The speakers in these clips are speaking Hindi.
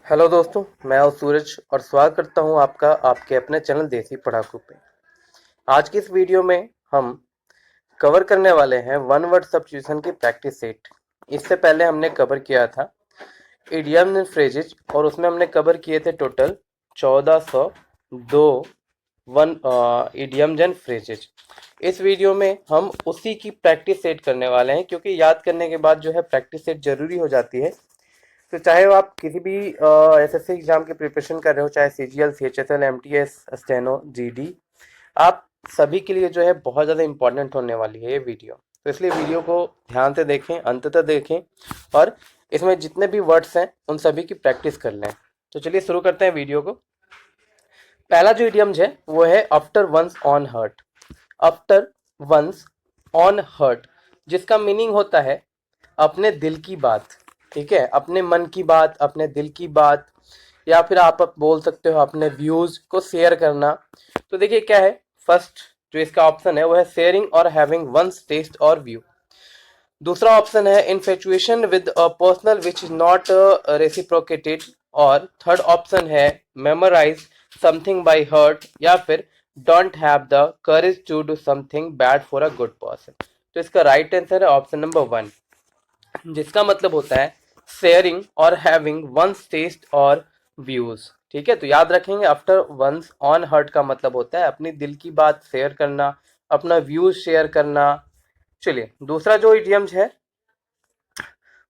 हेलो दोस्तों, मैं हूं सूरज और स्वागत करता हूं आपका आपके अपने चैनल देसी पढ़ाकू पे। आज की इस वीडियो में हम कवर करने वाले हैं वन वर्ड सब्स्टिट्यूशन की प्रैक्टिस सेट। इससे पहले हमने कवर किया था इडियम एंड फ्रेजेज और उसमें हमने कवर किए थे total 1402 one idioms and phrases. इस वीडियो में हम उसी की प्रैक्टिस सेट करने वाले हैं, क्योंकि याद करने के बाद जो है प्रैक्टिस सेट जरूरी हो जाती है। तो चाहे वो आप किसी भी एसएससी एग्जाम की प्रिपरेशन कर रहे हो, चाहे CGL, CHSL, MTS, steno, GD, आप सभी के लिए जो है बहुत ज़्यादा इंपॉर्टेंट होने वाली है ये वीडियो। तो इसलिए वीडियो को ध्यान से देखें, अंत तक देखें और इसमें जितने भी वर्ड्स हैं उन सभी की प्रैक्टिस कर लें। तो चलिए शुरू करते हैं वीडियो को। पहला जो इडियम्स है वो है after one's own heart. After one's own heart, जिसका मीनिंग होता है अपने दिल की बात। ठीक है, अपने मन की बात, अपने दिल की बात, या फिर आप बोल सकते हो अपने व्यूज को शेयर करना। तो देखिए क्या है, फर्स्ट जो इसका ऑप्शन है वो है शेयरिंग और हैविंग वंस टेस्ट और व्यू। दूसरा ऑप्शन है infatuation with a personal which is not reciprocated. और थर्ड ऑप्शन है मेमोराइज समथिंग बाय हर्ट, या फिर don't have the courage to do something bad for a good person. तो इसका राइट आंसर है ऑप्शन नंबर 1, जिसका मतलब होता है शेयरिंग और हैविंग वंस टेस्ट और व्यूज। ठीक है, तो याद रखेंगे आफ्टर वंस ऑन हर्ट का मतलब होता है अपनी दिल की बात शेयर करना, अपना व्यूज शेयर करना। चलिए दूसरा जो इडियम्स है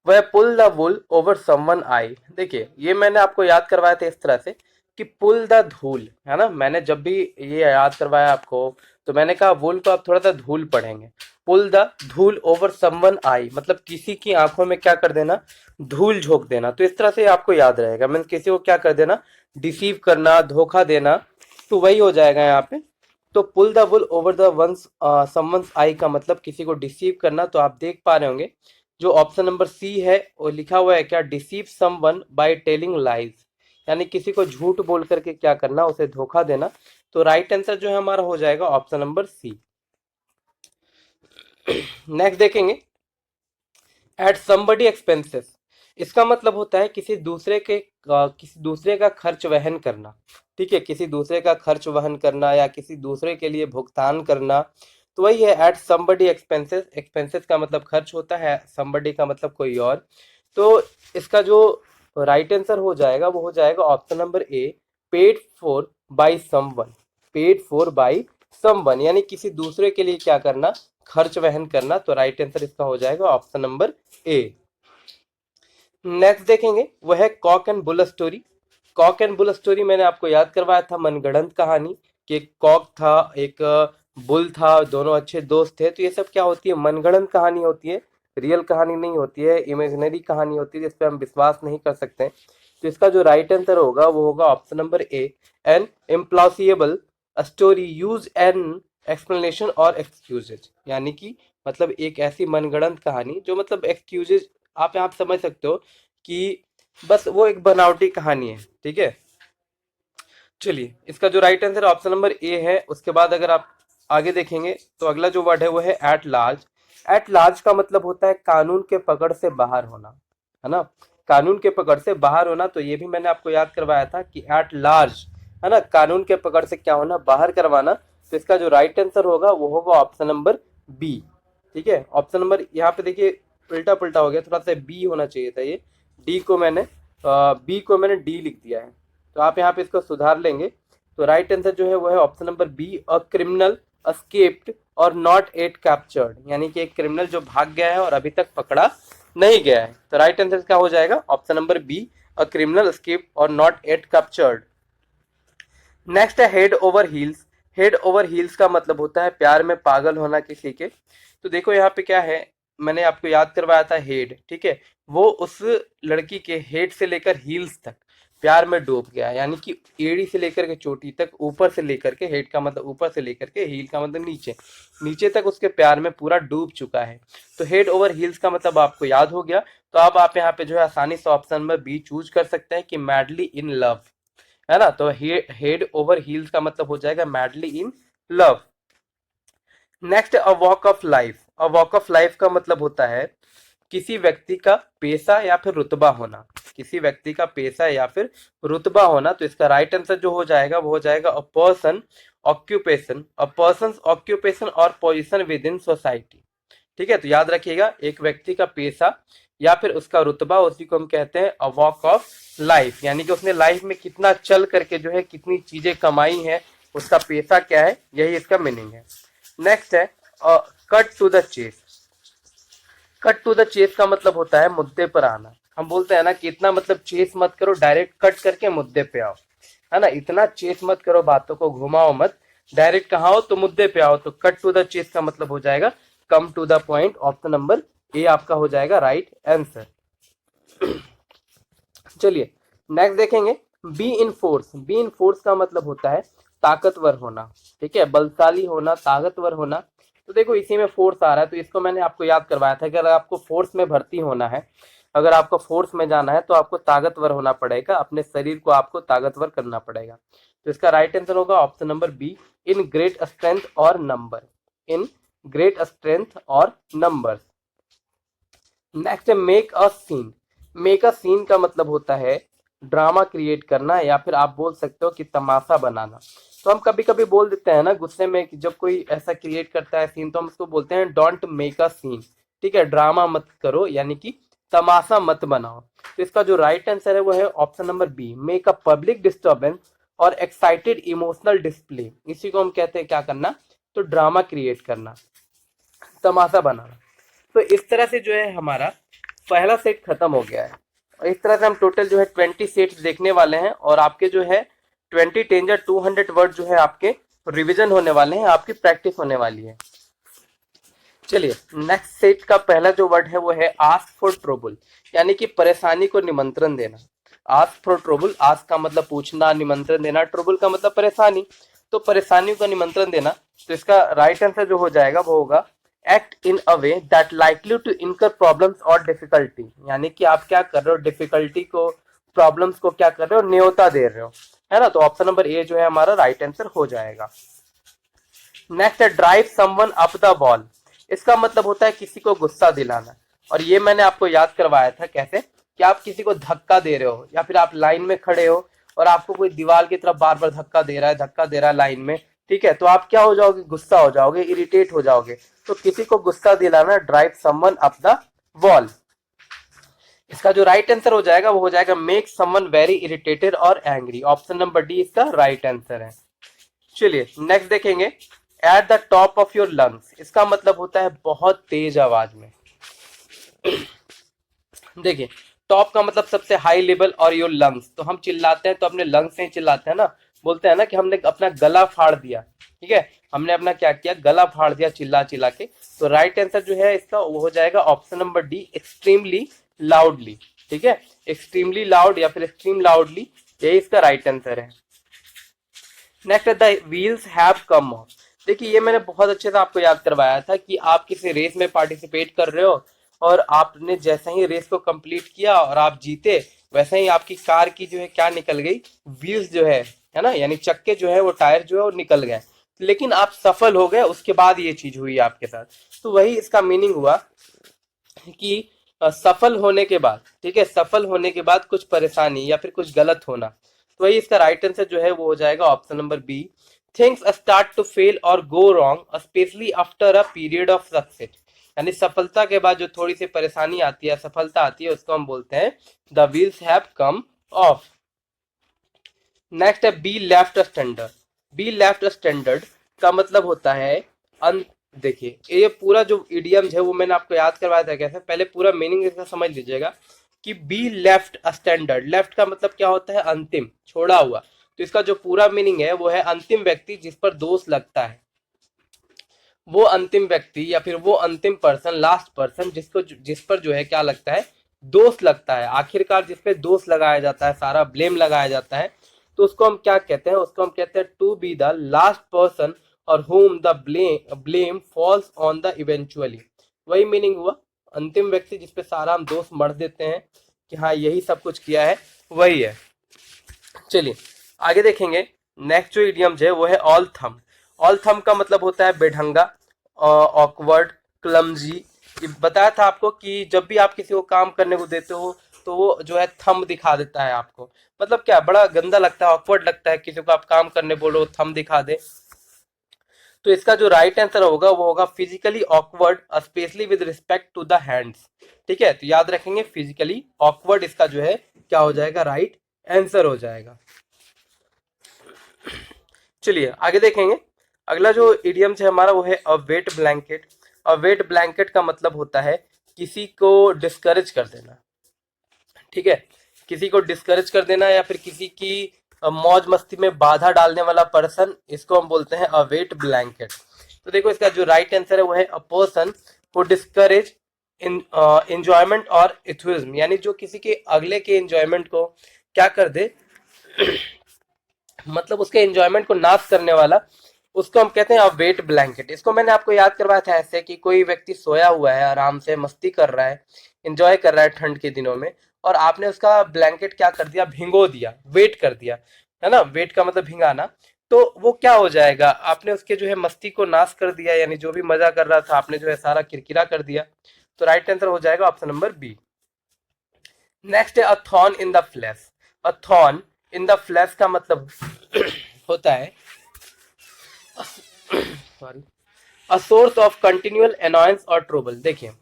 वह pull the wool over someone eye. देखिए ये मैंने आपको याद करवाया था इस तरह से कि पुल द धूल, है ना। मैंने जब भी ये याद करवाया आपको तो मैंने कहा वुल को आप थोड़ा सा धूल पढ़ेंगे। पुल द धूल ओवर समवन आई मतलब किसी की आंखों में क्या कर देना, धूल झोंक देना। तो इस तरह से आपको याद रहेगा, मीन किसी को क्या कर देना, डिसीव करना, धोखा देना। तो वही हो जाएगा यहाँ पे। तो pull the wool over the ones someone's eye का मतलब किसी को डिसीव करना। तो आप देख पा रहे होंगे जो ऑप्शन नंबर सी है वो लिखा हुआ है क्या, deceive someone by telling lies, यानी किसी को झूठ बोल करके क्या करना, उसे धोखा देना। तो राइट आंसर जो है हमारा हो जाएगा ऑप्शन नंबर सी। नेक्स्ट देखेंगे एट समबडी एक्सपेंसेस। इसका मतलब होता है किसी दूसरे का खर्च वहन करना। ठीक है, किसी दूसरे का खर्च वहन करना या किसी दूसरे के लिए भुगतान करना। तो वही है एट समबडी एक्सपेंसेस। एक्सपेंसेस का मतलब खर्च होता है, समबडी का मतलब कोई और। तो इसका जो राइट आंसर हो जाएगा वो हो जाएगा option number A, paid for by someone. Paid for by someone यानी किसी दूसरे के लिए क्या करना, खर्च वहन करना। तो राइट आंसर इसका हो जाएगा ऑप्शन नंबर ए। नेक्स्ट देखेंगे वो है cock and bull story. Cock and bull story मैंने आपको याद करवाया था, मनगढ़ंत कहानी कि एक कॉक था, एक बुल था, दोनों अच्छे दोस्त थे। तो ये सब क्या होती है, मनगढ़ंत कहानी होती है, रियल कहानी नहीं होती है, इमेजिनरी कहानी होती है जिस पे हम विश्वास नहीं कर सकते। तो इसका जो राइट आंसर होगा वो होगा option number A, an implausible story use an explanation or excuses. यानी कि मतलब एक ऐसी मनगढ़ंत कहानी जो मतलब एक्सक्यूजेज, आप यहाँ समझ सकते हो कि बस वो एक बनावटी कहानी है। ठीक है, चलिए इसका जो right answer option number A है। उसके बाद अगर आप आगे देखेंगे तो अगला जो वर्ड है वो है एट लार्ज। एट लार्ज का मतलब होता है कानून के पकड़ से बाहर होना, है ना, कानून के पकड़ से बाहर होना। तो ये भी मैंने आपको याद करवाया था कि एट लार्ज, है ना, कानून के पकड़ से क्या होना, बाहर करवाना। तो इसका जो राइट आंसर होगा वो होगा ऑप्शन नंबर बी। ठीक है, ऑप्शन नंबर यहाँ पे देखिए उल्टा पुल्टा हो गया, थोड़ा सा बी होना चाहिए था, ये डी को मैंने बी को मैंने डी लिख दिया है। तो आप यहाँ पे इसको सुधार लेंगे। तो राइट आंसर जो है वो है option number B, a criminal escaped और नॉट एट कैप्चर्ड, यानी कि एक क्रिमिनल जो भाग गया है और अभी तक पकड़ा नहीं गया है। तो राइट आंसर क्या हो जाएगा option number B, a criminal escaped और नॉट एट कैप्चर्ड। नेक्स्ट है head over heels. Head over heels का मतलब होता है प्यार में पागल होना किसी के। तो देखो यहाँ पे क्या है, मैंने आपको याद करवाया था हेड। ठीक है, वो उस लड़की के हेड से लेकर हील्स तक प्यार में डूब गया, यानी कि एड़ी से लेकर के चोटी तक, ऊपर से लेकर के, हेड का मतलब ऊपर से लेकर के, हील का मतलब नीचे, नीचे तक उसके प्यार में पूरा डूब चुका है। तो हेड ओवर हील्स का मतलब आपको याद हो गया। तो अब आप यहाँ पे जो है आसानी से ऑप्शन में बी चूज कर सकते हैं कि मैडली इन लव, है ना। तो हेड ओवर हील्स का मतलब हो जाएगा madly in love. Next a walk of life. A walk of life का मतलब होता है किसी व्यक्ति का पेशा या फिर रुतबा होना, किसी व्यक्ति का पेशा या फिर रुतबा होना। तो इसका राइट आंसर जो हो जाएगा वो हो जाएगा a person occupation, a person occupation और पोजीशन विद इन सोसाइटी। ठीक है, तो याद रखिएगा, एक व्यक्ति का पेशा या फिर उसका रुतबा, उसी को हम कहते हैं अ वॉक ऑफ लाइफ, यानी कि उसने लाइफ में कितना चल करके जो है कितनी चीजें कमाई है, उसका पेशा क्या है, यही इसका मीनिंग है। नेक्स्ट है cut to the chase. Cut to the chase का मतलब होता है मुद्दे पर आना। हम बोलते हैं ना कि इतना मतलब चेस मत करो, डायरेक्ट कट करके मुद्दे पे आओ, है ना, इतना चेस मत करो, बातों को घुमाओ मत, डायरेक्ट कहाँ हो तो मुद्दे पे आओ। तो कट टू द चेस का मतलब हो जाएगा come to the point. Option number A आपका हो जाएगा राइट आंसर। चलिए नेक्स्ट देखेंगे, be in force. Be in force का मतलब होता है ताकतवर होना, ठीक है, बलशाली होना, ताकतवर होना। तो देखो इसी में फोर्स आ रहा है, तो इसको मैंने आपको याद करवाया था कि अगर आपको फोर्स में भर्ती होना है, अगर आपको फोर्स में जाना है तो आपको ताकतवर होना पड़ेगा, अपने शरीर को आपको ताकतवर करना पड़ेगा। तो इसका राइट आंसर होगा option number B, in great strength और नंबर, इन ग्रेट स्ट्रेंथ और नंबर। नेक्स्ट है make a scene. Make a scene का मतलब होता है ड्रामा क्रिएट करना, या फिर आप बोल सकते हो कि तमाशा बनाना। तो हम कभी कभी बोल देते हैं ना गुस्से में कि जब कोई ऐसा क्रिएट करता है सीन, तो हम उसको बोलते हैं डोंट मेक अ सीन, ठीक है, ड्रामा मत करो, यानी कि तमाशा मत बनाओ। तो इसका जो राइट आंसर है वो है option number B, make a public disturbance और एक्साइटेड इमोशनल डिस्प्ले। इसी को हम कहते हैं क्या करना, तो ड्रामा क्रिएट करना, तमाशा बनाना। तो इस तरह से जो है हमारा पहला सेट खत्म हो गया है, और इस तरह से हम टोटल जो है 20 सेट्स देखने वाले हैं, और आपके जो है 20 10 या 200 वर्ड जो है आपके रिवीजन होने वाले हैं, आपकी प्रैक्टिस होने वाली है। चलिए नेक्स्ट सेट का पहला जो वर्ड है वो है आस्क फॉर ट्रबल, यानी कि परेशानी को निमंत्रण देना। आस्क फॉर ट्रबल, आस्क का मतलब पूछना, निमंत्रण देना, ट्रबल का मतलब परेशानी, तो परेशानियों का निमंत्रण देना। तो इसका राइट आंसर जो हो जाएगा वो होगा act in a way that likely to incur problems और डिफिकल्टी, यानी कि आप क्या कर रहे हो, डिफिकल्टी को, प्रॉब्लम्स को क्या कर रहे हो, न्योता दे रहे हो, है ना। तो ऑप्शन नंबर ए जो है हमारा राइट आंसर हो जाएगा। नेक्स्ट है drive someone up the wall. इसका मतलब होता है किसी को गुस्सा दिलाना, और ये मैंने आपको याद करवाया था कैसे, कि आप किसी को धक्का दे रहे हो, या फिर आप लाइन में खड़े हो और आपको कोई दीवार की तरफ बार बार धक्का दे रहा है लाइन में, ठीक है, तो आप क्या हो जाओगे, गुस्सा हो जाओगे, इरिटेट हो जाओगे। तो किसी को गुस्सा दिलाना, drive someone up the wall. इसका जो राइट आंसर हो जाएगा वो हो जाएगा मेक समवन वेरी इरिटेटेड और एंग्री। ऑप्शन नंबर डी इसका राइट आंसर है। चलिए नेक्स्ट देखेंगे, at the top of your lungs. इसका मतलब होता है बहुत तेज आवाज में। देखिए टॉप का मतलब सबसे हाई लेवल, और योर लंग्स, तो हम चिल्लाते हैं तो अपने लंग्स से ही चिल्लाते हैं ना, बोलते हैं ना कि हमने अपना गला फाड़ दिया, ठीक है, हमने अपना क्या किया, गला फाड़ दिया चिल्ला चिल्ला के। तो राइट आंसर जो है इसका वो हो जाएगा option number D, extremely loudly, ठीक है, एक्सट्रीमली लाउड या फिर एक्सट्रीम लाउडली, यही इसका राइट आंसर है। Next the wheels have come of. देखिए ये मैंने बहुत अच्छे से आपको याद करवाया था कि आप किसी रेस में पार्टिसिपेट कर रहे हो, और आपने जैसे ही रेस को कंप्लीट किया और आप जीते, वैसे ही आपकी कार की जो है क्या निकल गई, व्हील्स जो है ना, यानी चक्के जो है वो टायर जो है वो निकल गए, लेकिन आप सफल हो गए, उसके बाद ये चीज हुई आपके साथ। तो वही इसका मीनिंग हुआ कि सफल होने के बाद, ठीक है, सफल होने के बाद कुछ परेशानी या फिर कुछ गलत होना। तो वही इसका राइट आंसर जो है वो हो जाएगा option number B, things start to fail or go wrong specially after a period of success, यानी सफलता के बाद जो थोड़ी सी परेशानी आती है, सफलता आती है, उसको हम बोलते हैं the wheels have come off. Next है be left standard. Be left standard का मतलब होता है देखिए ये पूरा जो इडियम्स है वो मैंने आपको याद करवाया था कैसे, पहले पूरा मीनिंग इसका समझ लीजिएगा कि बी लेफ्ट स्टैंडर्ड, लेफ्ट का मतलब क्या होता है, अंतिम, छोड़ा हुआ। तो इसका जो पूरा मीनिंग है वो है अंतिम व्यक्ति जिस पर दोष लगता है, वो अंतिम व्यक्ति या फिर वो अंतिम पर्सन, लास्ट पर्सन जिस पर जो है क्या लगता है, दोष लगता है, आखिरकार जिस पे दोष लगाया जाता है, सारा ब्लेम लगाया जाता है, तो उसको हम क्या कहते हैं, उसको हम कहते हैं to be the last person और whom the blame falls on the eventually। वही मीनिंग हुआ, अंतिम व्यक्ति जिसपे सारा हम दोष मढ़ देते हैं कि हाँ यही सब कुछ किया है, वही है। चलिए आगे देखेंगे, नेक्स्ट जो इडियम है वो है ऑल थम। ऑल थम का मतलब होता है बेढंगा, ऑकवर्ड, क्लमजी, ये बताया था आपको कि जब भी आप किसी को काम करने को देते हो तो वो जो है थंब दिखा देता है आपको। मतलब क्या, बड़ा गंदा लगता है, ऑकवर्ड लगता है किसी को आप काम करने बोलो थंब दिखा दे। तो इसका जो राइट आंसर होगा वो होगा physically awkward specially with respect to the hands. ठीक है, तो याद रखेंगे फिजिकली ऑकवर्ड इसका जो है क्या हो जाएगा, राइट आंसर हो जाएगा। चलिए आगे देखेंगे। अगला जो इडियम्स है हमारा वो है अ वेट ब्लैंकेट। अ वेट ब्लैंकेट का मतलब होता है किसी को डिस्करेज कर देना। ठीक है, किसी को डिस्करेज कर देना या फिर किसी की मौज मस्ती में बाधा डालने वाला पर्सन, इसको हम बोलते हैं अ वेट ब्लैंकेट। तो देखो इसका जो राइट आंसर है वो है अ person who discourage in enjoyment और इथुइज्म, यानी जो किसी के अगले के एंजॉयमेंट को क्या कर दे, मतलब उसके एंजॉयमेंट को नाश करने वाला, उसको हम कहते हैं अ वेट ब्लैंकेट। इसको मैंने आपको याद करवाया था ऐसे कि कोई व्यक्ति सोया हुआ है, आराम से मस्ती कर रहा है, एंजॉय कर रहा है ठंड के दिनों में, और आपने उसका ब्लैंकेट क्या कर दिया, भिगो दिया, वेट कर दिया, है ना, वेट का मतलब भिगाना। तो वो क्या हो जाएगा, आपने उसके जो है मस्ती को नाश कर दिया, यानी जो भी मजा कर रहा था आपने जो है सारा किरकिरा कर दिया। तो राइट आंसर हो जाएगा ऑप्शन नंबर बी। नेक्स्ट है a thorn in the flesh. A thorn in the flesh का मतलब होता है sorry a source of continual annoyance और ट्रबल। देखिए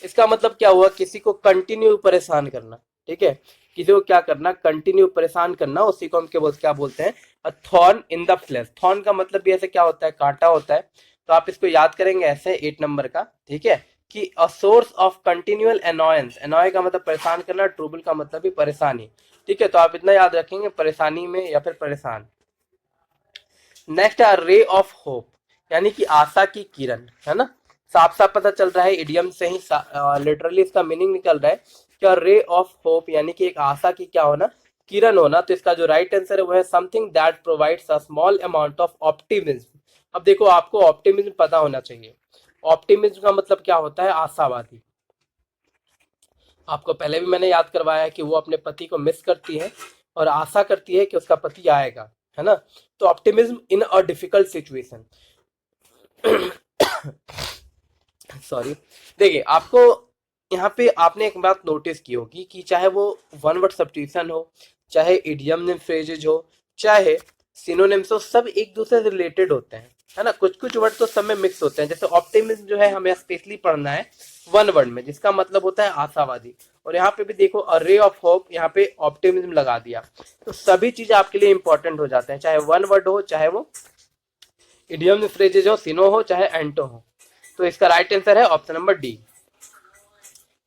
इसका मतलब क्या हुआ, किसी को कंटिन्यू परेशान करना। ठीक है, किसी को क्या करना, कंटिन्यू परेशान करना, उसी को हम क्या बोलते हैं, अ thorn in the flash. Thorn का मतलब भी ऐसे क्या होता है, कांटा होता है। तो आप इसको याद करेंगे ऐसे 8 नंबर का। ठीक है, कि अ सोर्स ऑफ कंटिन्यूअल अनॉयंस, अनॉय का मतलब परेशान करना, ट्रबल का मतलब भी परेशानी। ठीक है, तो आप इतना याद रखेंगे, परेशानी में या फिर परेशान। नेक्स्ट है रे ऑफ होप, यानी कि आशा की किरण, है ना। साफ साफ पता चल रहा है, इडियम से ही लिटरली इसका मीनिंग निकल रहा है क्या, रे ऑफ होप यानी कि एक आशा की क्या होना, किरण होना। तो इसका जो राइट आंसर है वो है something that provides a small amount of optimism. अब देखो आपको ऑप्टिमिज्म पता होना चाहिए। ऑप्टिमिज्म का मतलब क्या होता है, आशावादी। आपको पहले भी मैंने याद करवाया है कि वो अपने पति को मिस करती है और आशा करती है कि उसका पति आएगा, है ना। तो optimism in a difficult situation, sorry. देखिए आपको यहाँ पे आपने एक बात नोटिस की होगी कि चाहे वो वन वर्ड सब्स्टिट्यूशन हो, चाहे इडियम फ्रेजेज हो, चाहे सिनोनिम्स हो, सब एक दूसरे से रिलेटेड होते हैं, है ना। कुछ कुछ वर्ड तो सब में मिक्स होते हैं। जैसे ऑप्टिमिज्म जो है हमें स्पेशली पढ़ना है वन वर्ड में, जिसका मतलब होता है आशावादी। और यहाँ पे भी देखो अ रे ऑफ होप, यहाँ पे ऑप्टिमिज्म लगा दिया। तो सभी चीज आपके लिए इंपॉर्टेंट हो जाते हैं, चाहे वन वर्ड हो, चाहे वो इडियम फ्रेजेज हो, सिनो हो, चाहे एंटो हो। तो इसका राइट आंसर है ऑप्शन नंबर डी।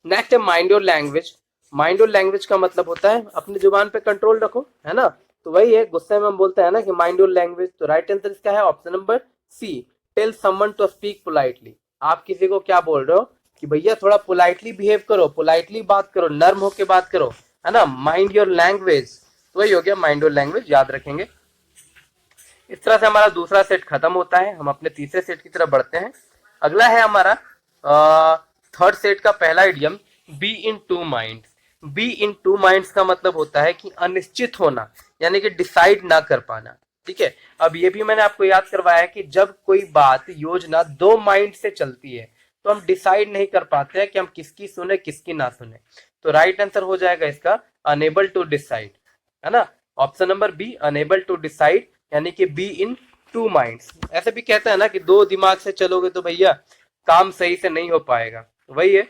नेक्स्ट है mind your language. Mind your language का मतलब होता है अपनी जुबान पे कंट्रोल रखो, है ना। तो वही है, गुस्से में हम बोलते हैं ना कि माइंड योर लैंग्वेज। तो राइट आंसर इसका है option number C, tell someone to speak politely. आप किसी को क्या बोल रहे हो कि भैया थोड़ा पोलाइटली बिहेव करो, पोलाइटली बात करो, नर्म होके बात करो, है ना, माइंड योर लैंग्वेज। तो वही हो गया माइंड योर लैंग्वेज, याद रखेंगे। इस तरह से हमारा दूसरा सेट खत्म होता है, हम अपने तीसरे सेट की तरफ बढ़ते हैं। अगला है हमारा थर्ड सेट का पहला idiom, be in two minds. Be in two minds का मतलब होता है कि अनिश्चित होना, यानी कि डिसाइड ना कर पाना। ठीक है, अब ये भी मैंने आपको याद करवाया है कि जब कोई बात योजना दो माइंड से चलती है तो हम डिसाइड नहीं कर पाते हैं कि हम किसकी सुने किसकी ना सुने। तो राइट आंसर हो जाएगा इसका अनेबल टू डिसाइड, है ना। Option number B, unable to decide, यानी कि बी इन टू माइंड्स। ऐसे भी कहते हैं ना कि दो दिमाग से चलोगे तो भैया काम सही से नहीं हो पाएगा, वही है।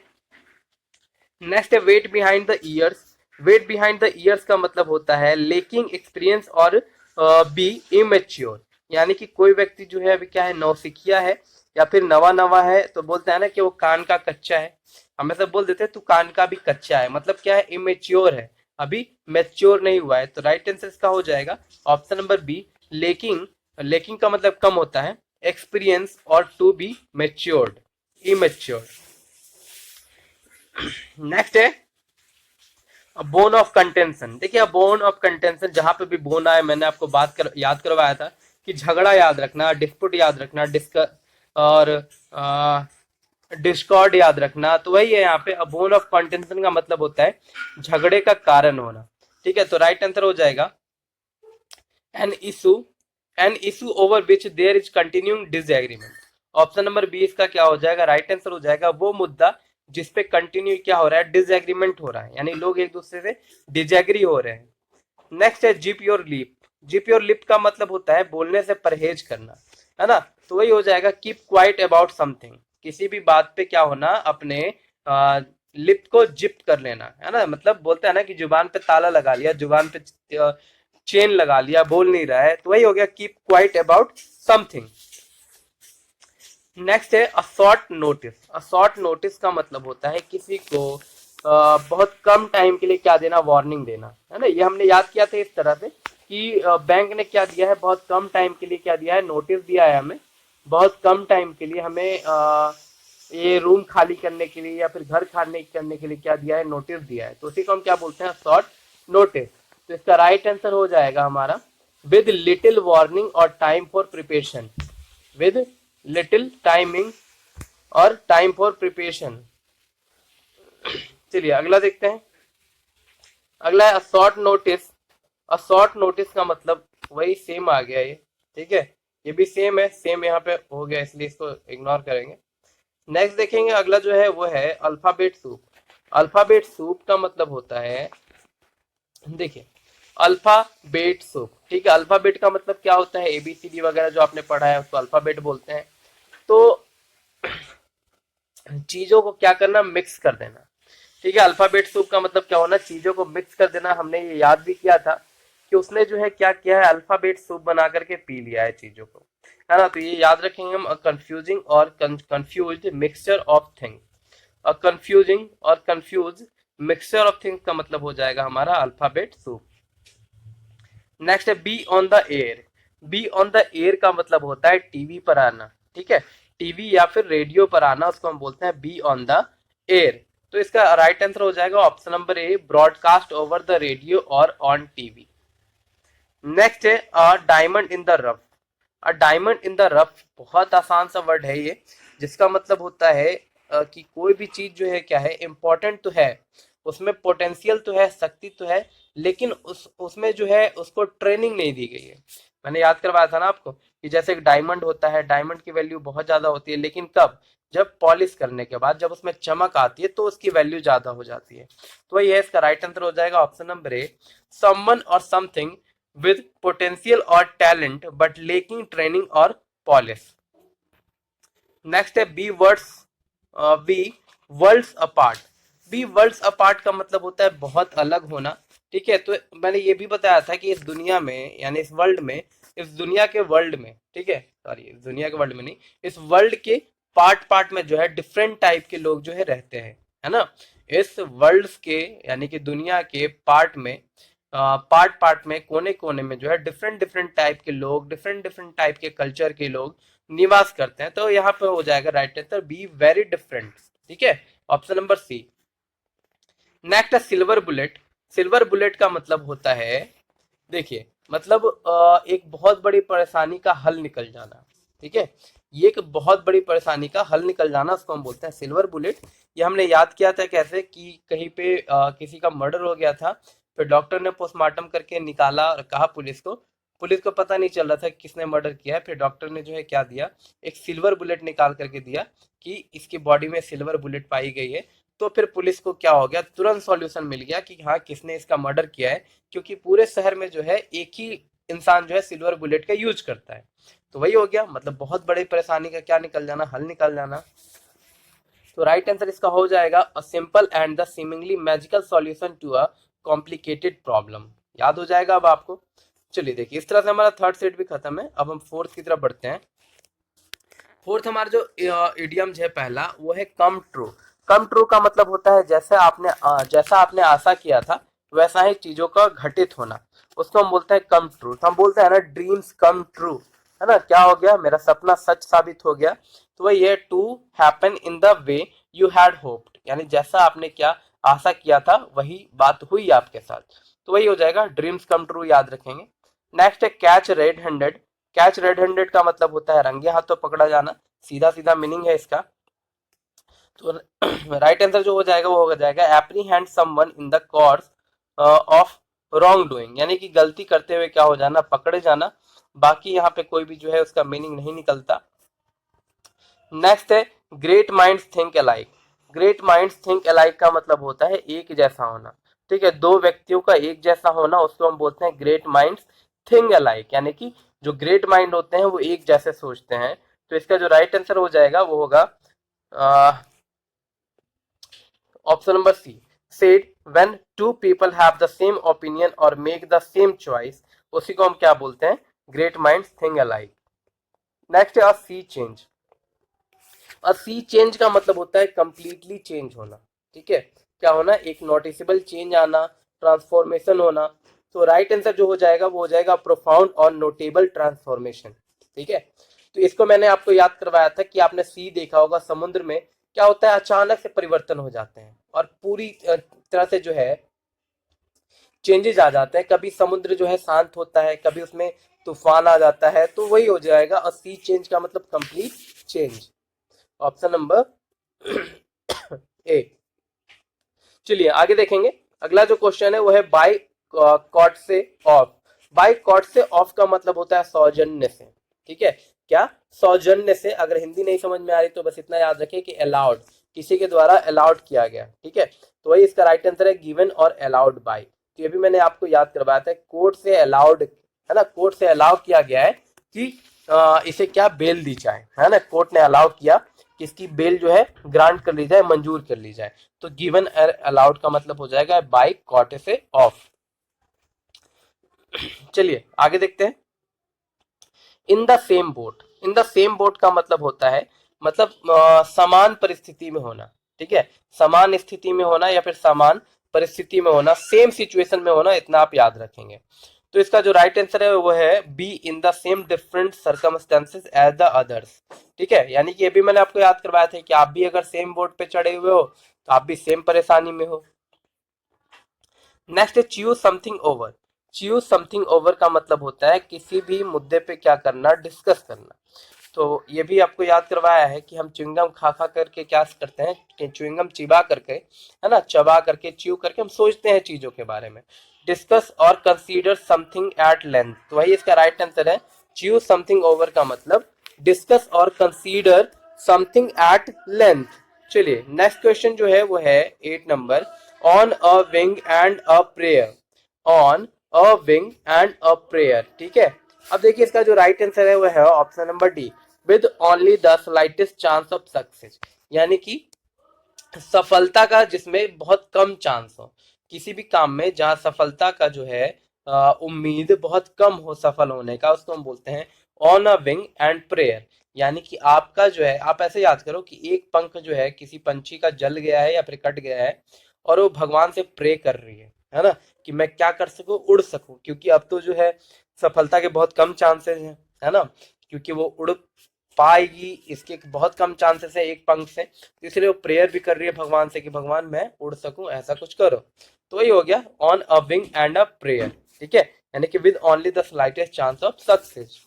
नेक्स्ट है wet behind the ears. Wet behind the ears का मतलब होता है लेकिंग एक्सपीरियंस और बी इमेच्योर, यानी कि कोई व्यक्ति जो है अभी क्या है, नौसिखिया है या फिर नवा नवा है, तो बोलते हैं ना कि वो कान का कच्चा है। हमें सब बोल देते हैं तू कान का भी कच्चा है, मतलब क्या है, इमेच्योर है, अभी मैच्योर नहीं हुआ है। तो राइट आंसर इसका हो जाएगा option number B, lacking. Lacking का मतलब कम होता है, एक्सपीरियंस और to be matured, immature. Next है बोन ऑफ कंटेंशन। देखिए बोन ऑफ कंटेंशन, जहां पे भी बोन आए, मैंने आपको याद करवाया था कि झगड़ा याद रखना, डिस्प्यूट याद रखना, और डिस्कॉर्ड याद रखना। तो वही है यहाँ पे बोन ऑफ कंटेंशन का मतलब होता है झगड़े का कारण होना। ठीक है, तो राइट आंसर हो जाएगा an issue, an issue over which there is continuing disagreement. Option number B इसका क्या हो जाएगा, राइट आंसर हो जाएगा वो मुद्दा जिसपे कंटिन्यू क्या हो रहा है, डिसएग्रीमेंट हो रहा है, यानी लोग एक दूसरे से डिसएग्री हो रहे हैं। नेक्स्ट है zip your lip. Zip your lip का मतलब होता है बोलने से परहेज करना, है ना। तो वही हो जाएगा कीप क्वाइट अबाउट समथिंग, किसी भी बात पे क्या होना, अपने लिप को जिप कर लेना, है ना। मतलब बोलते हैं ना कि जुबान पे ताला लगा लिया, जुबान पे चेन लगा लिया, बोल नहीं रहा है, तो वही हो गया keep quiet about something. Next है a short notice. A short notice का मतलब होता है किसी को बहुत कम टाइम के लिए क्या देना, वार्निंग देना, है ना। ये हमने याद किया था इस तरह से कि बैंक ने क्या दिया है, बहुत कम टाइम के लिए क्या दिया है, नोटिस दिया है हमें, बहुत कम टाइम के लिए हमें ये रूम खाली करने के लिए या फिर घर खाली करने के लिए क्या दिया है, नोटिस दिया है। तो उसी को हम क्या बोलते हैं, शॉर्ट नोटिस। तो इसका राइट आंसर हो जाएगा हमारा विद लिटिल वार्निंग और time for preparation. With little timing और टाइम फॉर प्रिपरेशन। चलिए अगला देखते हैं। अगला है short notice. A short notice का मतलब वही सेम आ गया ये, ठीक है, ये भी सेम है, सेम यहाँ पे हो गया, इसलिए इसको इग्नोर करेंगे। नेक्स्ट देखेंगे, अगला जो है वो है अल्फाबेट सूप। अल्फाबेट सूप का मतलब होता है, देखिए, अल्फाबेट सूप, ठीक है। अल्फाबेट का मतलब क्या होता है, एबीसीडी वगैरह जो आपने पढ़ा है उसको अल्फाबेट बोलते हैं। तो चीजों को क्या करना, मिक्स कर देना, ठीक है। अल्फाबेट सूप का मतलब क्या होना, चीजों को मिक्स कर देना। हमने ये याद भी किया था कि उसने जो है क्या किया है, अल्फाबेट सूप बना करके पी लिया है चीजों को, है ना। तो ये याद रखेंगे हम, कंफ्यूजिंग और confused mixture of things. A confusing और कंफ्यूज मिक्सचर ऑफ थिंग्स का मतलब हो जाएगा हमारा अल्फाबेट सूप। नेक्स्ट है be on the air. Be on the air का मतलब होता है टीवी पर आना, ठीक है, टीवी या फिर रेडियो पर आना, उसको हम बोलते हैं बी ऑन द एयर। तो इसका राइट आंसर हो जाएगा option number A, broadcast over the radio और ऑन टीवी। नेक्स्ट है a diamond in the rough. A diamond in the rough बहुत आसान सा वर्ड है ये, जिसका मतलब होता है कि कोई भी चीज जो है क्या है, इंपॉर्टेंट तो है, उसमें पोटेंशियल तो है, शक्ति तो है, लेकिन उसमें जो है उसको ट्रेनिंग नहीं दी गई है। मैंने याद करवाया था ना आपको कि जैसे एक डायमंड होता है, डायमंड की वैल्यू बहुत ज्यादा होती है, लेकिन कब, जब पॉलिश करने के बाद, जब उसमें चमक आती है तो उसकी वैल्यू ज्यादा हो जाती है। तो ये इसका राइट आंसर हो जाएगा option number A, someone or something with potential or talent but lacking training or polish. Next है be words, be worlds apart. Be worlds apart का मतलब होता है बहुत अलग होना, ठीक है। तो मैंने ये भी बताया था कि इस दुनिया में, यानी इस वर्ल्ड में, इस दुनिया के वर्ल्ड में, ठीक है, सॉरी इस दुनिया के वर्ल्ड में नहीं, इस वर्ल्ड के पार्ट पार्ट में जो है डिफरेंट टाइप के लोग जो है रहते हैं, है ना। इस वर्ल्ड के, यानी कि दुनिया के पार्ट में, पार्ट पार्ट में, कोने कोने में जो है डिफरेंट डिफरेंट टाइप के लोग, डिफरेंट डिफरेंट टाइप के कल्चर के लोग निवास करते हैं। तो यहाँ पे हो जाएगा right answer B, very different, ठीक है, ऑप्शन नंबर सी। नेक्स्ट है सिल्वर बुलेट। सिल्वर बुलेट का मतलब होता है, देखिए, मतलब एक बहुत बड़ी परेशानी का हल निकल जाना, ठीक है, ये एक बहुत बड़ी परेशानी का हल निकल जाना, उसको हम बोलते हैं सिल्वर बुलेट। ये हमने याद किया था कैसे कि कहीं पे किसी का मर्डर हो गया था, फिर डॉक्टर ने पोस्टमार्टम करके निकाला और कहा पुलिस को, पुलिस को पता नहीं चल रहा था कि किसने मर्डर किया है, फिर डॉक्टर ने जो है क्या दिया, एक सिल्वर बुलेट निकाल करके दिया कि इसकी बॉडी में सिल्वर बुलेट पाई गई है। तो फिर पुलिस को क्या हो गया, तुरंत सॉल्यूशन मिल गया कि हाँ किसने इसका मर्डर किया है, क्योंकि पूरे शहर में जो है एक ही इंसान जो है सिल्वर बुलेट का यूज करता है। तो वही हो गया, मतलब बहुत बड़ी परेशानी का क्या निकल जाना, हल निकल जाना। तो राइट आंसर इसका हो जाएगा a simple and the seemingly magical solution to a complicated problem. याद हो जाएगा अब आपको। चलिए देखिए, इस तरह से हमारा थर्ड सेट भी खत्म है, अब हम फोर्थ की तरफ बढ़ते हैं। फोर्थ हमारा जो इडियम्स है पहला, वो है कम ट्रू। कम ट्रू का मतलब होता है जैसा आपने आशा किया था वैसा ही चीजों का घटित होना, उसको हम बोलते हैं कम ट्रू। तो हम बोलते हैं ना ड्रीम्स कम ट्रू, है ना, क्या हो गया, मेरा सपना सच साबित हो गया। तो वही है to happen in the way you had hoped, यानी जैसा आपने क्या आशा किया था वही बात हुई आपके साथ। तो वही हो जाएगा ड्रीम्स कम ट्रू, याद रखेंगे। नेक्स्ट है catch red handed. Catch red handed का मतलब होता है रंगे हाथों पकड़ा जाना, सीधा सीधा मीनिंग है इसका। तो राइट आंसर जो हो जाएगा वो हो जाएगा apprehend someone in the course of wrong doing, यानी कि गलती करते हुए क्या हो जाना, पकड़े जाना। बाकी यहाँ पे कोई भी जो है उसका मीनिंग नहीं निकलता। नेक्स्ट है great minds think alike. Great minds think alike का मतलब होता है एक जैसा होना। ठीक है, दो व्यक्तियों का एक जैसा होना उसको हम बोलते हैं ग्रेट माइंड्स थिंक अलाइक, यानी कि जो ग्रेट माइंड होते हैं वो एक जैसे सोचते हैं। तो इसका जो राइट आंसर हो जाएगा वो होगा option number C. Said when two people have the same opinion और मेक द सेम चॉइस, उसी को हम क्या बोलते हैं, great minds think alike. Next है सी चेंज। सी चेंज का मतलब होता है कंप्लीटली चेंज होना। ठीक है, क्या होना, एक नोटिसेबल चेंज आना, ट्रांसफॉर्मेशन होना। तो राइट आंसर जो हो जाएगा वो हो जाएगा प्रोफाउंड और नोटेबल ट्रांसफॉर्मेशन। ठीक है, तो इसको मैंने आपको याद करवाया था कि आपने सी देखा होगा, समुद्र में क्या होता है, अचानक से परिवर्तन हो जाते हैं और पूरी तरह से जो है चेंजेस आ जाते हैं। कभी समुद्र जो है शांत होता है, कभी उसमें तूफान आ जाता है, तो वही हो जाएगा और सी चेंज का मतलब कंप्लीट चेंज। ऑप्शन नंबर ए। चलिए आगे देखेंगे, अगला जो क्वेश्चन है वो है बाय कॉट से ऑफ। बाय कॉट से ऑफ का मतलब होता है सौजन्य से। ठीक है, क्या, सौजन्य से। अगर हिंदी नहीं समझ में आ रही तो बस इतना याद रखिए कि अलाउड, किसी के द्वारा अलाउड किया गया। ठीक है, तो वही इसका राइट आंसर है गिवन और अलाउड बाय। तो ये भी मैंने आपको याद करवाया था, कोर्ट से अलाउड है ना, कोर्ट से अलाउ किया गया है कि इसे क्या बेल दी जाए, है ना, कोर्ट ने अलाउ किया कि इसकी बेल जो है ग्रांट कर ली जाए, मंजूर कर ली जाए। तो गिवन और अलाउड का मतलब हो जाएगा बाय कॉट से ऑफ। चलिए आगे देखते हैं, इन the same boat. In the same boat का मतलब होता है, मतलब समान परिस्थिति में होना। ठीक है, समान स्थिति में होना या फिर समान परिस्थिति में होना, सेम सिचुएशन में होना, इतना आप याद रखेंगे। तो इसका जो राइट आंसर है वो है be in the same different circumstances as the others. ठीक है, यानी कि ये भी मैंने आपको याद करवाया था कि आप भी अगर सेम बोट पे चढ़े हुए हो तो आप भी सेम परेशानी में हो। नेक्स्ट है choose something over. Choose something over का मतलब होता है किसी भी मुद्दे पे क्या करना, डिस्कस करना। तो ये भी आपको याद करवाया है कि हम च्युइंगम खा खा करके क्या करते हैं, कि च्युइंगम चिबा करके, है ना, चबा करके, च्यू करके हम सोचते हैं चीजों के बारे में। डिस्कस और कंसीडर समथिंग एट लेंथ, तो वही इसका राइट आंसर है। च्यूज समथिंग ओवर का मतलब डिस्कस और कंसीडर समथिंग एट लेंथ। चलिए नेक्स्ट क्वेश्चन जो है वो है 8 number. On a wing and a prayer. On a wing and a prayer. ठीक है, अब देखिए इसका जो राइट आंसर है वो है option number D, with only the slightest chance of success. यानी कि सफलता का जिसमें बहुत कम चांस हो, किसी भी काम में जहां सफलता का जो है उम्मीद बहुत कम हो सफल होने का, उसको हम बोलते हैं on a wing and prayer. यानी कि आपका जो है, आप ऐसे याद करो कि एक पंख जो है किसी पंछी का जल गया है या फिर कट गया है और वो भगवान से प्रे कर रही है ना, कि मैं क्या कर सकूं, उड़ सकूं, क्योंकि अब तो जो है सफलता के बहुत कम चांसेस हैं, है ना, क्योंकि वो उड़ पाएगी इसके बहुत कम चांसेस है एक पंख से, तो इसलिए वो प्रेयर भी कर रही है भगवान से कि भगवान मैं उड़ सकूं, ऐसा कुछ करो। तो वही हो गया on a wing and a prayer. ठीक है, यानी कि with only the slightest chance of success.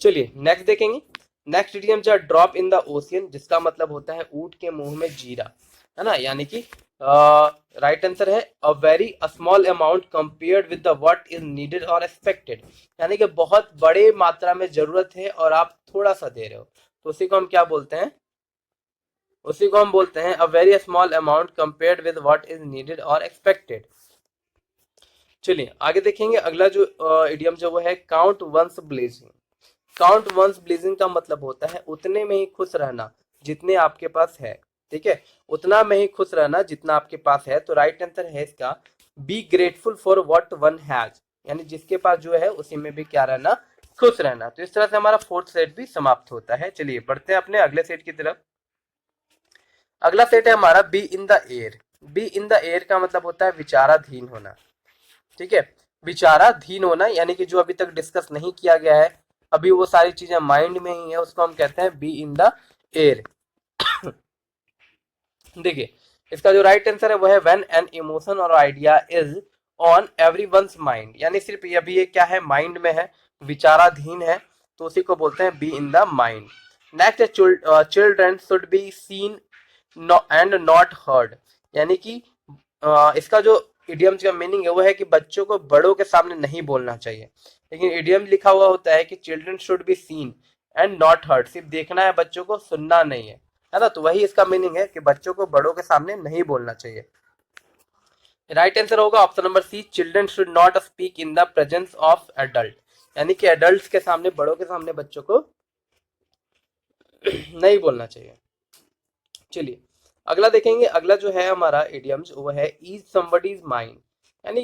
चलिए नेक्स्ट देखेंगे, नेक्स्ट इडियम जो ड्रॉप इन द ओशियन, जिसका मतलब होता है ऊंट के मुंह में जीरा, है ना, यानी कि राइट आंसर है अ very small amount compared with the what is needed और एक्सपेक्टेड। यानी कि बहुत बड़े मात्रा में जरूरत है और आप थोड़ा सा दे रहे हो, तो उसी को हम क्या बोलते हैं, उसी को हम बोलते हैं a very small amount compared with what is needed और एक्सपेक्टेड। चलिए आगे देखेंगे, अगला जो इडियम जो वो है count one's blessing. Count one's blessing का मतलब होता है उतने में ही खुश रहना जितने आपके पास है। ठीक है, उतना में ही खुश रहना जितना आपके पास है। तो राइट आंसर है इसका be grateful for what one has, यानी जिसके पास जो है उसी में भी क्या रहना, खुश रहना। तो इस तरह से हमारा फोर्थ सेट भी समाप्त होता है। चलिए बढ़ते हैं अपने अगले सेट की तरफ। अगला सेट है हमारा B in the air. B in the air का मतलब होता है विचाराधीन होना। ठीक है, विचाराधीन होना, यानी कि जो अभी तक डिस्कस नहीं किया गया है, अभी वो सारी चीजें माइंड में ही है, उसको हम कहते हैं बी इन द एयर। देखिए इसका जो राइट आंसर है वो है व्हेन एन इमोशन और idea is on everyone's mind, यानी सिर्फ अभी ये क्या है, माइंड में है, विचाराधीन है, तो उसी को बोलते हैं B in the mind. Next, children should be seen and not heard, यानी कि इसका जो इडियम का मीनिंग है वो है कि बच्चों को बड़ों के सामने नहीं बोलना चाहिए, लेकिन इडियम लिखा हुआ होता है कि children should be seen and not heard, सिर्फ देखना है बच्चों को, सुनना नहीं है। है ना, तो वही इसका मीनिंग है कि बच्चों को बड़ों के सामने नहीं बोलना चाहिए। राइट आंसर होगा option number C, children should not speak in the presence of adult, यानी कि एडल्ट के सामने, बड़ों के सामने बच्चों को नहीं बोलना चाहिए। चलिए अगला देखेंगे। अगला जो है हमारा इडियम्स वो है ईज समबडीज माइंड, यानी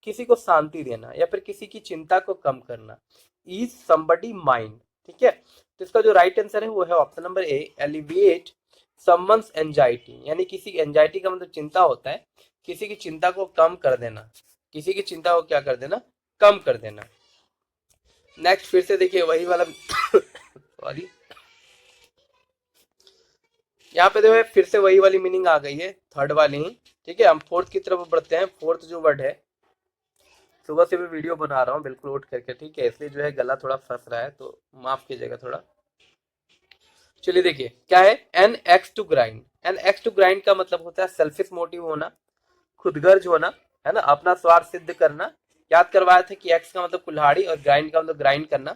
किसी को शांति देना या फिर किसी की चिंता को कम करना। ईज समबडी माइंड, ठीक है। तो इसका जो राइट आंसर है वो है ऑप्शन नंबर ए, एलिविएट समवंस एंजाइटी, यानी किसी की एंजाइटी का मतलब चिंता होता है, किसी की चिंता को कम कर देना, किसी की चिंता को क्या कर देना, कम कर देना। नेक्स्ट फिर से देखिए वही वाला सॉरी, यहाँ पे जो है फिर से वही वाली मीनिंग आ गई है, थर्ड वाली ही, ठीक है। हम फोर्थ की तरफ बढ़ते हैं। फोर्थ जो वर्ड है, सुबह से भी वीडियो बना रहा हूँ बिल्कुल उठ करके, ठीक है, इसलिए जो है गला थोड़ा फंस रहा है, तो माफ कीजिएगा थोड़ा। चलिए देखिए क्या है, an axe to grind. An axe to grind का मतलब होता है सेल्फिश मोटिव होना, खुदगर्ज होना, है ना, अपना स्वार्थ सिद्ध करना। याद करवाया था कि एक्स का मतलब कुल्हाड़ी और ग्राइंड का मतलब ग्राइंड करना,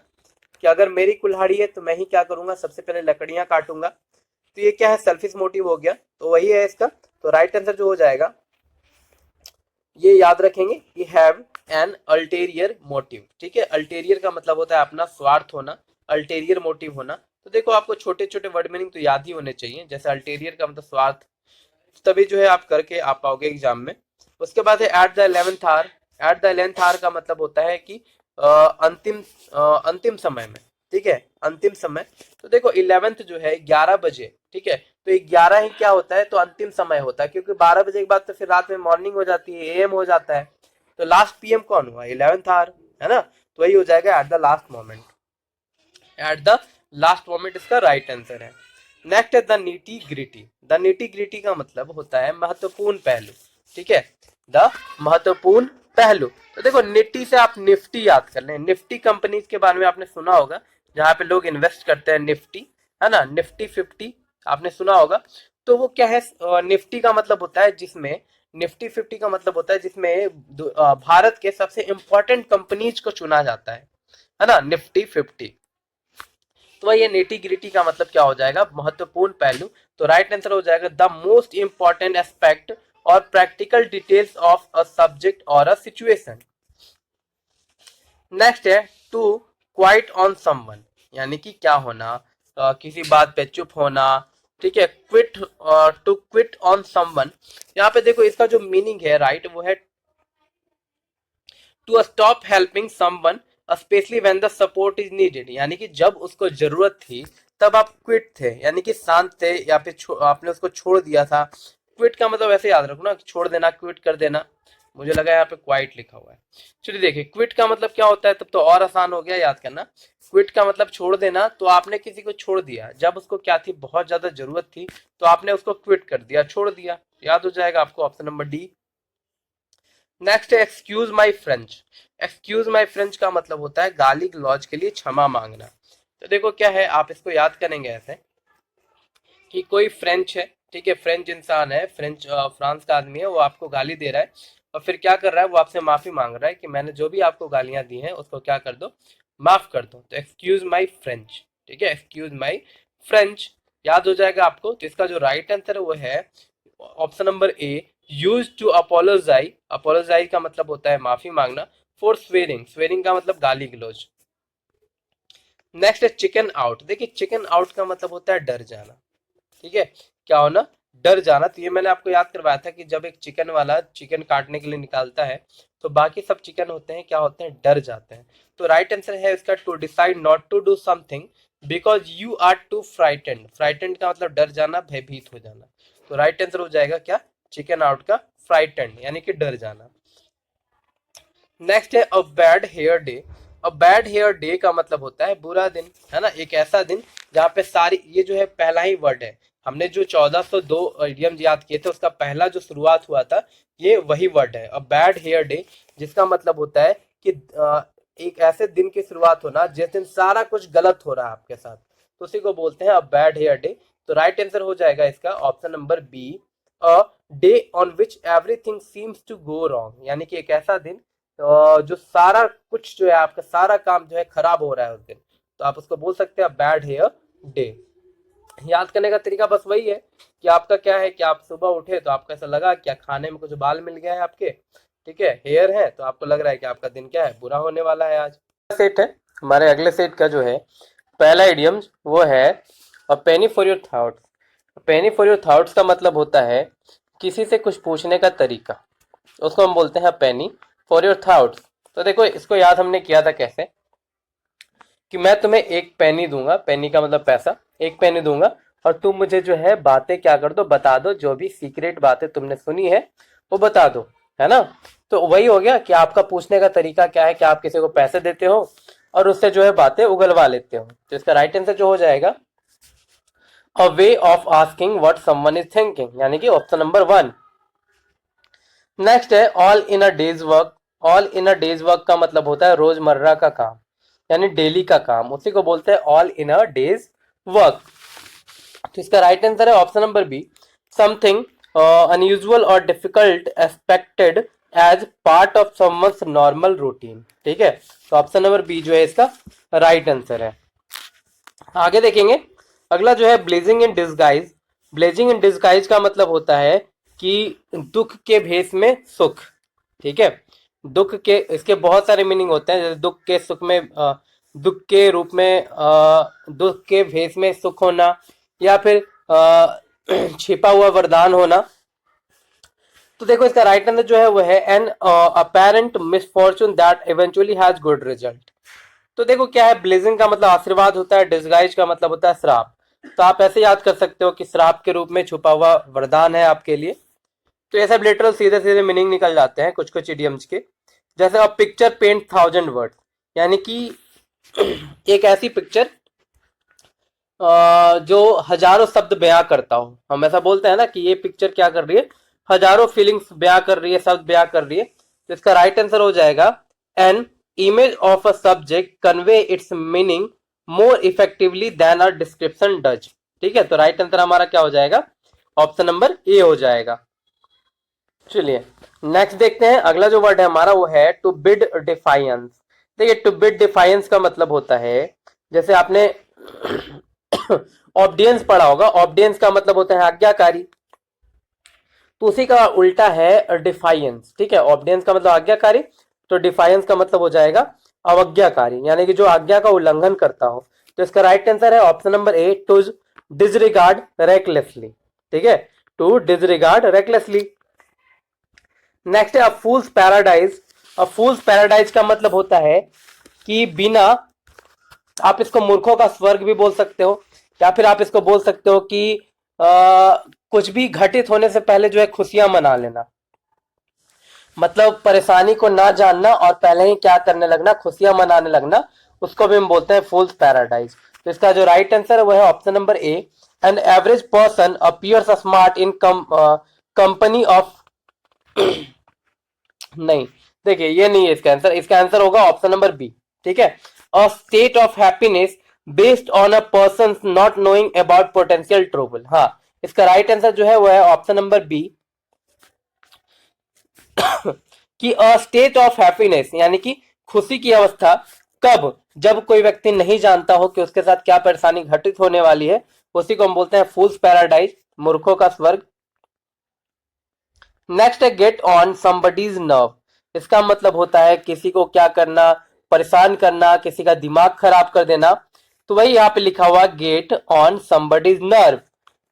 कि अगर मेरी कुल्हाड़ी है तो मैं ही क्या करूंगा, सबसे पहले लकड़ियां काटूंगा। तो ये क्या है, सेल्फिश मोटिव हो गया, तो वही है इसका। तो राइट आंसर जो हो जाएगा, ये याद रखेंगे कि हैव एन अल्टेरियर मोटिव, ठीक है। अल्टेरियर का मतलब होता है अपना स्वार्थ होना, अल्टेरियर मोटिव होना। तो देखो आपको छोटे छोटे वर्ड मीनिंग तो याद ही होने चाहिए, जैसे अल्टेरियर का मतलब स्वार्थ, तभी जो है आप करके आ पाओगे एग्जाम में। उसके बाद है at the 11th hour. At the 11th hour का मतलब होता है कि अंतिम अंतिम समय में, ठीक है, अंतिम समय। तो देखो 11th जो है 11 बजे, ठीक है, तो 11 ही क्या होता है, तो अंतिम समय होता है, क्योंकि 12 बजे के बाद तो फिर रात में मॉर्निंग हो जाती है, एएम हो जाता है। तो लास्ट पीएम कौन हुआ, 11th आवर, है ना, तो वही हो जाएगा eight the last moment. Eight the last moment इसका राइट आंसर है। नेक्स्ट है the neat gritty. The neat gritty का मतलब होता है महत्वपूर्ण पहलू, ठीक है, द महत्वपूर्ण पहलू। तो देखो निफ्टी से आप निफ्टी याद कर लें, निफ्टी कंपनीज के बारे में आपने सुना होगा, जहां पे लोग इन्वेस्ट करते हैं, निफ्टी, है ना, निफ्टी 50 आपने सुना होगा। तो वो क्या है, निफ्टी का मतलब होता है जिसमें, निफ्टी 50 का मतलब होता है जिसमें भारत के सबसे इंपॉर्टेंट कंपनीज को चुना जाता है ना, निफ्टी 50। तो ये नेटी ग्रिटी का मतलब क्या हो जाएगा, महत्वपूर्ण पहलू। तो राइट आंसर हो जाएगा द मोस्ट इंपॉर्टेंट एस्पेक्ट और practical details of a subject और अ सिचुएशन। नेक्स्ट है टू क्वाइट ऑन समवन, यानी कि क्या होना, किसी बात पे चुप होना, ठीक है, quit, to quit on someone. यहाँ पे देखो इसका जो मीनिंग है राइट, वो है to stop helping someone specially when the support is needed, यानी कि जब उसको जरूरत थी तब आप क्विट थे, यानी कि शांत थे, या फिर आपने उसको छोड़ दिया था। क्विट का मतलब ऐसे याद रखो ना, छोड़ देना, क्विट कर देना। मुझे लगा यहाँ पे क्वाइट लिखा हुआ है। चलिए देखिए क्विट का मतलब क्या होता है, तब तो और आसान हो गया याद करना। क्विट का मतलब छोड़ देना, तो आपने किसी को छोड़ दिया जब उसको क्या थी, बहुत ज्यादा जरूरत थी, तो आपने उसको क्विट कर दिया, छोड़ दिया। याद हो जाएगा आपको ऑप्शन नंबर डी। नेक्स्ट है excuse my French. Excuse my French का मतलब होता है गाली गलौज के लिए क्षमा मांगना। तो देखो क्या है, आप इसको याद करेंगे ऐसे कि कोई फ्रेंच है, ठीक है, फ्रेंच इंसान है, फ्रेंच फ्रांस का आदमी है, वो आपको गाली दे रहा है और फिर क्या कर रहा है, वो आपसे माफी मांग रहा है कि मैंने जो भी आपको गालियां दी हैं उसको क्या कर दो, माफ कर दो। तो एक्सक्यूज माई फ्रेंच, ठीक है, एक्सक्यूज माई फ्रेंच याद हो जाएगा आपको। तो इसका जो राइट आंसर है वो है option number A, use to apologise. Apologise का मतलब होता है माफी मांगना। फॉर स्वेरिंग, स्वेरिंग का मतलब गाली गलौज। नेक्स्ट है चिकन आउट। देखिए चिकन आउट का मतलब होता है डर जाना, ठीक है, क्या होना, डर जाना। तो ये मैंने आपको याद करवाया था कि जब एक चिकन वाला चिकन काटने के लिए निकालता है, तो बाकी सब चिकन होते हैं क्या होते हैं, डर जाते हैं। तो राइट आंसर है इसका to decide not to do something because you are too frightened. Frightened का मतलब डर जाना, भयभीत हो जाना। तो राइट आंसर हो जाएगा क्या, चिकन आउट का फ्राइटेंड, यानी कि डर जाना। नेक्स्ट है a bad hair day. A bad hair day का मतलब होता है बुरा दिन, है ना, एक ऐसा दिन जहाँ पे सारी, ये जो है पहला ही वर्ड है, हमने जो 1402 इडियम्स याद किए थे उसका पहला जो शुरुआत हुआ था, ये वही वर्ड है, अ बैड हेयर डे, जिसका मतलब होता है कि एक ऐसे दिन की शुरुआत होना जिस दिन सारा कुछ गलत हो रहा है आपके साथ, तो उसी को बोलते हैं अ बैड हेयर डे। तो राइट आंसर हो जाएगा इसका option number B, a day on which everything seems to go wrong, यानी कि एक ऐसा दिन जो सारा कुछ जो है आपका सारा काम जो है खराब हो रहा है उस दिन, तो आप उसको बोल सकते हैं बैड हेयर डे। याद करने का तरीका बस वही है कि आपका क्या है कि आप सुबह उठे तो आपको ऐसा लगा क्या खाने में कुछ बाल मिल गया है आपके, ठीक है, हेयर है, तो आपको लग रहा है कि आपका दिन क्या है, बुरा होने वाला है आज। सेट है हमारे अगले सेट का जो है पहला इडियम, वो है a penny for your thoughts. Penny for your thoughts का मतलब होता है किसी से कुछ पूछने का तरीका, उसको हम बोलते हैं पेनी फॉर योर थॉट्स। तो देखो इसको याद हमने किया था कैसे, कि मैं तुम्हें एक पेनी दूंगा, पेनी का मतलब पैसा, एक पेनी दूंगा और तुम मुझे जो है बातें क्या कर दो, बता दो, जो भी सीक्रेट बातें तुमने सुनी है वो बता दो, है ना। तो वही हो गया कि आपका पूछने का तरीका क्या है कि आप किसी को पैसे देते हो और उससे जो है बातें उगलवा लेते हो। तो इसका राइट आंसर जो हो जाएगा a way of asking what someone is thinking, यानी कि ऑप्शन नंबर 1। नेक्स्ट है all in a day's work. All in a day's work का मतलब होता है रोजमर्रा का काम, यानी डेली का काम, उसी को बोलते हैं all in a day's work. तो इसका राइट आंसर है option number B, something unusual or difficult expected as part of someone's normal routine. ठीक है, तो ऑप्शन नंबर बी जो है इसका राइट आंसर है। आगे देखेंगे अगला जो है ब्लेजिंग इन डिसगाइज। ब्लेजिंग इन डिसगाइज का मतलब होता है कि दुख के भेष में सुख। ठीक है, दुख के इसके बहुत सारे मीनिंग होते हैं, जैसे दुख के सुख में दुख के रूप में दुख के भेष में सुख होना, या फिर छिपा हुआ वरदान होना। तो देखो इसका राइट आंसर जो है वो है an apparent misfortune that eventually has good result. तो देखो क्या है, ब्लेजिंग का मतलब आशीर्वाद होता है, डिसगाइज का मतलब होता है श्राप। तो आप ऐसे याद कर सकते हो कि श्राप के रूप में छुपा हुआ वरदान है आपके लिए। तो ऐसे लिटरल सीधे सीधे मीनिंग निकल जाते हैं कुछ कुछ इडियम्स के। जैसे अ पिक्चर पेंट 1000 वर्ड्स, यानी कि एक ऐसी पिक्चर जो हजारों शब्द बयां करता हो। हम ऐसा बोलते हैं ना कि ये पिक्चर क्या कर रही है, हजारों फीलिंग्स बयां कर रही है, शब्द बयां कर रही है। तो इसका राइट आंसर हो जाएगा an image of a subject convey its meaning more effectively than a description does. ठीक है, तो राइट आंसर हमारा क्या हो जाएगा, ऑप्शन नंबर ए हो जाएगा। चलिए नेक्स्ट देखते हैं, अगला जो वर्ड है हमारा वो है टू बिड डिफाइंस। देखिए टू बिड डिफाइंस का मतलब होता है, जैसे आपने ऑब्डियंस पढ़ा होगा, ऑब्डियंस का मतलब होता है आज्ञाकारी, तो उसी का उल्टा है डिफाइंस। ठीक है, ऑब्डियंस का मतलब आज्ञाकारी, तो डिफाइंस का मतलब हो जाएगा अवज्ञाकारी, यानी कि जो आज्ञा का उल्लंघन करता हो। तो इसका राइट आंसर है option number A, to disregard recklessly. ठीक है, टू डिसरिगार्ड रेकलेसली। नेक्स्ट है अ फूल्स पैराडाइज। अ फूल्स पैराडाइज का मतलब होता है कि बिना, आप इसको मूर्खों का स्वर्ग भी बोल सकते हो, या फिर आप इसको बोल सकते हो कि कुछ भी घटित होने से पहले जो है खुशियां मना लेना, मतलब परेशानी को ना जानना और पहले ही क्या करने लगना, खुशियां मनाने लगना, उसको भी हम बोलते हैं फूल्स पैराडाइज। तो इसका जो राइट आंसर है वो है option number A, an average person appears smart in company of, नहीं, देखिए ये नहीं है इसका आंसर, इसका आंसर होगा ऑप्शन नंबर बी। ठीक है, a state of happiness based on a person not knowing about potential trouble. हाँ, इसका राइट आंसर जो है वो है ऑप्शन नंबर बी, कि अ स्टेट ऑफ हैप्पीनेस, यानी कि खुशी की अवस्था कब, जब कोई व्यक्ति नहीं जानता हो कि उसके साथ क्या परेशानी घटित होने वाली है, उसी को हम बोलते हैं फूल्स पैराडाइज, मूर्खों का स्वर्ग। नेक्स्ट है गेट ऑन समबडीज नर्व। इसका मतलब होता है किसी को क्या करना, परेशान करना, किसी का दिमाग खराब कर देना। तो वही यहाँ पे लिखा हुआ गेट ऑन समबडीज नर्व।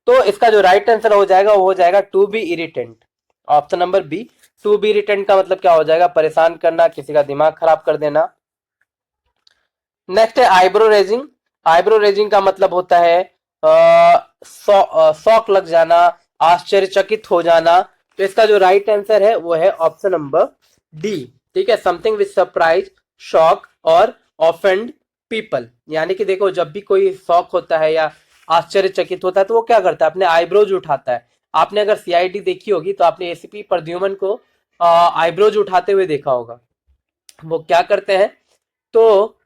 तो इसका जो राइट आंसर हो जाएगा वो हो जाएगा to be irritant, option number B. To be irritant का मतलब क्या हो जाएगा, परेशान करना, किसी का दिमाग खराब कर देना। नेक्स्ट है आईब्रो रेजिंग। आईब्रो रेजिंग का मतलब होता है शौक लग जाना, आश्चर्यचकित हो जाना। तो इसका जो राइट आंसर है वो है ऑप्शन नंबर डी। ठीक है, समथिंग विच सरप्राइज, शॉक और ऑफेंड पीपल। यानी कि देखो जब भी कोई शौक होता है या आश्चर्यचकित होता है तो वो क्या करता है, अपने आईब्रोज उठाता है। आपने अगर सीआईडी देखी होगी तो आपने एसीपी प्रद्युमन को आईब्रोज उठाते हुए देखा होगा। वो क्या करते हैं, तो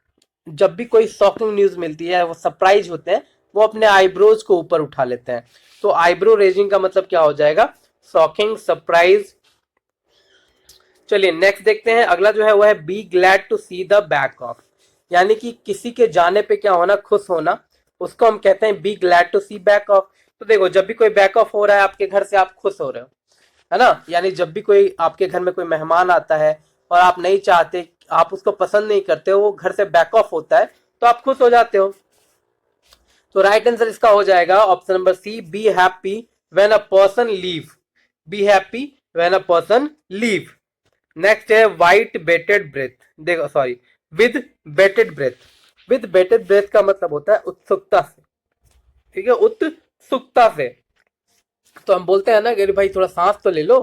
जब भी कोई शॉकिंग न्यूज मिलती है, वो सरप्राइज होते हैं, वो अपने आईब्रोज को ऊपर उठा लेते हैं। तो आईब्रो रेजिंग का मतलब क्या हो जाएगा, शॉकिंग, सरप्राइज। चलिए नेक्स्ट देखते हैं, अगला जो है वो है be glad to see the back of, यानी कि किसी के जाने पे क्या होना, खुश होना, उसको हम कहते हैं be glad to see back of. तो देखो, जब भी कोई बैक ऑफ हो रहा है आपके घर से, आप खुश हो रहे हो, है ना। यानी जब भी कोई आपके घर में कोई मेहमान आता है और आप नहीं चाहते, आप उसको पसंद नहीं करते हो, वो घर से बैक ऑफ होता है, तो आप खुश हो जाते हो। तो राइट आंसर इसका हो जाएगा option number C, be happy when a person leave. Be happy when a person leave. Next है वाइट बेटेड ब्रेथ। देखो sorry, with bated breath. With bated breath का मतलब होता है उत्सुकता से, ठीक है, उत्सुकता से। तो हम बोलते हैं ना कि भाई थोड़ा सांस तो ले लो,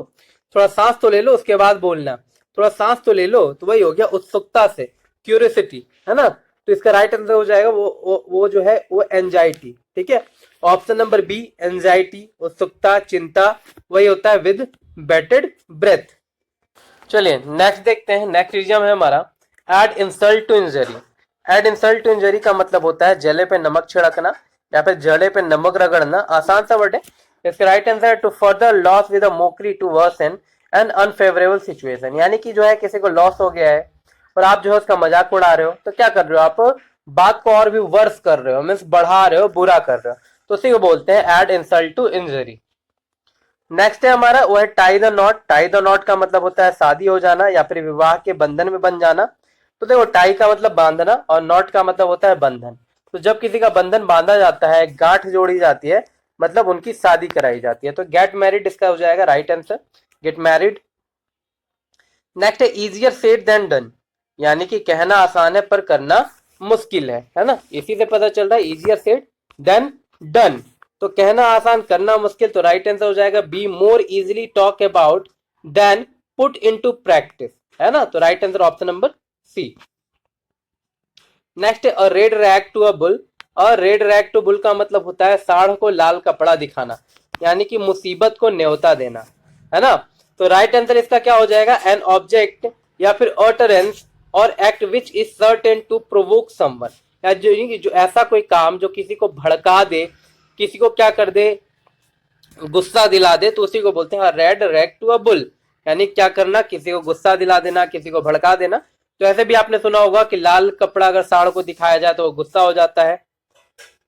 थोड़ा सांस तो ले लो, उसके बाद बोलना, थोड़ा सांस तो ले लो। तो वही हो गया उत्सुकता से, क्यूरियोसिटी, है ना। तो इसका राइट आंसर हो जाएगा वो जो है वो एंजाइटी, ठीक है। ऑप्शन नंबर बी एंजाइटी, उत्सुकता, चिंता, वही होता है विद बेटेड ब्रेथ। चलिए नेक्स्ट देखते हैं। नेक्स्ट इडियम है हमारा add insult to injury. Add insult to injury का मतलब होता है जले पे नमक छिड़कना या फिर जले पे नमक रगड़ना। आसान सा वर्ड है। इसका राइट आंसर है to further loss with a mockery to worsen an unfavourable situation. यानी कि जो है किसी को लॉस हो गया है और आप जो है उसका मजाक उड़ा रहे हो, तो क्या कर रहे हो आप, बात को और भी वर्स कर रहे हो, मीन्स बढ़ा रहे हो, बुरा कर रहे हो। तो उसी को बोलते हैं add insult to injury. Next है हमारा वो है tie the knot. Tie the knot का मतलब होता है शादी हो जाना या फिर विवाह के बंधन में बन जाना। तो देखो, टाई का मतलब बांधना और नॉट का मतलब होता है बंधन। तो जब किसी का बंधन बांधा जाता है, गांठ जोड़ी जाती है, मतलब उनकी शादी कराई जाती है। तो गेट मैरिड इसका हो जाएगा right answer, get married. Next है इजियर सेड देन डन। यानी कि कहना आसान है पर करना मुश्किल है ना। इसी से पता चल रहा है इजियर सेड देन डन। तो कहना आसान करना मुश्किल, तो राइट आंसर हो जाएगा be more easily talk about than put into practice, है ना। तो right answer option number C. Next है a red rag to a bull. A red rag to bull का मतलब होता है साढ़ को लाल कपड़ा दिखाना, यानी कि मुसीबत को न्योता देना, है ना। तो राइट आंसर इसका क्या हो जाएगा, एन ऑब्जेक्ट या फिर ऑटरेंस और act which is certain to provoke someone. या जो ऐसा कोई काम जो किसी को भड़का दे, किसी को क्या कर दे, गुस्सा दिला दे, तो उसी को बोलते हैं red rag to a bull. यानी क्या करना, किसी को गुस्सा दिला देना, किसी को भड़का देना। तो ऐसे भी आपने सुना होगा कि लाल कपड़ा अगर साड़ को दिखाया जाए तो वो गुस्सा हो जाता है।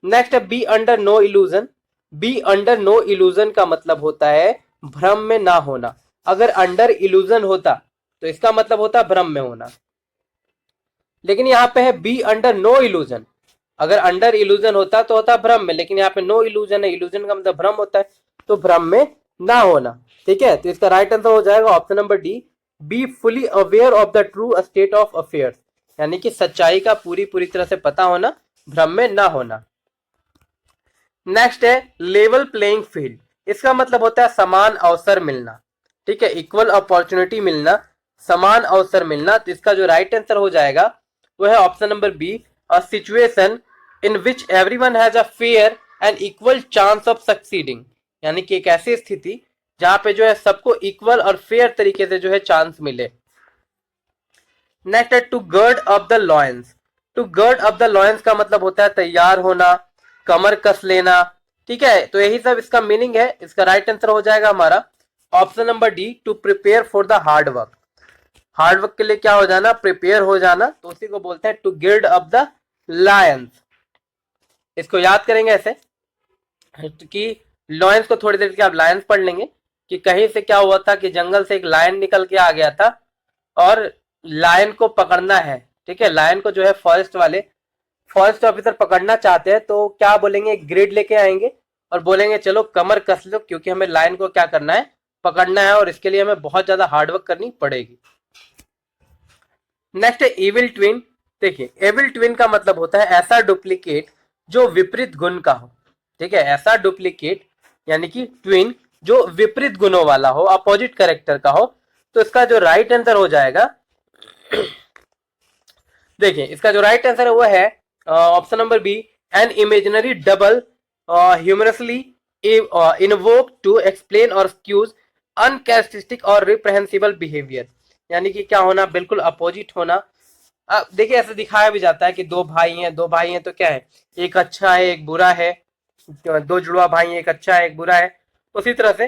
नेक्स्ट है be under no illusion. Be under no illusion का मतलब होता है भ्रम में ना होना। अगर अंडर इल्यूजन होता तो इसका मतलब होता है भ्रम में होना, लेकिन यहाँ पे है बी अंडर नो इल्यूजन। अगर अंडर इल्यूजन होता तो होता भ्रम में, लेकिन यहाँ पे नो इल्यूजन है, इल्यूजन का मतलब भ्रम होता है, तो भ्रम में ना होना, ठीक है। तो इसका राइट आंसर हो जाएगा option number D, be fully aware of the true state of affairs. यानी कि सच्चाई का पूरी पूरी तरह से पता होना, भ्रम में ना होना। नेक्स्ट है लेवल प्लेइंग फील्ड। इसका मतलब होता है समान अवसर मिलना, ठीक है, इक्वल अपॉर्चुनिटी मिलना, समान अवसर मिलना। तो इसका जो राइट आंसर हो जाएगा वो है option number B, a situation in which everyone has a fair and equal chance of succeeding. यानी कि एक ऐसी स्थिति जहां पे जो है सबको इक्वल और फेयर तरीके से जो है चांस मिले। नेक्स्ट है to gird up the loins. To gird up the loins का मतलब होता है तैयार होना, कमर कस लेना, ठीक है। तो यही सब इसका मीनिंग है। इसका राइट आंसर हो जाएगा हमारा option number D, to prepare for the hard work. Hard work के लिए क्या हो जाना, प्रिपेयर हो जाना। तो उसी को बोलते हैं टू गिर्ड अप द लायंस। इसको याद करेंगे ऐसे कि लॉयंस को थोड़ी देर के आप लायंस पढ़ लेंगे कि कहीं से क्या हुआ था कि जंगल से एक लायन निकल के आ गया था और लायन को पकड़ना है, ठीक है। लायन को जो है फॉरेस्ट ऑफिसर पकड़ना चाहते हैं, तो क्या बोलेंगे, एक ग्रिड लेके आएंगे और बोलेंगे चलो कमर कस लो, क्योंकि हमें लायन को क्या करना है, पकड़ना है, और इसके लिए हमें बहुत ज्यादा हार्डवर्क करनी पड़ेगी। नेक्स्ट है एविल ट्विन। देखिए एविल ट्विन का मतलब होता है ऐसा डुप्लीकेट जो विपरीत गुण का हो, ठीक है। ऐसा डुप्लीकेट यानी कि ट्विन जो विपरीत गुणों वाला हो, अपोजिट कैरेक्टर का हो। तो इसका जो राइट आंसर हो जाएगा, देखिए इसका जो राइट आंसर है वो है option number B, an imaginary double humorously invoke to explain और एक्सक्यूज अनकैरेक्टरिस्टिक और रिप्रहेंसिबल बिहेवियर। यानी कि क्या होना, बिल्कुल अपोजिट होना। देखिए ऐसे दिखाया भी जाता है कि दो भाई हैं, दो भाई हैं तो क्या है, एक अच्छा है एक बुरा है, दो जुड़वा भाई हैं, एक अच्छा है एक बुरा है। उसी तरह से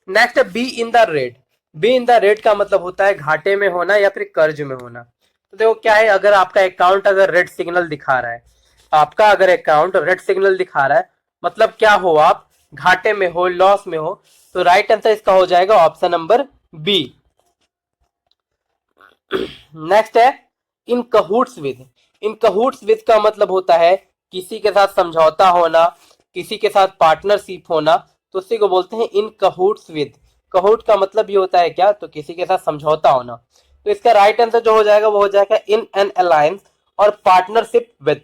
नेक्स्ट है be in the red. B in the red का मतलब होता है घाटे में होना या फिर कर्ज में होना। तो देखो क्या है, अगर आपका अकाउंट अगर रेड सिग्नल दिखा रहा है, आपका अगर अकाउंट रेड सिग्नल दिखा रहा है, मतलब क्या हो, आप घाटे में हो, लॉस में हो, तो राइट आंसर इसका हो जाएगा ऑप्शन नंबर बी। नेक्स्ट है इन कहूट्स विद। इन कहूट्स विद का मतलब होता है किसी के साथ समझौता होना, किसी के साथ पार्टनरशिप होना, तो उसी को बोलते हैं इन कहूट्स विद। कहूट का मतलब ये होता है क्या, तो किसी के साथ समझौता होना। तो इसका राइट आंसर जो हो जाएगा वो हो जाएगा इन एन अलायंस और पार्टनरशिप विद।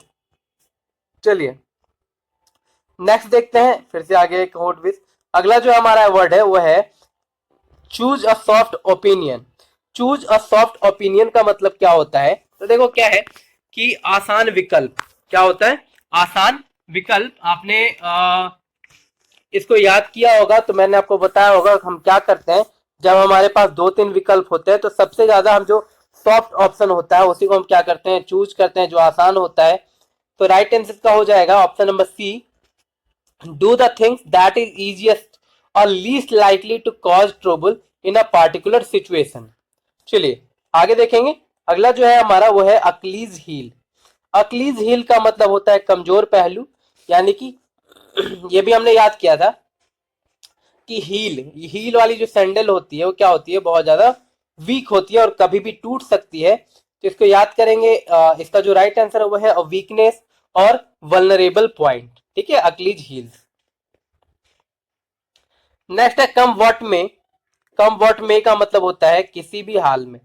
चलिए नेक्स्ट देखते हैं, फिर से आगे कहूट विद। अगला जो हमारा वर्ड है वो है choose a soft opinion. Choose a soft opinion का मतलब क्या होता है, तो देखो क्या है कि आसान विकल्प। क्या होता है, आसान विकल्प। आपने इसको याद किया होगा, तो मैंने आपको बताया होगा हम क्या करते हैं जब हमारे पास दो तीन विकल्प होते हैं, तो सबसे ज्यादा हम जो सॉफ्ट ऑप्शन होता है उसी को हम क्या करते हैं, चूज करते हैं, जो आसान होता है। तो राइट आंसर का हो जाएगा option number C, do the things that is easiest or least likely to cause trouble in a particular situation। चलिए आगे देखेंगे। अगला जो है हमारा वो है अक्लीज हील। अक्लीज हील का मतलब होता है कमजोर पहलू, यानी कि ये भी हमने याद किया था कि हील हील वाली जो सैंडल होती है वो क्या होती है, बहुत ज्यादा वीक होती है और कभी भी टूट सकती है। तो इसको याद करेंगे, इसका जो राइट आंसर है वो है वीकनेस और वल्नरेबल पॉइंट। ठीक है, अक्लीज हील्स। नेक्स्ट है कम वॉट में। कम वॉट में का मतलब होता है किसी भी हाल में।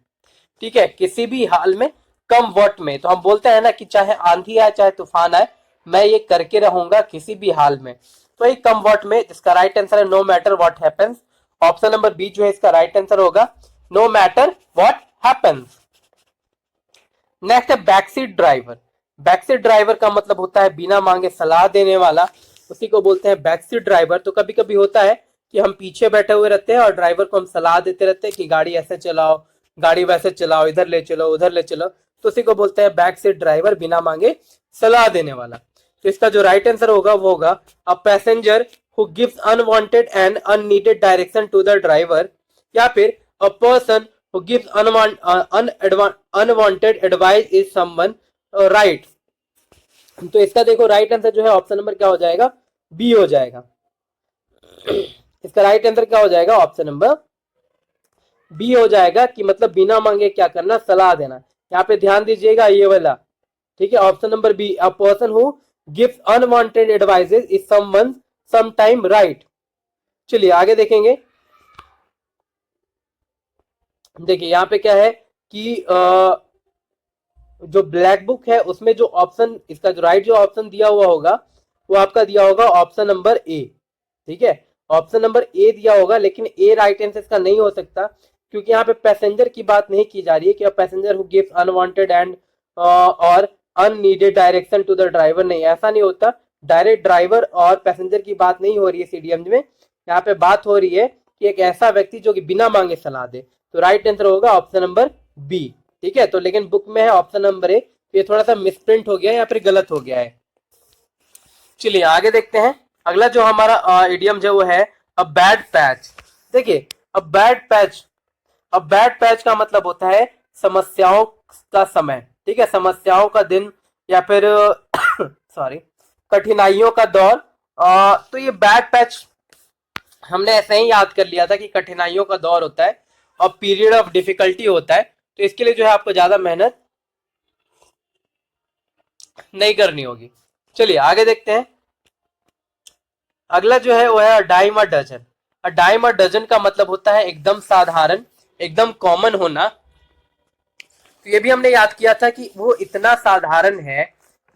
ठीक है, किसी भी हाल में कम वॉट में, तो हम बोलते हैं ना कि चाहे आंधी आए चाहे तूफान आए, मैं ये करके रहूंगा किसी भी हाल में। तो ये कम वॉट में, जिसका राइट आंसर है no matter what happens. Option number B जो है इसका राइट आंसर होगा no matter what happens. Next है बैकसीट ड्राइवर। बैकसीट ड्राइवर का मतलब होता है बिना मांगे सलाह देने वाला, उसी को बोलते हैं बैकसीट ड्राइवर। तो कभी कभी होता है कि हम पीछे बैठे हुए रहते हैं और ड्राइवर को हम सलाह देते रहते हैं कि गाड़ी ऐसे चलाओ, गाड़ी वैसे चलाओ, इधर ले चलो, उधर ले चलो, तो उसी को बोलते हैं बैक सीट ड्राइवर, बिना मांगे सलाह देने वाला। तो इसका जो राइट आंसर होगा वो होगा a passenger who gives unwanted and unneeded direction to the driver, या फिर a person who gives unwanted advice is someone right. तो इसका देखो राइट आंसर जो है ऑप्शन नंबर क्या हो जाएगा, बी हो जाएगा। इसका राइट आंसर क्या हो जाएगा, ऑप्शन नंबर बी हो जाएगा, कि मतलब बिना मांगे क्या करना, सलाह देना। यहाँ पे ध्यान दीजिएगा ये वाला। ठीक है, option number B, a person who gives unwanted advices is someone sometime right. चलिए आगे देखेंगे। देखिए यहाँ पे क्या है कि जो ब्लैक बुक है उसमें जो ऑप्शन, इसका जो राइट जो ऑप्शन दिया हुआ होगा वो आपका दिया होगा ऑप्शन नंबर ए। ठीक है, ऑप्शन नंबर ए दिया होगा, लेकिन ए राइट आंसर इसका नहीं हो सकता, क्योंकि यहाँ पे पैसेंजर की बात नहीं की जा रही है कि passenger who gives unwanted and और unneeded direction to the driver, नहीं, ऐसा नहीं होता। डायरेक्ट ड्राइवर और पैसेंजर की बात नहीं हो रही है सीडीएम में, यहाँ पे बात हो रही है कि एक ऐसा व्यक्ति जो कि बिना मांगे सलाह दे। तो राइट आंसर होगा ऑप्शन नंबर बी। ठीक है, तो लेकिन बुक में है ऑप्शन नंबर ए, तो ये थोड़ा सा मिसप्रिंट हो गया है या फिर गलत हो गया है। चलिए आगे देखते हैं। अगला जो हमारा इडियम जो वो है अ बैड पैच। देखिए अ बैड पैच, अब बैड पैच का मतलब होता है समस्याओं का समय। ठीक है, समस्याओं का दिन, या फिर सॉरी कठिनाइयों का दौर। तो ये बैड पैच हमने ऐसे ही याद कर लिया था कि कठिनाइयों का दौर होता है और पीरियड ऑफ डिफिकल्टी होता है। तो इसके लिए जो है आपको ज्यादा मेहनत नहीं करनी होगी। चलिए आगे देखते हैं। अगला जो है वो है dime a dozen. Dime a dozen का मतलब होता है एकदम साधारण, एकदम कॉमन होना। तो ये भी हमने याद किया था कि वो इतना साधारण है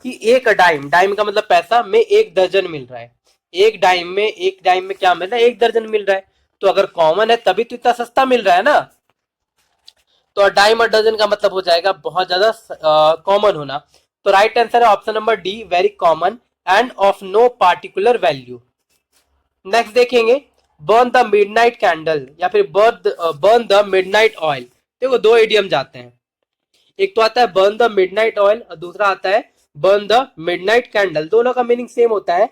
कि एक डाइम, डाइम का मतलब पैसा, में एक दर्जन मिल रहा है। एक डाइम में, एक डाइम में क्या मिल रहा है, एक दर्जन मिल रहा है। तो अगर कॉमन है तभी तो इतना सस्ता मिल रहा है ना। तो डाइम और डजन का मतलब हो जाएगा बहुत ज्यादा कॉमन होना। तो राइट आंसर है option number D, very common and of no particular value. नेक्स्ट देखेंगे बर्न द मिडनाइट कैंडल या फिर बर्न द मिडनाइट ऑयल। देखो दो इडियम जाते हैं, एक तो आता है बर्न द मिडनाइट ऑयल और दूसरा आता है बर्न द मिडनाइट कैंडल। दोनों का मीनिंग सेम होता है,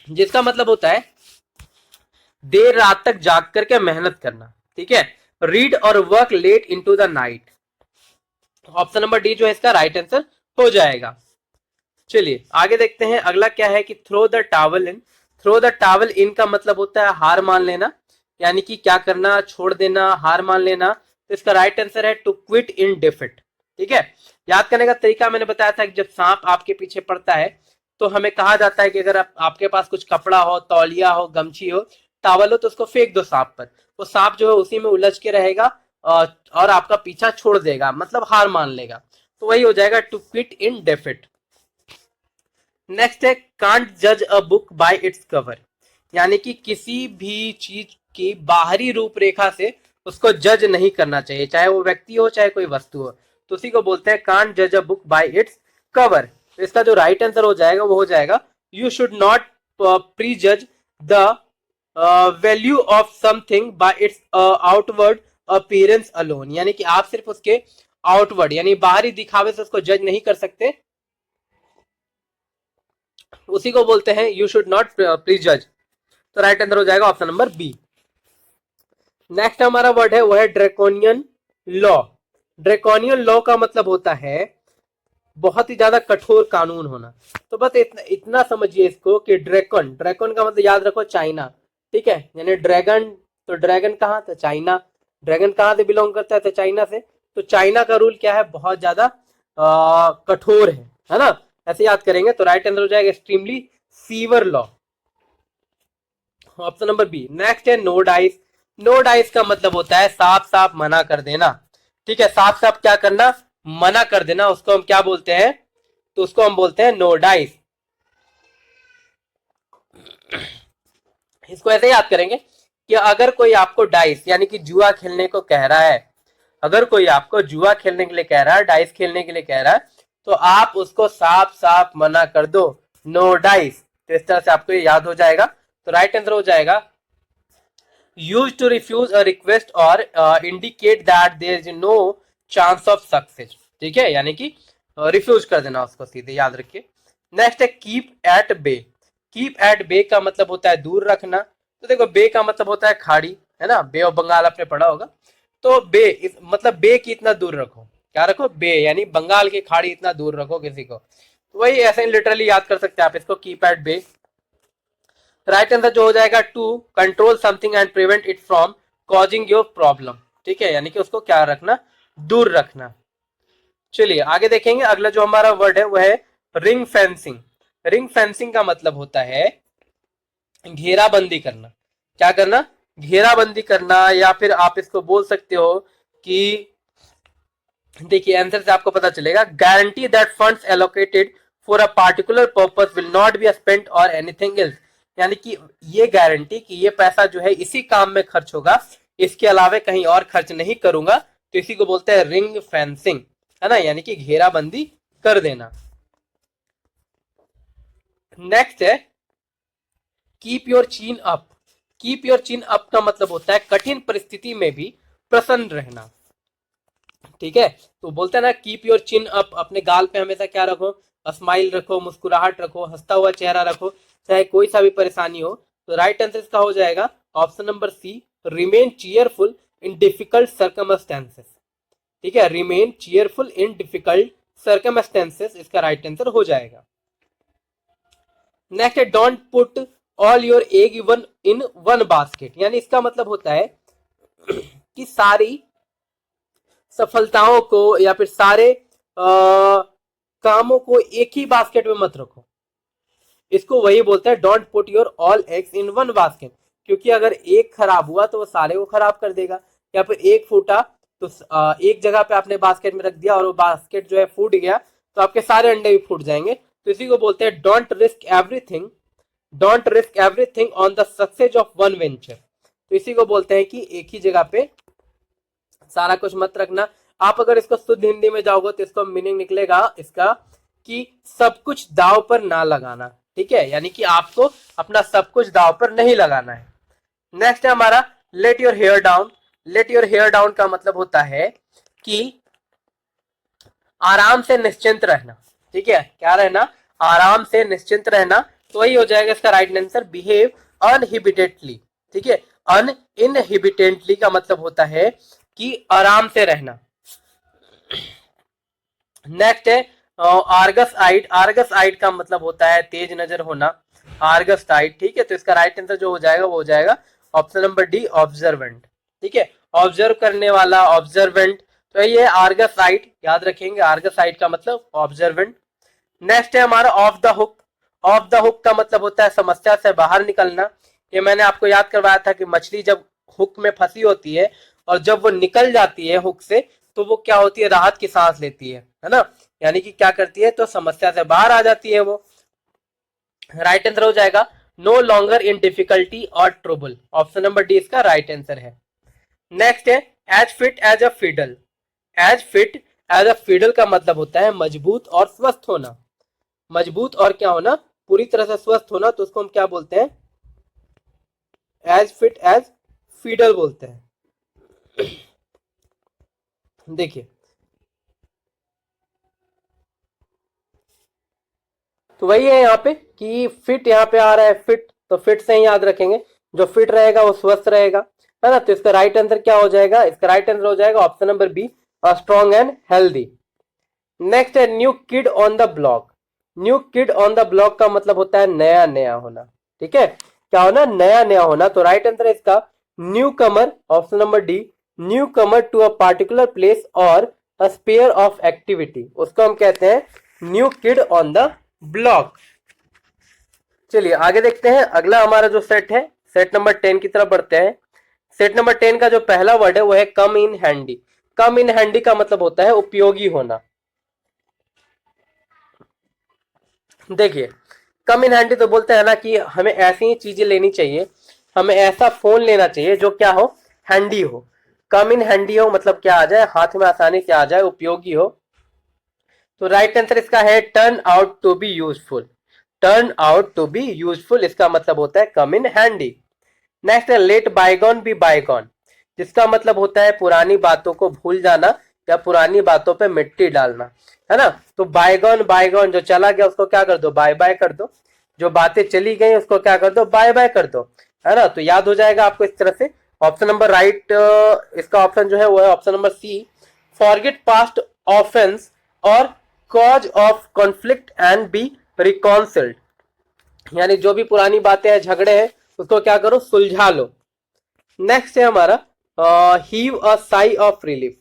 जिसका मतलब होता है देर रात तक जाग करके मेहनत करना। ठीक है, रीड और work late into the night. Option number D जो है इसका राइट आंसर हो जाएगा। चलिए आगे देखते हैं, अगला क्या है कि throw the towel in. Throw the towel in का मतलब होता है हार मान लेना, यानी कि क्या करना, छोड़ देना, हार मान लेना। तो इसका राइट आंसर है टू क्विट इन डिफिट। ठीक है, याद करने का तरीका मैंने बताया था कि जब सांप आपके पीछे पड़ता है तो हमें कहा जाता है कि अगर आपके पास कुछ कपड़ा हो, तौलिया हो, गमछी हो, टावल हो, तो उसको फेंक दो सांप पर। वो सांप जो है उसी में उलझ के रहेगा और आपका पीछा छोड़ देगा, मतलब हार मान लेगा। तो वही हो जाएगा टू क्विट इन डेफिट। नेक्स्ट है कांट जज a book by its cover, यानी कि किसी भी चीज की बाहरी रूपरेखा से उसको जज नहीं करना चाहिए, चाहे वो व्यक्ति हो चाहे कोई वस्तु हो। तो उसी को बोलते हैं कांट जज a book by its cover. तो इसका जो राइट आंसर हो जाएगा वो हो जाएगा यू शुड नॉट प्री जज the value of something bye it's outward appearance alone, यानी कि आप सिर्फ उसके आउटवर्ड यानी बाहरी दिखावे से उसको जज नहीं कर सकते, उसी को बोलते हैं यू शुड नॉट प्री जज। तो राइट आंसर हो जाएगा ऑप्शन नंबर बी। नेक्स्ट हमारा वर्ड है वो है ड्रैकोनियन लॉ। ड्रैकोनियन लॉ का मतलब होता है बहुत ही ज्यादा कठोर कानून होना। तो बस इतना समझिए इसको कि ड्रैकन, ड्रैकन का मतलब याद रखो चाइना। ठीक है, यानी ड्रैगन, तो ड्रैगन कहाँ था, चाइना। ड्रैगन कहाँ से बिलोंग करता है, तो चाइना से। तो चाइना का रूल क्या है, बहुत ज्यादा कठोर है ना। ऐसे याद करेंगे तो राइट आंसर हो जाएगा extremely severe law, option number B. Next है नो डाइस। नो डाइस का मतलब होता है साफ साफ मना कर देना। ठीक है, साफ साफ क्या करना, मना कर देना, उसको हम क्या बोलते हैं, तो उसको हम बोलते हैं नो डाइस। इसको ऐसे याद करेंगे कि अगर कोई आपको डाइस यानी कि जुआ खेलने को कह रहा है, अगर कोई आपको जुआ खेलने के लिए कह रहा है, डाइस खेलने के लिए कह रहा है, तो आप उसको साफ साफ मना कर दो, नो डाइस। तो इस तरह से आपको ये याद हो जाएगा। तो राइट आंसर हो जाएगा use to refuse a request or indicate that there is no chance of success. ठीक है, यानी कि रिफ्यूज कर देना उसको, सीधे याद रखिए। नेक्स्ट है keep at bay. Keep at bay का मतलब होता है दूर रखना। तो देखो बे का मतलब होता है खाड़ी, है ना, बे ऑफ बंगाल आपने पढ़ा होगा। तो बे मतलब बे की इतना दूर रखो, क्या रखो, बे यानी बंगाल की खाड़ी इतना दूर रखो किसी को। तो वही ऐसे लिटरली याद कर सकते हैं आप इसको, keep at bay. Right answer जो हो जाएगा to control something and prevent it from causing your problem. ठीक है, यानी कि उसको क्या रखना, दूर रखना। चलिए आगे देखेंगे, अगला जो हमारा वर्ड है वह है रिंग फेंसिंग। रिंग फेंसिंग का मतलब होता है घेराबंदी करना। क्या करना, घेराबंदी करना, या फिर आप इसको बोल सकते हो कि देखिए आंसर से आपको पता चलेगा, guarantee that funds allocated for a particular purpose will not be spent और एनीथिंग एल्स, यानी कि ये गारंटी कि ये पैसा जो है इसी काम में खर्च होगा, इसके अलावा कहीं और खर्च नहीं करूंगा। तो इसी को बोलते हैं रिंग फेंसिंग, है ना, यानी कि घेराबंदी कर देना। नेक्स्ट है कीप योर चीन अप। कीप योर चीन अप का मतलब होता है कठिन परिस्थिति में भी प्रसन्न रहना। ठीक है, तो बोलते हैं ना कीप योर चिन अप, अपने गाल पे हमेशा क्या रखो, स्माइल रखो, मुस्कुराहट रखो, हंसता हुआ चेहरा रखो, चाहे कोई सा भी परेशानी हो। तो राइट आंसर इसका हो जाएगा option number C, remain cheerful in difficult circumstances. ठीक है, remain cheerful in difficult circumstances इसका राइट आंसर हो जाएगा। नेक्स्ट है don't put all your egg even in one basket, यानी इसका मतलब होता है कि सारी सफलताओं को या फिर सारे कामों को एक ही बास्केट में मत रखो। इसको वही बोलते हैं don't put your all eggs in one basket, क्योंकि अगर एक खराब हुआ तो वो सारे को खराब कर देगा, या फिर एक फूटा तो एक जगह पे आपने बास्केट में रख दिया और वो बास्केट जो है फूट गया तो आपके सारे अंडे भी फूट जाएंगे। तो इसी को बोलते हैं don't risk everything, don't risk everything on the success of one venture. तो इसी को बोलते हैं कि एक ही जगह पे सारा कुछ मत रखना। आप अगर इसको शुद्ध हिंदी में जाओगे तो इसको मीनिंग निकलेगा इसका कि सब कुछ दाव पर ना लगाना। ठीक है, यानी कि आपको अपना सब कुछ दाव पर नहीं लगाना है। नेक्स्ट है हमारा let your hair down. Let your hair down का मतलब होता है कि आराम से निश्चिंत रहना। ठीक है, क्या रहना, आराम से निश्चिंत रहना। तो वही हो जाएगा इसका राइट आंसर, बिहेव अनहिबिटेडली। ठीक है, अनइनहिबिटेडली का मतलब होता है कि आराम से रहना। नेक्स्ट है आर्गस आइट। आर्गस आइट का मतलब होता है तेज नजर होना, आर्गस आइट, ठीक है। तो इसका राइट आंसर जो हो जाएगा वो हो जाएगा ऑप्शन नंबर डी, ऑब्जर्वेंट, ठीक है। ऑब्जर्व करने वाला, ऑब्जर्वेंट, तो ये आर्गस आइट, याद रखेंगे, आर्गस आइट का मतलब ऑब्जर्वेंट। नेक्स्ट है हमारा of the hook. Of the hook का मतलब होता है समस्या से बाहर निकलना। ये मैंने आपको याद करवाया था कि मछली जब हुक में फंसी होती है और जब वो निकल जाती है हुक से, तो वो क्या होती है, राहत की सांस लेती है ना। यानी कि क्या करती है, तो समस्या से बाहर आ जाती है वो। राइट आंसर हो जाएगा no longer in difficulty or trouble, option number D इसका राइट आंसर है। नेक्स्ट है as fit as a fiddle. As fit as a fiddle का मतलब होता है मजबूत और स्वस्थ होना। मजबूत और क्या होना, पूरी तरह से स्वस्थ होना, तो उसको हम क्या बोलते हैं, एज फिट एज फिडल बोलते हैं। देखिए, तो वही है यहाँ पे कि फिट यहाँ पे आ रहा है, फिट, तो फिट से ही याद रखेंगे, जो फिट रहेगा वो स्वस्थ रहेगा, है ना। तो इसका राइट आंसर क्या हो जाएगा, इसका राइट आंसर हो जाएगा option number B, strong and healthy. Next है new kid on the block. New kid on the block का मतलब होता है नया नया होना, ठीक है। क्या होना, नया नया होना। तो राइट आंसर है इसका newcomer, option number D, newcomer to a particular place or a sphere of activity, उसको हम कहते हैं new kid on the block. चलिए आगे देखते हैं, अगला हमारा जो सेट है, सेट नंबर 10 की तरफ बढ़ते हैं। सेट नंबर 10 का जो पहला वर्ड है वो है come in handy. Come in handy का मतलब होता है उपयोगी होना। देखिए, कम इन हैंडी तो बोलते हैं ना कि हमें ऐसी ही चीजें लेनी चाहिए, हमें ऐसा फोन लेना चाहिए जो क्या हो, हैंडी हो। कम इन हैंडी हो मतलब क्या आ जाए, हाथ में आसानी से आ जाए, उपयोगी हो। तो राइट आंसर इसका है turn out to be useful. Turn out to be useful इसका मतलब होता है कम इन हैंडी। नेक्स्ट है लेट बायगॉन बी बायगॉन, जिसका मतलब होता है पुरानी बातों को भूल जाना या पुरानी बातों पे मिट्टी डालना, है ना। तो बायगॉन, बायगॉन जो चला गया उसको क्या कर दो, बाय बाय कर दो। जो बातें चली गई उसको क्या कर दो, बाय बाय कर दो, है ना। तो याद हो जाएगा आपको इस तरह से। ऑप्शन नंबर राइट, इसका ऑप्शन जो है वो है option number C, forget past offence or cause of conflict and be reconciled. यानी जो भी पुरानी बातें हैं, झगड़े हैं, उसको क्या करो, सुलझा लो। नेक्स्ट है हमारा heave a sigh of relief.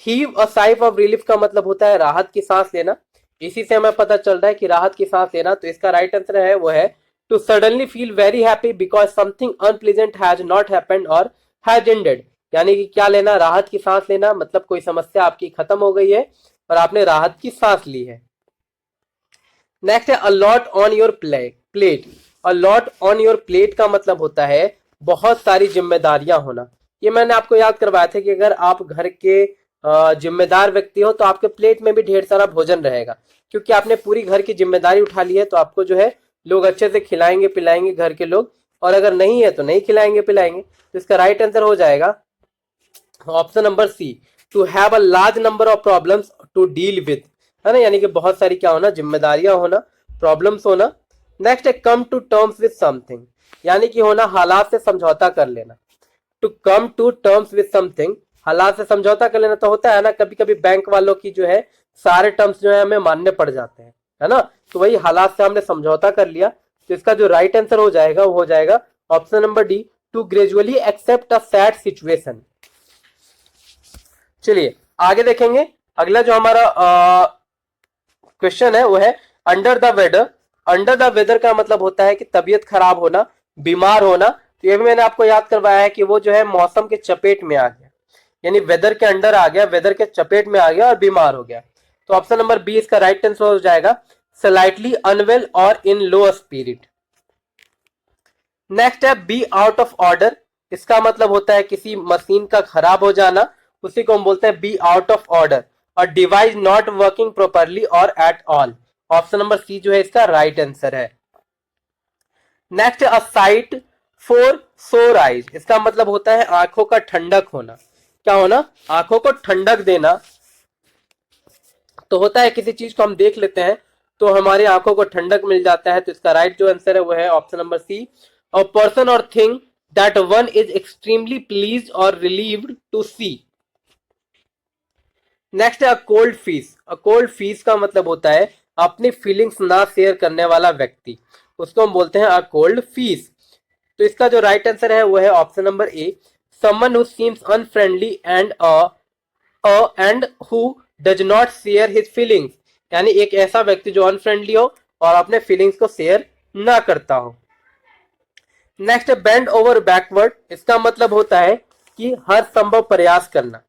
Heave a sigh of relief का मतलब होता है राहत की सांस लेना। इसी से हमें पता चल रहा है कि राहत की सांस लेना, तो इसका राइट आंसर है वो है to suddenly feel very happy because something unpleasant has not happened or has ended. यानी कि क्या लेना, राहत की सांस लेना, मतलब कोई समस्या आपकी खत्म हो गई है और आपने राहत की सांस ली है। नेक्स्ट है a lot on your plate. A lot on your plate का मतलब होता है बहुत सारी जिम्मेदारियां होना। ये मैंने आपको याद करवाया था कि अगर आप घर के जिम्मेदार व्यक्ति हो तो आपके प्लेट में भी ढेर सारा भोजन रहेगा, क्योंकि आपने पूरी घर की जिम्मेदारी उठा ली है। तो आपको जो है लोग अच्छे से खिलाएंगे पिलाएंगे घर के लोग, और अगर नहीं है तो नहीं खिलाएंगे पिलाएंगे। तो इसका राइट आंसर हो जाएगा option number C, to have a large number of problems to deal with, है ना। यानी कि बहुत सारी क्या होना, जिम्मेदारियां होना, प्रॉब्लम्स होना। नेक्स्ट है come to terms with something, यानी कि होना हालात से समझौता कर लेना। To come to terms with something, हालात से समझौता कर लेना। तो होता है ना कभी कभी बैंक वालों की जो है सारे टर्म्स जो है हमें मानने पड़ जाते हैं, है ना। तो वही हालात से हमने समझौता कर लिया। तो इसका जो राइट आंसर हो जाएगा वो हो जाएगा option number D, to gradually accept a sad situation. चलिए आगे देखेंगे, अगला जो हमारा क्वेश्चन है वो है under the weather. Under the weather का मतलब होता है कि तबीयत खराब होना, बीमार होना। तो ये भी मैंने आपको याद करवाया है कि वो जो है मौसम के चपेट में आ गया, यानी वेदर के अंडर आ गया, वेदर के चपेट में आ गया और बीमार हो गया। तो ऑप्शन नंबर बी इसका राइट आंसर हो जाएगा स्लाइटली अनवेल और इन लो स्पिरिट। नेक्स्ट है बी आउट ऑफ ऑर्डर। इसका मतलब होता है किसी मशीन का खराब हो जाना, उसी को हम बोलते हैं be out of order. Or device not working properly or at all, option number C जो है इसका राइट आंसर है। Next a sight for sore eyes. इसका मतलब होता है आंखों का ठंडक होना। क्या होना, आंखों को ठंडक देना। तो होता है किसी चीज को हम देख लेते हैं तो हमारी आंखों को ठंडक मिल जाता है। तो इसका राइट जो आंसर है वो है option number C, a person or thing that one is extremely pleased or relieved to see. Next है a cold fish. A cold fish का मतलब होता है अपनी फीलिंग्स ना शेयर करने वाला व्यक्ति, उसको हम बोलते हैं अ कोल्ड फीस। तो इसका जो राइट आंसर है वो है option number A, someone who seems unfriendly and who does not share his feelings, यानी एक ऐसा व्यक्ति जो अनफ्रेंडली हो और अपने फीलिंग्स को शेयर ना करता हो। नेक्स्ट है बेंड ओवर बैकवर्ड। इसका मतलब होता है कि हर संभव प्रयास करना।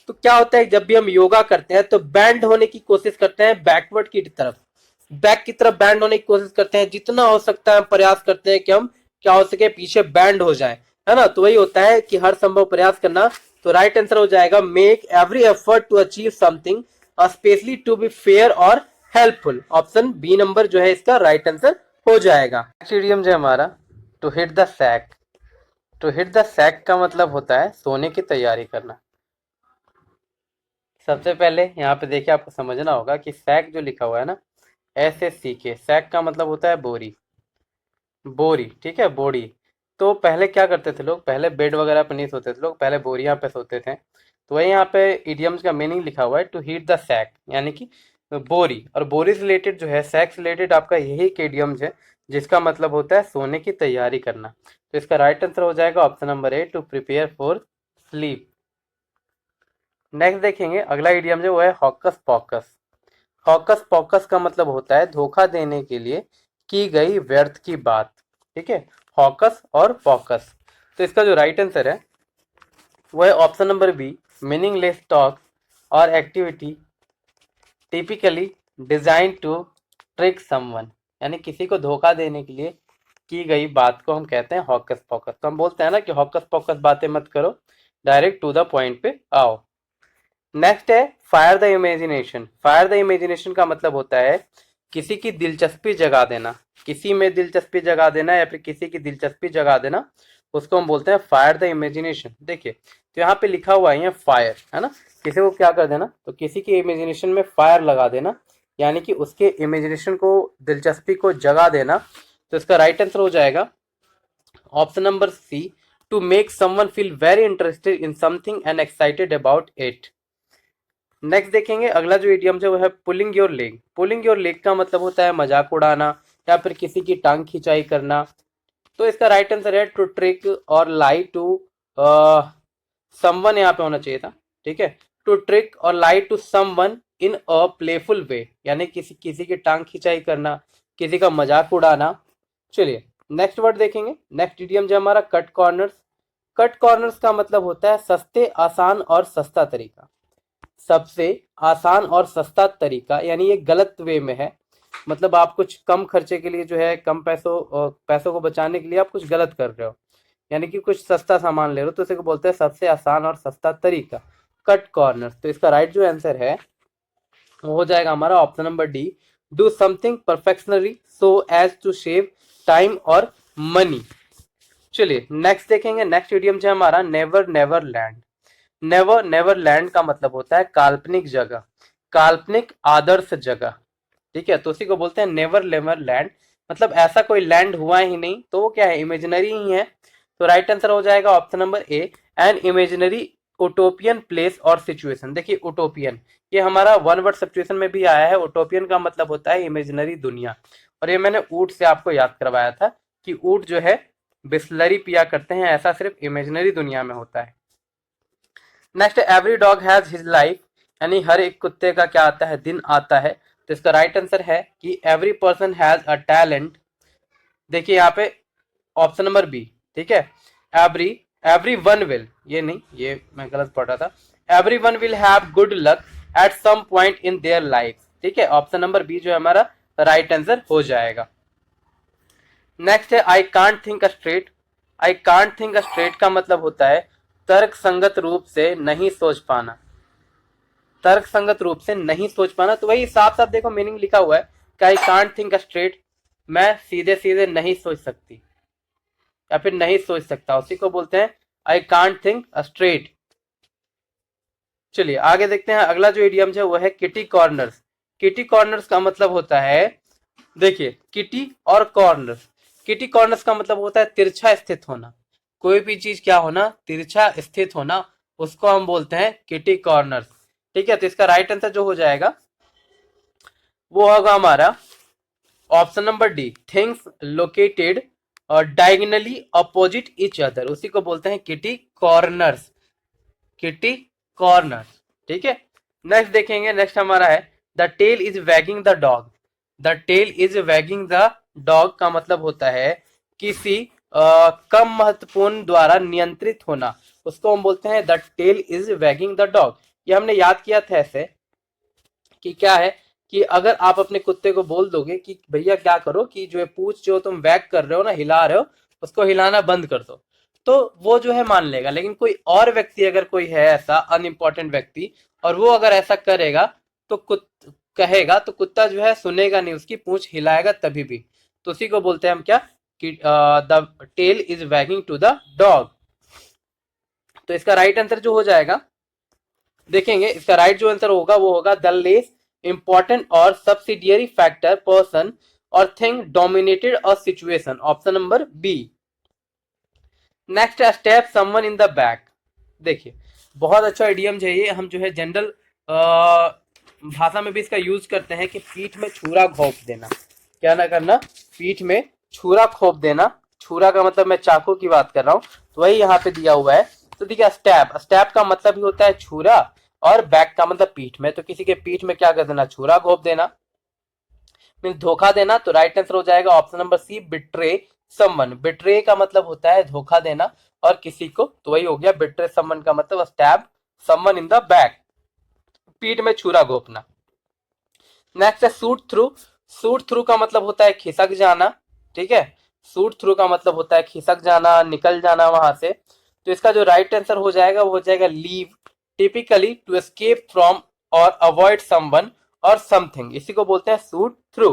तो क्या होता है जब भी हम योगा करते हैं तो बैंड होने की कोशिश करते हैं बैकवर्ड की तरफ, बैक की तरफ बैंड होने की कोशिश करते हैं, जितना हो सकता है हम प्रयास करते हैं कि हम क्या हो सके पीछे बैंड हो जाए, है ना। तो वही होता है कि हर संभव प्रयास करना। तो राइट आंसर हो जाएगा make every effort to achieve something specially to be fair or helpful. Option B number जो है इसका राइट आंसर हो जाएगा। नेक्स्ट इडियम जो है हमारा to hit the sack. To hit the sack का मतलब होता है सोने की तैयारी करना। सबसे पहले यहाँ पे देखिए आपको समझना होगा कि सैक जो लिखा हुआ है ना, एस एस सी के, सैक का मतलब होता है बोरी। बोरी, ठीक है, बोरी। तो पहले क्या करते थे लोग, पहले बेड वगैरह पे नहीं सोते थे लोग, पहले बोरियां पे सोते थे। तो वही यहाँ पे इडियम्स का मीनिंग लिखा हुआ है टू हीट द सैक, यानी कि बोरी। और बोरी से रिलेटेड जो है, सैक से रिलेटेड आपका यही एक इडियम्स है जिसका मतलब होता है सोने की तैयारी करना। तो इसका राइट आंसर हो जाएगा option number A, to prepare for sleep. Next देखेंगे अगला इडियम जो है हॉकस पॉकस। हॉकस पॉकस का मतलब होता है धोखा देने के लिए की गई व्यर्थ की बात, ठीक है, हॉकस और पॉकस। तो इसका जो राइट आंसर है वो है option number B, meaningless talk or activity typically design to trick someone, यानी किसी को धोखा देने के लिए की गई बात को हम कहते हैं हॉकस पॉकस। तो हम बोलते हैं ना कि हॉकस पॉकस बातें मत करो, डायरेक्ट टू द पॉइंट पे आओ। नेक्स्ट है fire the imagination. Fire the imagination का मतलब होता है किसी की दिलचस्पी जगा देना, किसी में दिलचस्पी जगा देना या फिर किसी की दिलचस्पी जगा देना, उसको हम बोलते हैं फायर द इमेजिनेशन। देखिए तो यहाँ पे लिखा हुआ है फायर, है ना, किसी को क्या कर देना, तो किसी की इमेजिनेशन में फायर लगा देना, यानी कि उसके इमेजिनेशन को, दिलचस्पी को जगा देना। तो इसका राइट आंसर हो जाएगा option number C, to make someone feel very interested in something and excited about it. Next देखेंगे अगला जो इडियम है वो है pulling your leg. Pulling your leg का मतलब होता है मजाक उड़ाना या फिर किसी की टांग खिंचाई करना। तो इसका राइट आंसर है to trick or lie to someone, यहाँ पे होना चाहिए था, ठीक है, to trick or lie to someone in a playful way, यानी किसी किसी की टांग खिंचाई करना, किसी का मजाक उड़ाना। चलिए नेक्स्ट वर्ड देखेंगे। नेक्स्ट इडियम जो हमारा कट कॉर्नर्स। कट कॉर्नर्स का मतलब होता है सस्ते, आसान और सस्ता तरीका। सबसे आसान और सस्ता तरीका, यानी ये गलत वे में है, मतलब आप कुछ कम खर्चे के लिए जो है, कम पैसों को बचाने के लिए आप कुछ गलत कर रहे हो, यानी कि कुछ सस्ता सामान ले रहे हो, तो इसे को बोलते हैं सबसे आसान और सस्ता तरीका, कट कॉर्नर। तो इसका राइट जो आंसर है वो हो जाएगा हमारा option number D, do something perfectly so as to save time or money. चलिए नेक्स्ट देखेंगे। नेक्स्ट इडियम है हमारा never never land. Never never land का मतलब होता है काल्पनिक जगह, काल्पनिक आदर्श जगह, ठीक है, तो उसी को बोलते हैं नेवर नेवर लैंड। मतलब ऐसा कोई लैंड हुआ ही नहीं, तो वो क्या है, इमेजिनरी ही है। तो राइट आंसर हो जाएगा option number A, an imaginary utopian place or situation. देखिए उटोपियन, ये हमारा वन वर्ड सिचुएशन में भी आया है। उटोपियन का मतलब होता है इमेजिनरी दुनिया, और ये मैंने ऊंट से आपको याद करवाया था कि ऊंट जो है बिस्लरी पिया करते हैं, ऐसा सिर्फ इमेजिनरी दुनिया में होता है। Next, every dog has his life, यानी हर एक कुत्ते का क्या आता है, दिन आता है। तो इसका राइट आंसर है कि every person has a talent. देखिए यहाँ पे ऑप्शन नंबर बी, ठीक है, एवरी एवरी वन विल, ये नहीं, ये मैं गलत पढ़ रहा था, everyone will have good luck at some point in their life, ठीक है, ऑप्शन नंबर बी जो है हमारा राइट आंसर हो जाएगा। नेक्स्ट है I can't think a straight. I can't think a straight का मतलब होता है तर्क संगत रूप से नहीं सोच पाना, तर्क संगत रूप से नहीं सोच पाना। तो वही साफ साफ देखो मीनिंग लिखा हुआ है कि I can't think a straight, मैं सीधे सीधे नहीं सोच सकती या फिर नहीं सोच सकता, उसी को बोलते हैं I can't think a straight. चलिए आगे देखते हैं अगला जो इडियम है वो है किटी कॉर्नर्स। किटी कॉर्नर्स का मतलब होता है, देखिए किटी और कॉर्नर्स, किटी कॉर्नर्स का मतलब होता है तिरछा स्थित होना, कोई भी चीज क्या होना, तिरछा स्थित होना, उसको हम बोलते हैं किटी कॉर्नर्स, ठीक है, तो इसका राइट आंसर जो हो जाएगा वो होगा हमारा option number D, things located diagonally opposite each other, उसी को बोलते हैं किटी कॉर्नर्स, किटी कॉर्नर्स। ठीक है, नेक्स्ट देखेंगे, नेक्स्ट हमारा है the tail is wagging the dog. The tail is wagging the dog का मतलब होता है किसी कम महत्वपूर्ण द्वारा नियंत्रित होना, उसको हम बोलते हैं the tail is wagging the dog. ये हमने याद किया था ऐसे कि क्या है कि अगर आप अपने कुत्ते को बोल दोगे कि भैया क्या करो कि जो है पूंछ जो तुम वैग कर रहे हो ना, हिला रहे हो, उसको हिलाना बंद कर दो, तो वो जो है मान लेगा। लेकिन कोई और व्यक्ति अगर कोई है ऐसा अनइम्पोर्टेंट व्यक्ति और वो अगर ऐसा करेगा तो कहेगा तो कुत्ता जो है सुनेगा नहीं, उसकी पूंछ हिलाएगा तभी भी। तो उसी को बोलते हैं हम क्या कि the tail is wagging to the dog. तो इसका राइट आंसर जो हो जाएगा, देखेंगे इसका राइट जो आंसर होगा वो होगा the less important or subsidiary factor person or thing dominated a situation, option number B. Next, stab someone in the back. देखिए बहुत अच्छा इडियम है ये, हम जो है जनरल भाषा में भी इसका यूज करते हैं कि पीठ में छुरा घोंप देना। क्या ना करना, पीठ में छुरा घोंप देना। छुरा का मतलब मैं चाकू की बात कर रहा हूँ, तो वही यहाँ पे दिया हुआ है। तो देखिए स्टैब, स्टैब का मतलब ही होता है छुरा और बैक का मतलब पीठ में, तो किसी के पीठ में क्या कर देना, छुरा घोंप देना, मीन धोखा देना। तो राइट आंसर हो जाएगा option number C, betray someone. Betray का मतलब होता है धोखा देना और किसी को, तो वही हो गया बिट्रे समवन का मतलब stab someone in the back, पीठ में छुरा घोंपना। नेक्स्ट है सूट थ्रू। सूट थ्रू का मतलब होता है खिसक जाना। ठीक है, सूट थ्रू का मतलब होता है खिसक जाना, निकल जाना वहां से। तो इसका जो राइट आंसर हो जाएगा वो हो जाएगा leave, typically to escape from or avoid someone or something, इसी को बोलते हैं shoot through.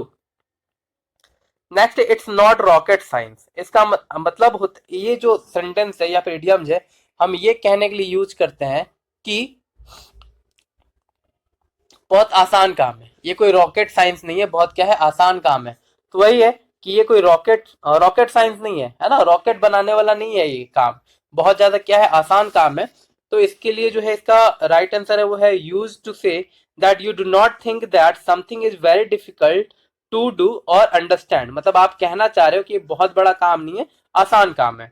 Next, it's not rocket science. इसका मतलब ये जो सेंटेंस है या फिर इडियम्स है, हम ये कहने के लिए यूज करते हैं कि बहुत आसान काम है, ये कोई रॉकेट साइंस नहीं है, बहुत क्या है आसान काम है। तो वही है कि ये कोई रॉकेट साइंस नहीं है ना, रॉकेट बनाने वाला नहीं है ये काम, बहुत ज्यादा क्या है आसान काम है। तो इसके लिए जो है इसका राइट आंसर है वो है used to say that you do not think that something is very difficult to do or understand, मतलब आप कहना चाह रहे हो कि ये बहुत बड़ा काम नहीं है, आसान काम है।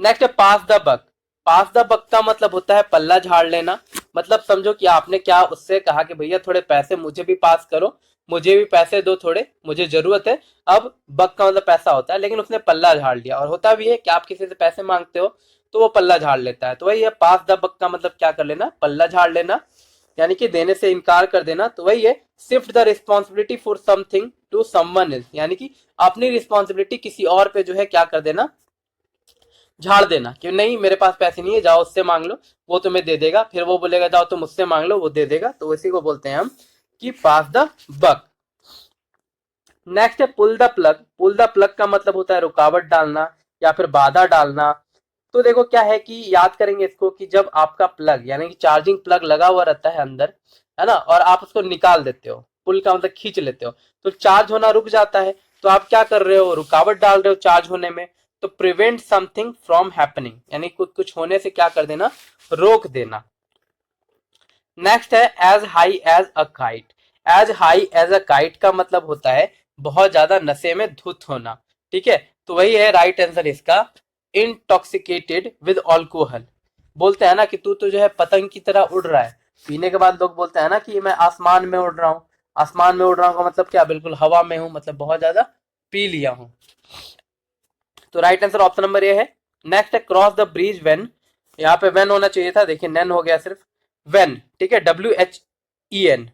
नेक्स्ट है pass the buck. Pass the buck का मतलब होता है पल्ला झाड़ लेना। मतलब समझो कि आपने क्या उससे कहा कि भैया थोड़े पैसे मुझे भी पास करो, मुझे भी पैसे दो थोड़े, मुझे जरूरत है। अब बक का मतलब पैसा होता है, लेकिन उसने पल्ला झाड़ लिया। और होता भी है कि आप किसी से पैसे मांगते हो तो वो पल्ला झाड़ लेता है, तो वही है पास द बक का मतलब क्या कर लेना, पल्ला झाड़ लेना, यानी कि देने से इनकार कर देना। तो वही है shift the responsibility for something to someone else, यानी कि अपनी रिस्पॉन्सिबिलिटी किसी और पे जो है क्या कर देना, झाड़ देना कि नहीं मेरे पास पैसे नहीं है, जाओ उससे मांग लो वो तुम्हें दे देगा, फिर वो बोलेगा जाओ तुम उससे मांग लो वो दे देगा। तो इसी को बोलते हैं हम कि पास द बक। नेक्स्ट है pull the plug. Pull the plug का मतलब होता है रुकावट डालना या फिर बाधा डालना। तो देखो क्या है कि याद करेंगे इसको कि जब आपका प्लग यानी कि चार्जिंग प्लग लगा हुआ रहता है अंदर, है ना, और आप उसको निकाल देते हो, पुल का मतलब खींच लेते हो, तो चार्ज होना रुक जाता है। तो आप क्या कर रहे हो, रुकावट डाल रहे हो चार्ज होने में। तो प्रिवेंट समथिंग फ्रॉम हैपनिंग, यानी कुछ होने से क्या कर देना, रोक देना। नेक्स्ट है as high as a kite. As high as a kite का मतलब होता है बहुत ज्यादा नशे में धुत होना। ठीक है, तो वही है राइट आंसर इसका, इंटॉक्सिकेटेड विद अल्कोहल। बोलते हैं ना कि तू तो जो है पतंग की तरह उड़ रहा है, पीने के बाद लोग बोलते हैं ना कि मैं आसमान में उड़ रहा हूँ। आसमान में उड़ रहा हूँ का मतलब क्या, बिल्कुल हवा में हूँ, मतलब बहुत ज्यादा पी लिया हूँ। तो right answer option number A है। नेक्स्ट है क्रॉस द ब्रिज वेन। यहाँ पे वेन होना चाहिए था, देखिए नैन हो गया सिर्फ, वेन। ठीक है, WHEN।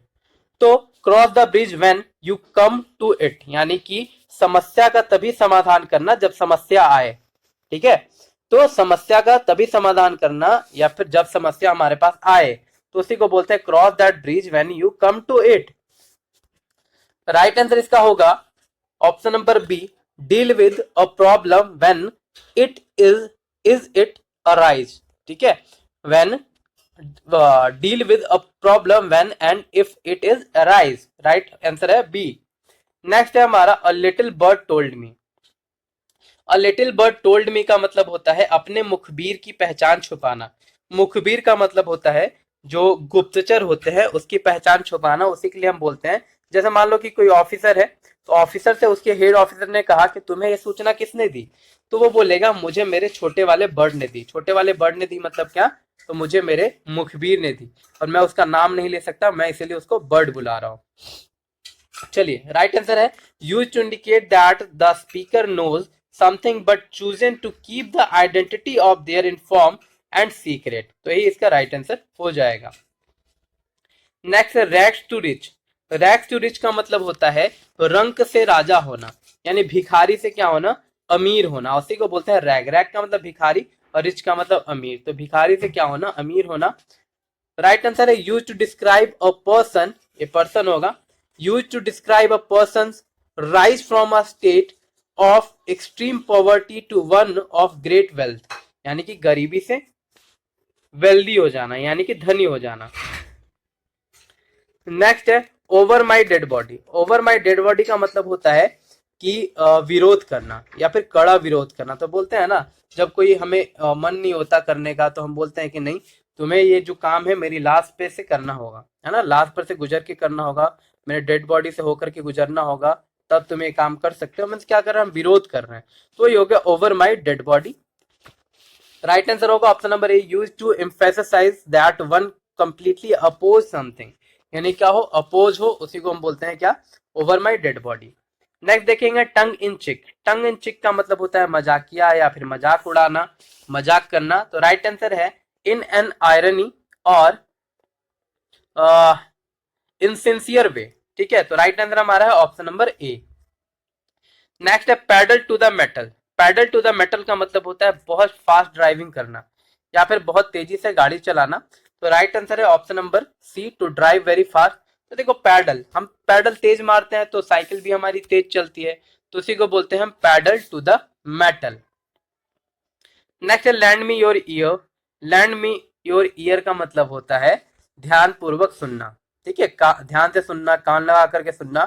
तो cross the bridge when you come to it, यानी कि समस्या का तभी समाधान करना जब समस्या आए। ठीक है, तो समस्या का तभी समाधान करना या फिर जब समस्या हमारे पास आए, तो उसी को बोलते हैं cross that bridge when you come to it. Right answer इसका होगा option number B, deal with a problem when it is it arise. ठीक है, when deal with a problem when and if it is arise, right answer है बी। नेक्स्ट है हमारा a little bird told me. A little bird told me का मतलब होता है अपने मुखबिर की पहचान छुपाना। मुखबिर का मतलब होता है जो गुप्तचर होते हैं उसकी पहचान छुपाना, उसी के लिए हम बोलते हैं। जैसे मान लो कि कोई ऑफिसर है, तो ऑफिसर से उसके हेड ऑफिसर ने कहा कि तुम्हें ये सूचना किसने दी, तो वो बोलेगा मुझे मेरे छोटे वाले बर्ड ने दी। छोटे वाले बर्ड ने दी मतलब क्या, तो मुझे मेरे मुखबिर ने दी, और मैं उसका नाम नहीं ले सकता, मैं इसीलिए उसको बर्ड बुला रहा हूं। चलिए राइट आंसर है used to indicate that the speaker knows something but chosen to keep the identity of their inform and secret, तो यही इसका राइट आंसर हो जाएगा। नेक्स्ट है rags to rich. Rags to rich का मतलब होता है रंक से राजा होना, यानी भिखारी से क्या होना, अमीर होना, उसी को बोलते हैं रैग। रैग का मतलब भिखारी और रिच का मतलब अमीर, तो भिखारी से क्या होना, अमीर होना। राइट आंसर है used to describe a person, ये पर्सन होगा। Used to describe a person rise from a state of extreme poverty to one of great wealth, यानी कि गरीबी से वेल्दी हो जाना, यानी कि धनी हो जाना। नेक्स्ट है over my dead body. Over my dead body का मतलब होता है कि विरोध करना या फिर कड़ा विरोध करना। तो बोलते हैं ना, जब कोई हमें मन नहीं होता करने का, तो हम बोलते हैं कि नहीं, तुम्हें ये जो काम है मेरी लाश पे से करना होगा, है ना, लाश पर से गुजर के करना होगा, मेरे डेड बॉडी से होकर के गुजरना होगा, तब तुम ये काम कर सकते हो। मीन्स क्या कर रहे हैं, हम विरोध कर रहे हैं, तो ये हो गया over my dead body. Right answer होगा option number A, use to emphasise that one completely oppose something, यानी क्या हो, अपोज हो, उसी को हम बोलते हैं क्या, over my dead body. Next देखेंगे टंग इन चिक। टंग इन चिक का मतलब होता है मजाकिया या फिर मजाक उड़ाना, मजाक करना। तो राइट आंसर है in an irony or insincere way. ठीक है, तो राइट आंसर हमारा है ऑप्शन नंबर ए। नेक्स्ट है pedal to the metal. Pedal to the metal का मतलब होता है बहुत फास्ट ड्राइविंग करना या फिर बहुत तेजी से गाड़ी चलाना। तो राइट आंसर है option number C, to drive very fast. तो देखो पैडल, हम पैडल तेज मारते हैं तो साइकिल भी हमारी तेज चलती है, तो उसी को बोलते हैं हम pedal to the metal. Next है lend me your ear. Lend me your ear का मतलब होता है ध्यान पूर्वक सुनना। ठीक है, ध्यान से सुनना, कान लगा करके सुनना।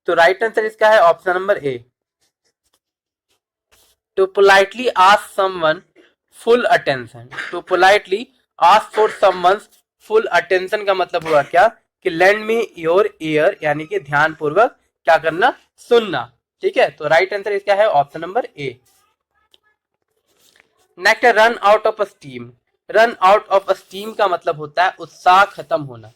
तो राइट आंसर इसका है option number A, to politely ask someone full attention। to politely ask for someone's full attention का मतलब हुआ क्या, कि lend me your ear, यानी कि ध्यान पूर्वक क्या करना, सुनना। ठीक है, तो राइट आंसर इसका है ऑप्शन नंबर ए। नेक्स्ट है run out of steam. Run out of steam का मतलब होता है उत्साह खत्म होना।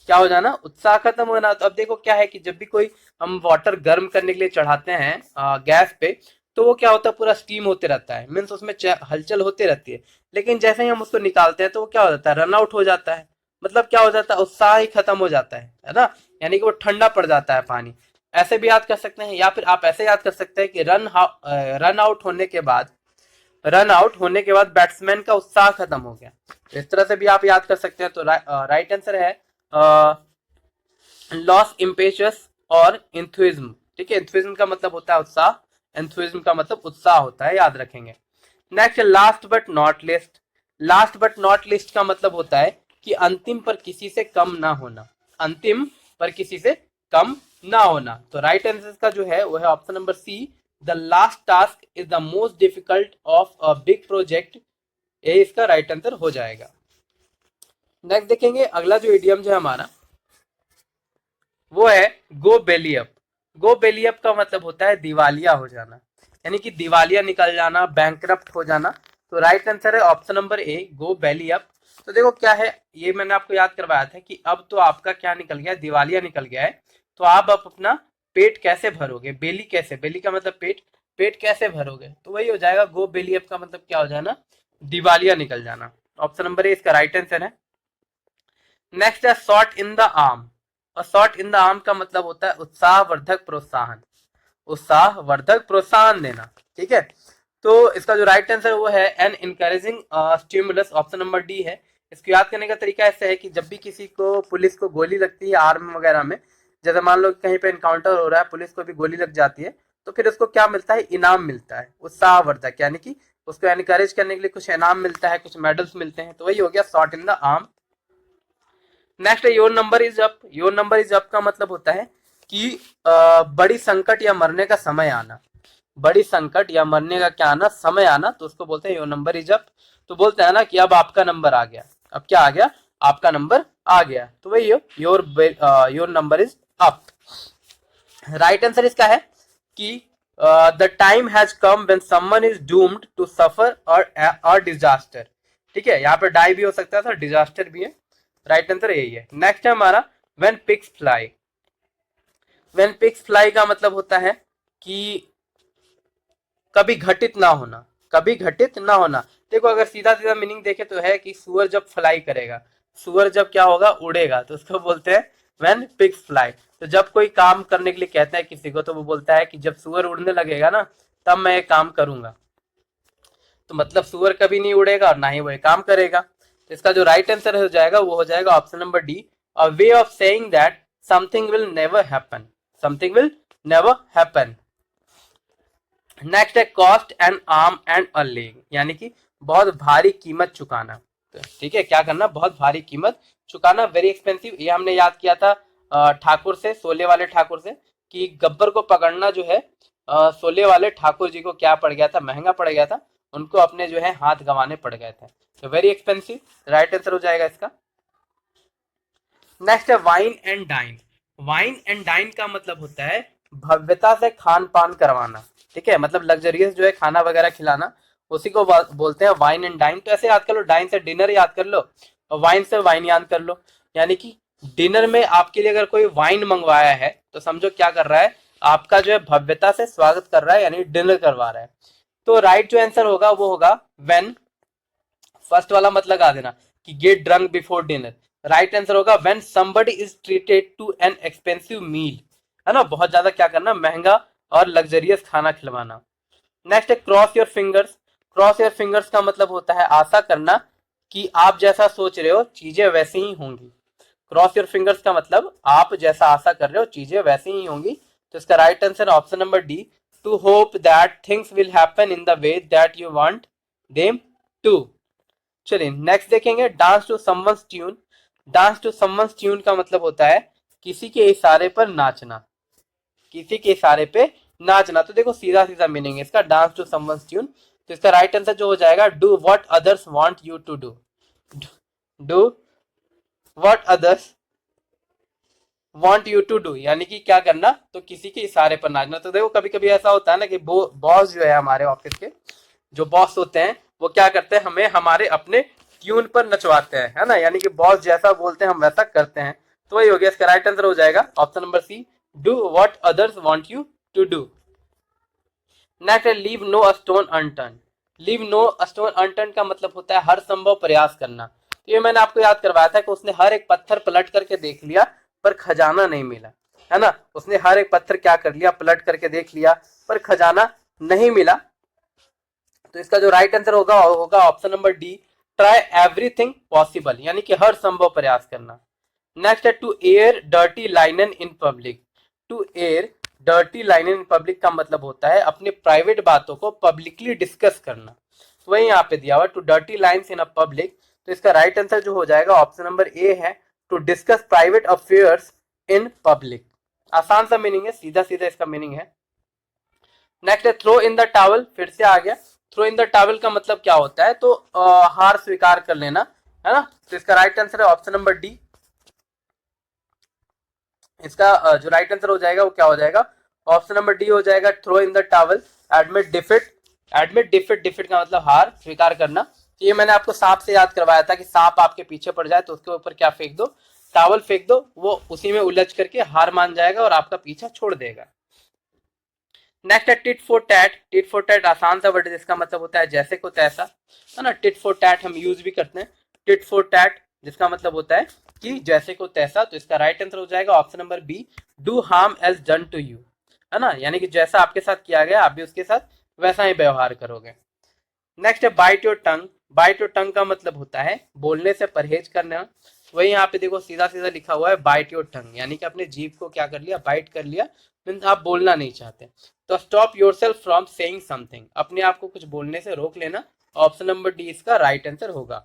क्या हो जाना, उत्साह खत्म होना। तो अब देखो क्या है कि जब भी कोई हम वाटर गर्म करने के लिए चढ़ाते हैं गैस पे, तो वो क्या होता है, पूरा स्टीम होते रहता है, मीन्स उसमें हलचल होती रहती है। लेकिन जैसे ही हम उसको निकालते हैं तो वो क्या हो जाता है, रन आउट हो जाता है। मतलब क्या हो जाता है, उत्साह ही खत्म हो जाता है ना, यानी कि वो ठंडा पड़ जाता है पानी। ऐसे भी याद कर सकते हैं, या फिर आप ऐसे याद कर सकते हैं कि रन आउट होने के बाद बैट्समैन का उत्साह खत्म हो गया। तो इस तरह से भी आप याद कर सकते हैं। तो राइट आंसर है लॉस इम्पेशियस और इंथुइज्म। ठीक है, इंथुइज्म का मतलब होता है उत्साह, एंथुइज्म का मतलब उत्साह होता है, याद रखेंगे। Next last but not list. Last but not list का मतलब होता है कि अंतिम पर किसी से कम ना होना, अंतिम पर किसी से कम ना होना। तो राइट आंसर का जो है वो है option number C, the last task is the most difficult of a big project, ये इसका राइट आंसर हो जाएगा। नेक्स्ट देखेंगे अगला जो इडियम जो है हमारा, वो है गो बेली अप। गो बेली अप का मतलब होता है दिवालिया हो जाना, यानी कि दिवालिया निकल जाना, बैंकरप्ट हो जाना। तो राइट आंसर है option number A, go belly up. तो देखो क्या है, ये मैंने आपको याद करवाया था कि अब तो आपका क्या निकल गया, दिवालिया निकल गया है, तो आप अब अपना पेट कैसे भरोगे, बेली कैसे, बेली का मतलब पेट, पेट कैसे भरोगे, तो वही हो जाएगा गो बेली अप का मतलब क्या हो जाना, दिवालिया निकल जाना। ऑप्शन नंबर ए इसका राइट आंसर है। नेक्स्ट है शॉट इन द आर्म। और शॉट इन द आर्म का मतलब होता है उत्साहवर्धक प्रोत्साहन, उत्साहवर्धक प्रोत्साहन देना। ठीक है, तो इसका जो राइट आंसर वो है an encouraging stimulus, option number D है। इसको याद करने का तरीका ऐसा है कि जब भी किसी को, पुलिस को गोली लगती है आर्म वगैरह में, जैसे मान लो कहीं पे एनकाउंटर हो रहा है, पुलिस को भी गोली लग जाती है, तो फिर उसको क्या मिलता है, इनाम मिलता है उत्साहवर्धक, यानी कि उसको एनकरेज करने के लिए कुछ इनाम मिलता है, कुछ मेडल्स मिलते हैं। तो वही हो गया shot in the arm. Next है your number is up. Your number is up का मतलब होता है कि बड़ी संकट या मरने का समय आना, बड़ी संकट या मरने का क्या आना, समय आना, तो उसको बोलते हैं योर नंबर इज अप। तो बोलते हैं ना कि अब आपका नंबर आ गया, अब क्या आ गया, आपका नंबर आ गया। तो वही your number is up. Right answer इसका है कि the time has come when someone is doomed to suffer or disaster. ठीक है, यहाँ पे डाई भी हो सकता था, डिजास्टर भी है। राइट आंसर यही है। नेक्स्ट है हमारा when pigs fly. When pigs fly का मतलब होता है कि कभी घटित ना होना, कभी घटित ना होना। देखो अगर सीधा सीधा मीनिंग देखे तो है कि सुअर जब फ्लाई करेगा, सुअर जब क्या होगा, उड़ेगा, तो उसको बोलते हैं व्हेन पिग्स फ्लाई। तो जब कोई काम करने के लिए कहता है किसी को, तो वो बोलता है कि जब सुअर उड़ने लगेगा ना, तब मैं ये काम करूंगा। तो मतलब सुअर कभी नहीं उड़ेगा और ना ही वो ये काम करेगा। तो इसका जो राइट आंसर हो जाएगा वो हो जाएगा option number D, a way of saying that something will never happen, something will never happen. Next है cost an arm and a leg, यानी कि बहुत भारी कीमत चुकाना। तो ठीक है, क्या करना, बहुत भारी कीमत चुकाना, वेरी एक्सपेंसिव। ये हमने याद किया था ठाकुर से, शोले वाले ठाकुर से, कि गब्बर को पकड़ना जो है शोले वाले ठाकुर जी को क्या पड़ गया था, महंगा पड़ गया था, उनको अपने जो है हाथ गंवाने पड़ गए थे। तो वेरी एक्सपेंसिव राइट आंसर हो जाएगा इसका। नेक्स्ट है wine and dine. Wine and dine का मतलब होता है भव्यता से खान पान करवाना। ठीक है, मतलब लग्जरियस जो है खाना वगैरह खिलाना, उसी को बोलते हैं वाइन एंड डाइन। तो ऐसे याद कर लो, डाइन से डिनर याद कर लो और वाइन से वाइन याद कर लो। यानी कि डिनर में आपके लिए अगर कोई वाइन मंगवाया है तो समझो क्या कर रहा है, आपका जो है भव्यता से स्वागत कर रहा है, यानी डिनर करवा रहा है। तो राइट जो आंसर होगा वो होगा व्हेन, फर्स्ट वाला मत लगा देना कि get drunk before dinner. Right answer होगा when somebody is treated to an expensive meal, है ना, बहुत ज्यादा क्या करना, महंगा और लग्जरियस खाना खिलवाना। नेक्स्ट है cross your fingers. Cross your fingers का मतलब होता है आशा करना कि आप जैसा सोच रहे हो चीजें वैसी ही होंगी। क्रॉस योर फिंगर्स का मतलब आप जैसा आशा कर रहे हो चीजें वैसी ही होंगी। तो इसका right answer option number D, to hope that things will happen in the way that you want them to. चलिए नेक्स्ट देखेंगे dance to someone's tune. Dance to someone's tune का मतलब होता है किसी के इशारे पर नाचना, किसी के इशारे पे नाचना। तो देखो सीधा सीधा मीनिंग है इसका, डांस टू समवंस ट्यून। तो इसका राइट आंसर जो हो जाएगा do what others want you to do. Do what others want you to do, यानी कि क्या करना, तो किसी के इशारे पर नाचना। तो देखो कभी कभी ऐसा होता है ना कि बॉस जो है हमारे ऑफिस के, जो बॉस होते हैं वो क्या करते हैं, हमें हमारे अपने ट्यून पर नचवाते हैं, है ना, यानी कि बॉस जैसा बोलते हैं हम वैसा करते हैं। तो वही हो गया, इसका राइट आंसर हो जाएगा option number C, do what others want you to do. Next है leave no stone unturned. Leave no stone unturned का मतलब होता है हर संभव प्रयास करना। तो ये मैंने आपको याद करवाया था कि उसने हर एक पत्थर पलट करके देख लिया पर खजाना नहीं मिला, है ना, उसने हर एक पत्थर क्या कर लिया, पलट करके देख लिया पर खजाना नहीं मिला। तो इसका जो राइट आंसर होगा होगा option number D, try everything possible, यानी कि हर संभव प्रयास करना। नेक्स्ट है to air dirty linen in public. To air dirty linen in public का मतलब होता है अपने प्राइवेट बातों को पब्लिकली डिस्कस करना। तो वही यहाँ पे दिया हुआ to dirty lines in a public. तो इसका राइट आंसर जो हो जाएगा ऑप्शन नंबर ए है, to discuss private affairs in public. आसान सा मीनिंग है, सीधा सीधा इसका मीनिंग है। नेक्स्ट है थ्रो इन द टावल, फिर से आ गया। थ्रो इन द टावल का मतलब क्या होता है, तो हार स्वीकार कर लेना, है ना। तो इसका राइट आंसर है ऑप्शन नंबर डी। इसका जो राइट आंसर हो जाएगा वो क्या हो जाएगा, ऑप्शन नंबर डी हो जाएगा, throw in the towel, admit defeat. Admit defeat, defeat का मतलब हार स्वीकार करना। तो ये मैंने आपको सांप से याद करवाया था कि सांप आपके पीछे पड़ जाए तो उसके ऊपर क्या फेंक दो, टावल फेंक दो, वो उसी में उलझ करके हार मान जाएगा और आपका पीछा छोड़ देगा। नेक्स्ट है tit for tat. Tit for tat आसान सा वर्ड है जिसका मतलब होता है जैसे को तैसा, है ना। टिट फॉर टैट हम यूज भी करते हैं, टिट फॉर टैट जिसका मतलब होता है कि जैसे को तैसा। तो इसका राइट आंसर हो जाएगा option number B, do harm as done to you, है ना, यानी कि जैसा आपके साथ किया गया आप भी उसके साथ वैसा ही व्यवहार करोगे। नेक्स्ट है bite your tongue. Bite your tongue का मतलब होता है बोलने से परहेज करना। वही यहाँ पे देखो सीधा सीधा लिखा हुआ है बाइट योर टंग, यानी कि अपने जीभ को क्या कर लिया, बाइट कर लिया, मीन्स आप बोलना नहीं चाहते। तो stop your self from saying something, अपने आप को कुछ बोलने से रोक लेना। ऑप्शन नंबर डी इसका राइट आंसर होगा।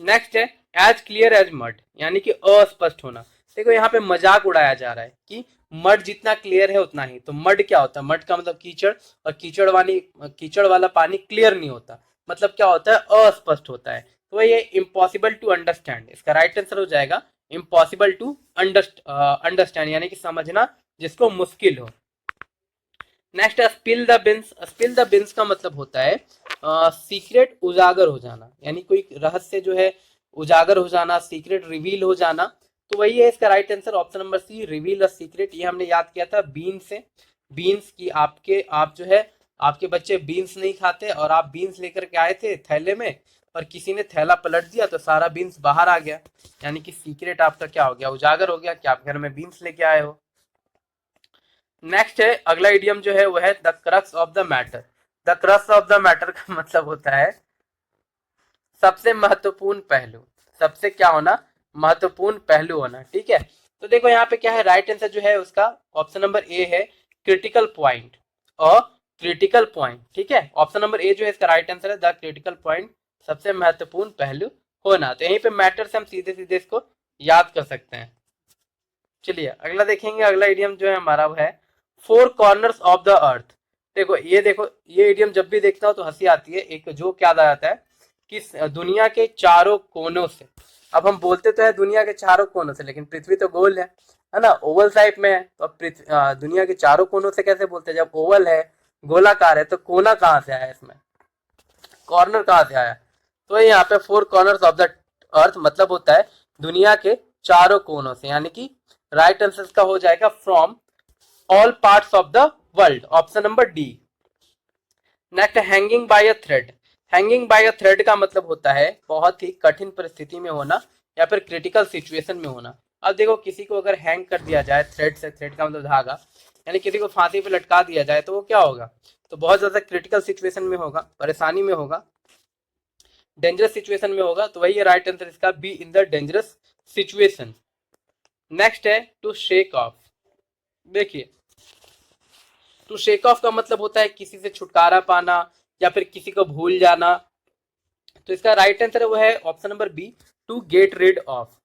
नेक्स्ट है एज क्लियर एज मड, यानी कि अस्पष्ट होना। देखो यहाँ पे मजाक उड़ाया जा रहा है कि मड जितना क्लियर है उतना ही। तो मड क्या होता है, मड का मतलब कीचड़, और कीचड़ वाला पानी क्लियर नहीं होता, मतलब क्या होता है, अस्पष्ट होता है। तो ये इम्पॉसिबल टू अंडरस्टैंड, इसका राइट आंसर हो जाएगा इम्पॉसिबल टू अंडरस्टैंड, यानी कि समझना जिसको मुश्किल हो। नेक्स्ट है spill the beans. Spill the beans का मतलब होता है सीक्रेट उजागर हो जाना, यानी कोई रहस्य जो है उजागर हो जाना, सीक्रेट रिवील हो जाना। तो वही है इसका right answer option number C, reveal a secret. ये हमने याद किया था बीन से, बीन्स की आप जो है आपके बच्चे बीन्स नहीं खाते और आप बीन्स लेकर के आए थे थैले में, और किसी ने थैला पलट दिया तो सारा बीन्स बाहर आ गया, यानी कि सीक्रेट आपका क्या हो गया, उजागर हो गया कि आप घर में बीन्स लेके आए हो। नेक्स्ट है अगला इडियम जो है वो है the crux of the matter. The crux of the matter का मतलब होता है सबसे महत्वपूर्ण पहलू, सबसे क्या होना, महत्वपूर्ण पहलू होना। ठीक है, तो देखो यहाँ पे क्या है, राइट आंसर जो है उसका ऑप्शन नंबर ए है, क्रिटिकल पॉइंट और क्रिटिकल पॉइंट। ठीक है, ऑप्शन नंबर ए जो है इसका राइट आंसर है, द क्रिटिकल पॉइंट, सबसे महत्वपूर्ण पहलू होना। तो यहीं पे मैटर से हम सीधे सीधे इसको याद कर सकते हैं। चलिए अगला देखेंगे, अगला इडियम जो है हमारा वो है four corners of the earth. देखो ये इडियम जब भी देखता हूँ तो हंसी आती है, एक जोक याद आ जाता है कि दुनिया के चारों कोनों से, अब हम बोलते तो है दुनिया के चारों कोनों से, लेकिन पृथ्वी तो गोल है ना, ओवल टाइप में है, तो अब दुनिया के चारों कोनों से कैसे बोलते हैं, जब ओवल है गोलाकार है तो कोना कहाँ से आया, इसमें कॉर्नर कहाँ से आया। तो यहाँ पे four corners of the earth मतलब होता है दुनिया के चारों कोनों से, यानी कि राइट आंसर का हो जाएगा from all parts of the world, option number D. Next hanging by a thread. Hanging by a thread का मतलब होता है बहुत ही कठिन परिस्थिति में होना या फिर क्रिटिकल सिचुएशन में होना। अब देखो किसी को अगर हैंग कर दिया जाए थ्रेड से, थ्रेड का मतलब धागा, यानी किसी को फांसी पे लटका दिया जाए तो वो क्या होगा, तो बहुत ज्यादा क्रिटिकल सिचुएशन में होगा, परेशानी में होगा, डेंजरस सिचुएशन में होगा। तो वही है राइट आंसर इसका, B in the dangerous situation. Next है टू शेक ऑफ। देखिए टू शेक ऑफ का मतलब होता है किसी से छुटकारा पाना या फिर किसी को भूल जाना। तो इसका राइट आंसर वो है option number B, to get rid of.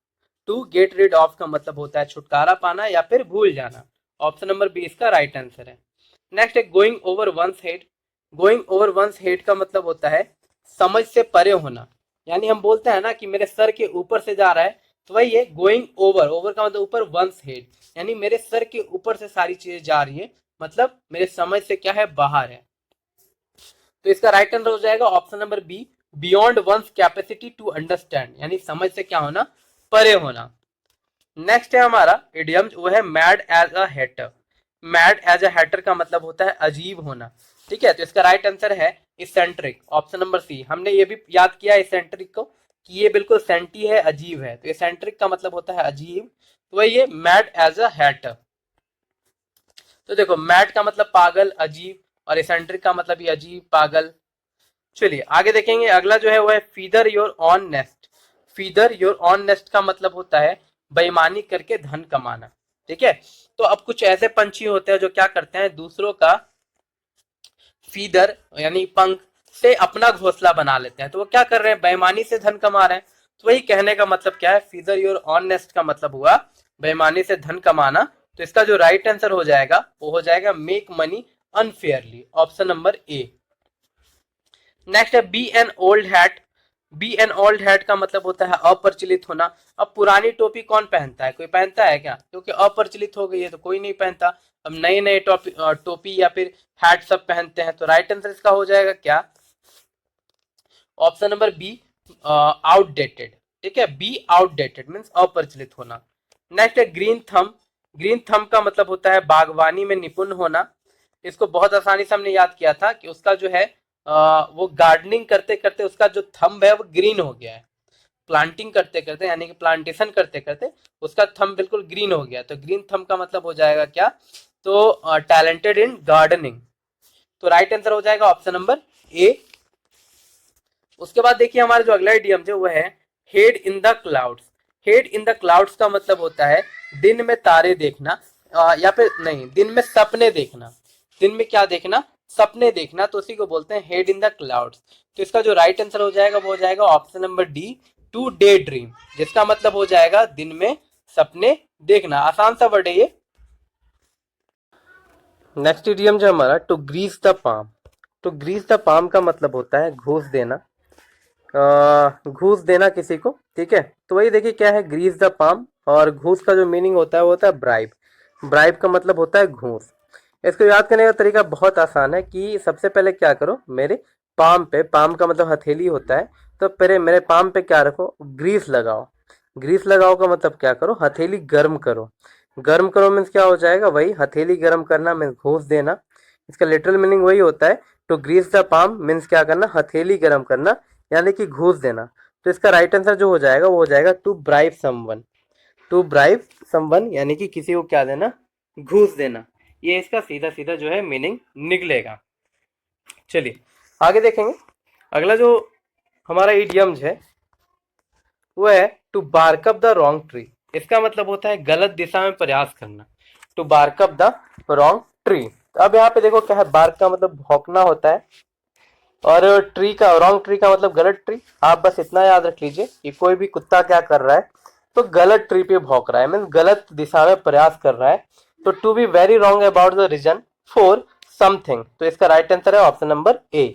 To get rid of का मतलब होता है छुटकारा पाना या फिर भूल जाना। ऑप्शन नंबर बी इसका राइट आंसर है। नेक्स्ट है going over once head. Going over once head का मतलब होता है समझ से परे होना, यानी हम बोलते हैं ना कि मेरे सर के ऊपर से जा रहा है, तो वही है गोइंग ओवर, ओवर का मतलब ऊपर, वंस हेड यानी मेरे सर के ऊपर से सारी चीजें जा रही है, मतलब मेरे समझ से क्या है, बाहर है। तो इसका राइट आंसर हो जाएगा option number B, beyond one's capacity to understand, यानी समझ से क्या होना, परे होना। नेक्स्ट है हमारा इडियम वो है mad as a hatter. Mad as a hatter का मतलब होता है अजीब होना। ठीक है, तो इसका राइट आंसर है इसेंट्रिक, ऑप्शन नंबर सी। हमने ये भी याद किया इसेंट्रिक को कि ये बिल्कुल सेंटी है, अजीब है, तो इसेंट्रिक का मतलब होता है अजीब, तो वही है मैड एज अ हैटर। तो देखो मैड का मतलब पागल, अजीब, और इसेंट्रिक का मतलब भी अजीब, पागल। चलिए आगे देखेंगे, अगला जो है वो है feather your on nest. Feather your on nest का मतलब होता है बेईमानी करके धन कमाना। ठीक है, तो अब कुछ ऐसे पंछी होते हैं जो क्या करते हैं, दूसरों का फीदर यानी पंख से अपना घोंसला बना लेते हैं, तो वो क्या कर रहे हैं, बेईमानी से धन कमा रहे हैं। तो वही कहने का मतलब क्या है, फीदर योर ऑन नेस्ट का मतलब हुआ बेईमानी से धन कमाना। तो इसका जो राइट आंसर हो जाएगा वो हो जाएगा make money unfairly, option number A. Next है be an old hat. Be an old hat का मतलब होता है अप्रचलित होना। अब पुरानी टोपी कौन पहनता है, कोई पहनता है क्या, क्योंकि अप्रचलित हो गई है तो कोई नहीं पहनता। अब नए नए टोपी या फिर हैट सब पहनते हैं, तो राइट आंसर इसका हो जाएगा क्या, ऑप्शन नंबर बी, आउटडेटेड। ठीक है, बी आउटडेटेड मीन्स अप्रचलित होना। नेक्स्ट है ग्रीन थंब। ग्रीन थंब का मतलब होता है बागवानी में निपुण होना। इसको बहुत आसानी से हमने याद किया था कि उसका जो है वो गार्डनिंग करते करते उसका जो थंब है वो ग्रीन हो गया है, प्लांटिंग करते करते यानी कि प्लांटेशन करते करते उसका थंब बिल्कुल ग्रीन हो गया। तो ग्रीन थंब का मतलब हो जाएगा क्या, तो टैलेंटेड इन गार्डनिंग। तो राइट आंसर हो जाएगा ऑप्शन नंबर ए। उसके बाद देखिए हमारा जो अगला इडियम जो वो है head in the clouds. Head in the clouds का मतलब होता है दिन में तारे देखना, या फिर नहीं, दिन में सपने देखना। दिन में क्या देखना, सपने देखना, तो उसी को बोलते हैं हेड इन द क्लाउड्स। तो इसका जो राइट आंसर हो जाएगा वो हो जाएगा option number D, to daydream, जिसका मतलब हो जाएगा दिन में सपने देखना। आसान सा वर्ड है ये। नेक्स्ट इडियम जो हमारा to grease the palm. To grease the palm का मतलब होता है घूस देना। घूस देना किसी को, ठीक है। तो वही देखिए क्या है, ग्रीस द पाम, और घूस का जो मीनिंग होता है वो होता है ब्राइब। ब्राइब का मतलब होता है घूस। इसको याद करने का तरीका बहुत आसान है कि सबसे पहले क्या करो, मेरे पाम पे, पाम का मतलब हथेली होता है, तो पहले मेरे पाम पे क्या रखो, ग्रीस लगाओ। ग्रीस लगाओ का मतलब क्या करो, हथेली गर्म करो। गर्म करो मीन्स क्या हो जाएगा, वही हथेली गर्म करना मीन्स घूस देना। इसका लिटरल मीनिंग वही होता है, to grease the palm means क्या करना, हथेली गर्म करना, यानी कि घूस देना। तो इसका राइट आंसर जो हो जाएगा वो हो जाएगा to bribe someone. To bribe someone यानी कि किसी को क्या देना, घूस देना। ये इसका सीधा सीधा जो है मीनिंग निकलेगा। चलिए आगे देखेंगे। अगला जो हमारा इडियम्स है वो है to bark up the wrong tree. इसका मतलब होता है गलत दिशा में प्रयास करना। To bark up the wrong tree. अब यहाँ पे देखो क्या है, बार्क का मतलब भौंकना होता है, और ट्री का, रॉन्ग ट्री का मतलब गलत ट्री। आप बस इतना याद रख लीजिए कि कोई भी कुत्ता क्या कर रहा है, तो गलत ट्री पे भौंक रहा है, मीन गलत दिशा में प्रयास कर रहा है। तो to be very wrong about the reason for something, तो इसका राइट आंसर है ऑप्शन नंबर ए।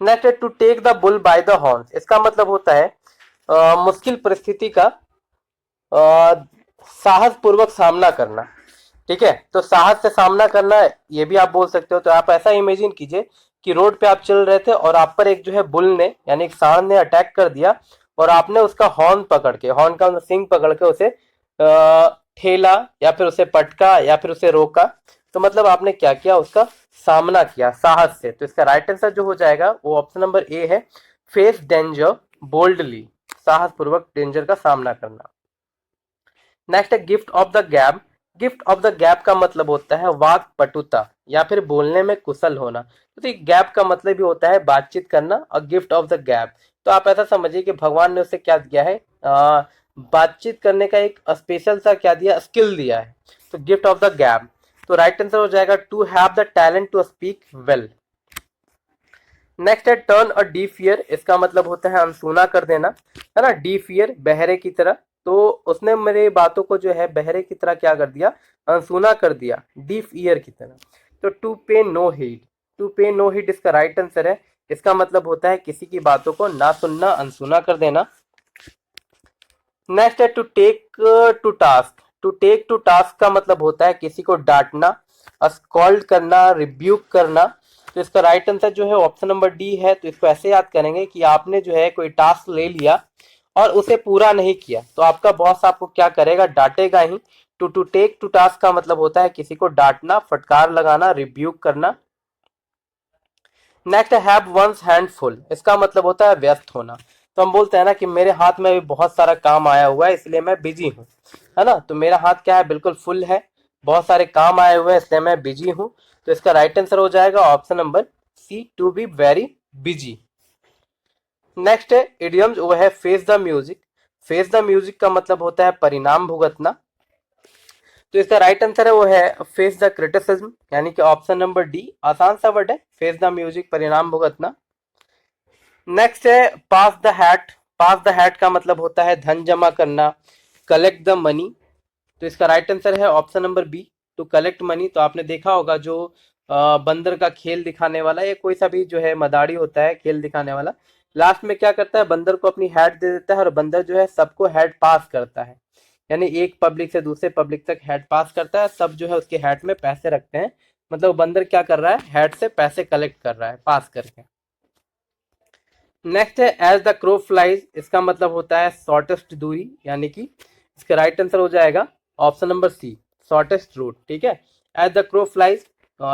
नेक्स्ट है to take the bull by the horns. इसका मतलब होता है मुश्किल परिस्थिति का साहस पूर्वक सामना करना, ठीक है। तो साहस से सामना करना ये भी आप बोल सकते हो। तो आप ऐसा इमेजिन कीजिए कि रोड पे आप चल रहे थे और आप पर एक जो है बुल ने, यानी एक सांड ने अटैक कर दिया, और आपने उसका हॉर्न पकड़ के, हॉर्न का मतलब सिंग पकड़ के उसे ठेला, या फिर उसे पटका, या फिर उसे रोका। तो मतलब आपने क्या किया, उसका सामना किया साहस से। तो इसका राइट आंसर जो हो जाएगा वो ऑप्शन नंबर ए है, फेस डेंजर बोल्डली। साहस पूर्वक डेंजर का सामना करना। नेक्स्ट है gift of the gap. Gift of the gap का मतलब होता है वाक पटुता, या फिर बोलने में कुशल होना। तो गैप का मतलब भी होता है बातचीत करना, और गिफ्ट ऑफ द गैप तो आप ऐसा समझिए कि भगवान ने उसे क्या दिया है, बातचीत करने का एक स्पेशल सा क्या दिया, स्किल दिया है। तो गिफ्ट ऑफ द गैप। तो राइट आंसर हो जाएगा to have the talent to speak well. Next है टर्न अ डीफ ईयर। इसका मतलब होता है अनसुना कर देना, है ना। डीफ ईयर बहरे की तरह, तो उसने मेरे बातों को जो है बहरे की तरह क्या कर दिया, अनसुना कर दिया, डीफ ईयर की तरह। तो टू पे नो हीड। टू पे नो हीड इसका राइट आंसर है। इसका मतलब होता है किसी की बातों को ना सुनना, अनसुना कर देना। नेक्स्ट है to take to task. To take to task का मतलब होता है किसी को डांटना, स्कॉल्ड करना, रिब्यूक करना। तो इसका राइट आंसर जो है ऑप्शन नंबर डी है। तो इसको ऐसे याद करेंगे कि आपने जो है कोई टास्क ले लिया और उसे पूरा नहीं किया, तो आपका बॉस आपको क्या करेगा, डांटेगा ही। टू टेक टू टास्क का मतलब होता है किसी को डांटना, फटकार लगाना, रिब्यूक करना। Next have one's hand full. इसका मतलब होता है व्यस्त होना। तो हम बोलते हैं ना कि मेरे हाथ में अभी बहुत सारा काम आया हुआ है इसलिए मैं बिजी हूँ, है ना। तो मेरा हाथ क्या है, बिल्कुल फुल है, बहुत सारे काम आए हुए हैं इसलिए मैं बिजी हूँ। तो इसका राइट आंसर हो जाएगा option number C, to be very busy. Next है इडियम्स, वो है face the music. Face the music का मतलब होता है परिणाम भुगतना। तो इसका राइट आंसर है वो है फेस द क्रिटिसिज्म, यानी कि ऑप्शन नंबर डी। आसान सा वर्ड है, फेस द म्यूजिक, परिणाम भुगतना। नेक्स्ट है pass the hat. Pass the hat का मतलब होता है धन जमा करना, कलेक्ट द मनी। तो इसका राइट आंसर है option number B, to collect money. तो आपने देखा होगा जो बंदर का खेल दिखाने वाला, या कोई सा भी जो है मदारी होता है खेल दिखाने वाला, लास्ट में क्या करता है, बंदर को अपनी हैट दे देता है, और बंदर जो है सबको हैट पास करता है, यानी एक पब्लिक से दूसरे पब्लिक तक हैट पास करता है। सब जो है उसके हैट में पैसे रखते हैं, मतलब बंदर क्या कर रहा है, हैट से पैसे कलेक्ट कर रहा है पास करके। नेक्स्ट है एज द क्रो फ्लाइज। इसका मतलब होता है शॉर्टेस्ट दूरी, यानी कि इसका राइट आंसर हो जाएगा option number C, shortest route, ठीक है। एज द क्रो फ्लाइज,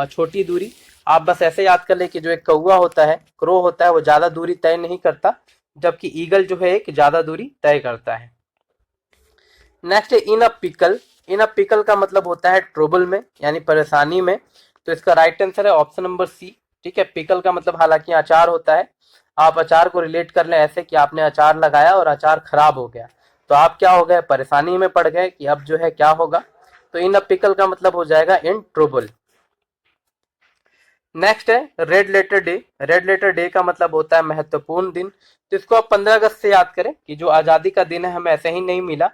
छोटी दूरी। आप बस ऐसे याद कर ले कि जो एक कौवा होता है, क्रो होता है, वो ज्यादा दूरी तय नहीं करता, जबकि ईगल जो है एक ज्यादा दूरी तय करता है। नेक्स्ट है इन अ पिकल। इन अ पिकल का मतलब होता है ट्रबल में, यानी परेशानी में। तो इसका राइट आंसर है ऑप्शन नंबर सी, ठीक है। पिकल का मतलब हालांकि अचार होता है। आप अचार को रिलेट कर लें ऐसे कि आपने अचार लगाया और अचार खराब हो गया, तो आप क्या हो गए, परेशानी में पड़ गए कि अब जो है क्या होगा। तो इन अ पिकल का मतलब हो जाएगा इन ट्रबल। नेक्स्ट है red letter day. Red letter day का मतलब होता है महत्वपूर्ण दिन। तो इसको आप 15 अगस्त से याद करें कि जो आजादी का दिन है हमें ऐसे ही नहीं मिला,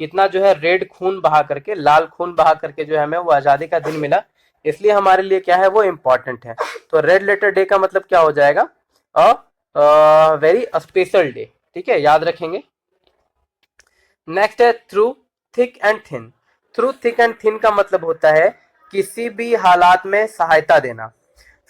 कितना जो है रेड खून बहा करके, लाल खून बहा करके जो है हमें वो आजादी का दिन मिला, इसलिए हमारे लिए क्या है वो इम्पोर्टेंट है। तो रेड लेटर डे का मतलब क्या हो जाएगा, अ वेरी स्पेशल डे। ठीक है, याद रखेंगे। नेक्स्ट है through thick and thin. Through thick and thin का मतलब होता है किसी भी हालात में सहायता देना।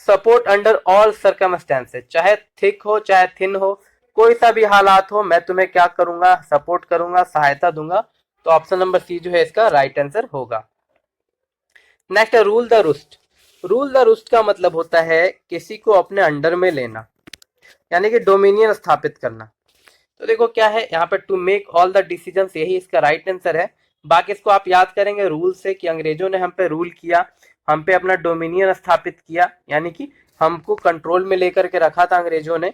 सपोर्ट अंडर ऑल सर्कमस्टेंसेस, चाहे थिक हो चाहे थिन हो, कोई सा भी हालात हो, मैं तुम्हें क्या करूंगा, सपोर्ट करूंगा, सहायता दूंगा। तो ऑप्शन नंबर सी जो है इसका राइट आंसर होगा। नेक्स्ट है rule the roost. Rule the roost का मतलब होता है किसी को अपने अंडर में लेना, यानी कि डोमिनियन स्थापित करना। तो देखो क्या है यहाँ पे, to make all the decisions, यही इसका राइट आंसर है। बाकी इसको आप याद करेंगे रूल से कि अंग्रेजों ने हम पे रूल किया, हम पे अपना डोमिनियन स्थापित किया, यानी कि हमको कंट्रोल में लेकर के रखा था अंग्रेजों ने।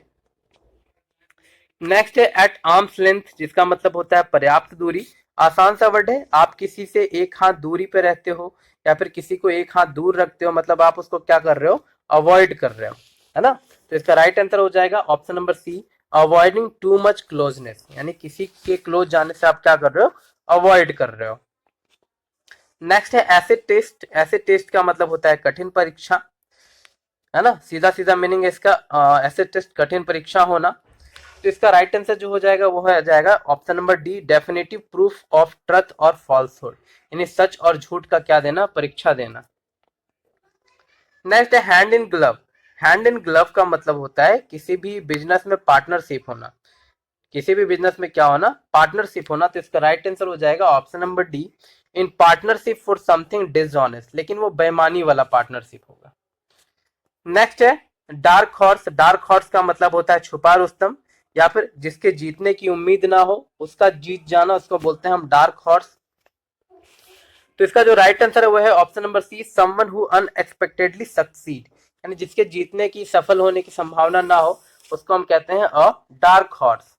नेक्स्ट है एट आर्म्स लेंथ, जिसका मतलब होता है पर्याप्त दूरी। आसान सा वर्ड है, आप किसी से एक हाथ दूरी पे रहते हो या फिर किसी को एक हाथ दूर रखते हो, मतलब आप उसको क्या कर रहे हो, अवॉइड कर रहे हो, है ना। तो इसका राइट आंसर हो जाएगा option number C, avoiding too much closeness, यानी किसी के क्लोज जाने से आप क्या कर रहे हो, अवॉइड कर रहे हो। नेक्स्ट है एसिड टेस्ट। एसिड टेस्ट का मतलब होता है कठिन परीक्षा, है ना, सीधा सीधा मीनिंग है इसका, एसिड टेस्ट कठिन परीक्षा होना। तो इसका राइट आंसर जो हो जाएगा वो हो जाएगा option number D, definitive proof of truth और फॉल्सहुड, यानी सच और झूठ का क्या देना, परीक्षा देना। नेक्स्ट है hand in glove. Hand in glove का मतलब होता है किसी भी बिजनेस में पार्टनरशिप होना, किसी भी बिजनेस में क्या होना, पार्टनरशिप होना। तो इसका राइट आंसर हो जाएगा option number D, in partnership for something dishonest, लेकिन वो बेईमानी वाला पार्टनरशिप होगा। नेक्स्ट है डार्क हॉर्स। डार्क हॉर्स का मतलब होता है छुपा रुस्तम, या फिर जिसके जीतने की उम्मीद ना हो उसका जीत जाना, उसको बोलते हैं हम डार्क हॉर्स। तो इसका जो राइट आंसर है वो है option number C, someone who unexpectedly succeed, यानी जिसके जीतने की, सफल होने की संभावना ना हो, उसको हम कहते हैं अ डार्क हॉर्स।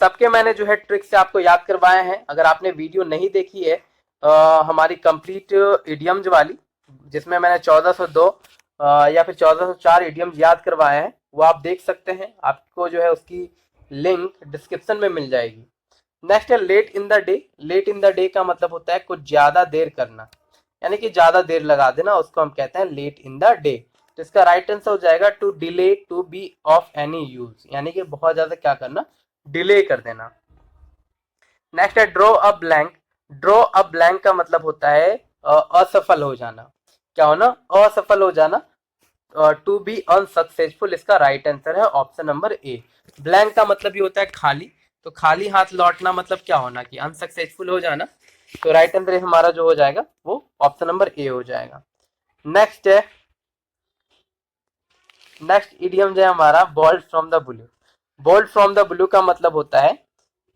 सबके मैंने जो है ट्रिक से आपको याद करवाए हैं। अगर आपने वीडियो नहीं देखी है हमारी कंप्लीट इडियम्स वाली, जिसमें मैंने 1402 या फिर 1404 इडियम्स याद करवाए हैं, वो आप देख सकते हैं। आपको जो है उसकी लिंक डिस्क्रिप्शन में मिल जाएगी। नेक्स्ट है late in the day. Late in the day का मतलब होता है कुछ ज्यादा देर करना, यानी कि ज्यादा देर लगा देना, उसको हम कहते हैं लेट इन द डे। तो इसका राइट आंसर हो जाएगा to delay, to be of any use, यानी कि बहुत ज्यादा क्या करना, डिले कर देना। नेक्स्ट है draw a blank. Draw a blank का मतलब होता है असफल हो जाना, क्या होना, असफल हो जाना, टू बी अनसक्सेसफुल। इसका राइट आंसर है ऑप्शन नंबर ए। ब्लैंक का मतलब ये होता है खाली, तो खाली हाथ लौटना मतलब क्या होना, कि अनसक्सेसफुल हो जाना। तो राइट आंसर हमारा जो हो जाएगा वो ऑप्शन नंबर ए हो जाएगा। नेक्स्ट है, नेक्स्ट इडियम जो है हमारा bolt from the blue. Bolt from the blue का मतलब होता है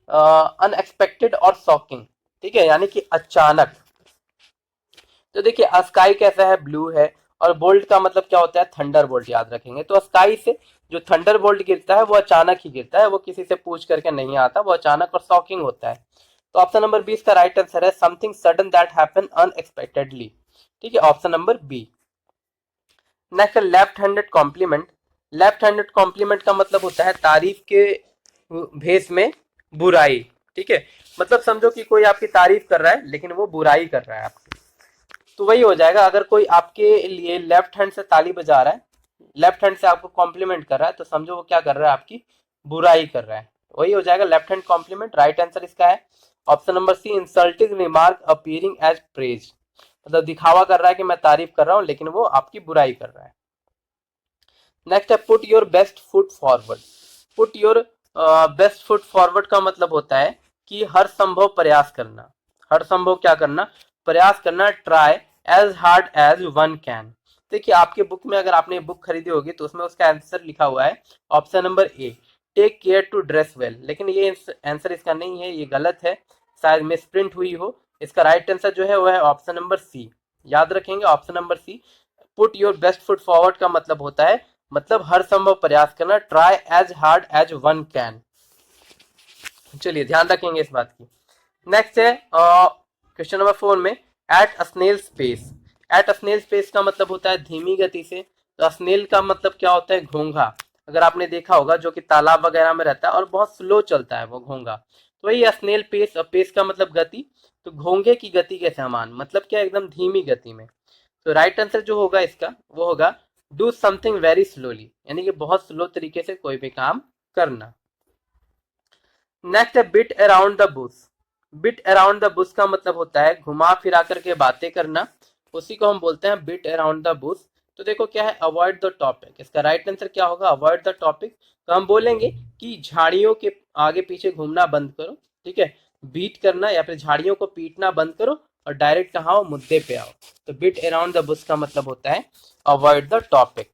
अनएक्सपेक्टेड और शॉकिंग, ठीक है, यानी कि अचानक। तो देखिए स्काई कैसा है, ब्लू है, और बोल्ट का मतलब क्या होता है, थंडर बोल्ट, याद रखेंगे। तो स्काई से जो थंडर बोल्ट गिरता है वो अचानक ही गिरता है, वो किसी से पूछ करके नहीं आता, वो अचानक और शॉकिंग होता है। तो ऑप्शन नंबर बी इसका राइट आंसर है, something sudden that happen unexpectedly, ठीक है, option number B. Next left handed compliment. Left handed compliment का मतलब होता है तारीफ के भेष में बुराई, ठीक है, मतलब समझो कि कोई आपकी तारीफ कर रहा है लेकिन वो बुराई कर रहा है आपकी। तो वही हो जाएगा, अगर कोई आपके लिए लेफ्ट हैंड से ताली बजा रहा है, लेफ्ट हैंड से आपको कॉम्प्लीमेंट कर रहा है, तो समझो वो क्या कर रहा है, आपकी बुराई कर रहा है। वही हो जाएगा left hand compliment. Right answer इसका है option number C, insulting remark appearing as praise, मतलब दिखावा कर रहा है कि मैं तारीफ कर रहा हूं लेकिन वो आपकी बुराई कर रहा है। नेक्स्ट है put your best foot forward. Put your best foot forward का मतलब होता है कि हर संभव प्रयास करना, हर संभव क्या करना, प्रयास करना, try as hard as one can. देखिए आपके बुक में, अगर आपने बुक खरीदी होगी तो उसमें उसका आंसर लिखा हुआ है option number A, take care to dress well, लेकिन ये आंसर इसका नहीं है, ये गलत है, शायद मिस प्रिंट हुई हो। इसका राइट आंसर जो है वो है ऑप्शन नंबर सी, याद रखेंगे option number C. Put your best foot forward का मतलब होता है, मतलब हर संभव प्रयास करना, try as hard as one can. चलिए ध्यान रखेंगे इस बात की। नेक्स्ट है क्वेश्चन नंबर 4 में at a snail's pace. At a snail's pace का मतलब होता है धीमी गति से। तो स्नेल का मतलब क्या होता है, घोंघा, अगर आपने देखा होगा जो कि तालाब वगैरह में रहता है और बहुत स्लो चलता है वो घोंघा, तो वही स्नेल पेस, और पेस का मतलब गति, तो घोंघे की गति के समान, मतलब क्या एकदम धीमी गति में। तो राइट आंसर जो होगा इसका वो होगा डू समथिंग वेरी स्लोली, यानी कि बहुत स्लो तरीके से कोई भी काम करना। नेक्स्ट है bit around the Bush. Bit around the Bush का मतलब होता है घुमा फिरा करके बातें करना, उसी को हम बोलते हैं बिट अराउंड द बुश। तो देखो क्या है, अवॉइड द टॉपिक, इसका राइट आंसर क्या होगा, अवॉइड द टॉपिक। तो हम बोलेंगे कि झाड़ियों के आगे पीछे घूमना बंद करो, ठीक है, बीट करना या फिर झाड़ियों को पीटना बंद करो और डायरेक्ट कहाँ आओ, मुद्दे पे आओ। तो बिट अराउंड द बुश का मतलब होता है अवॉइड द टॉपिक।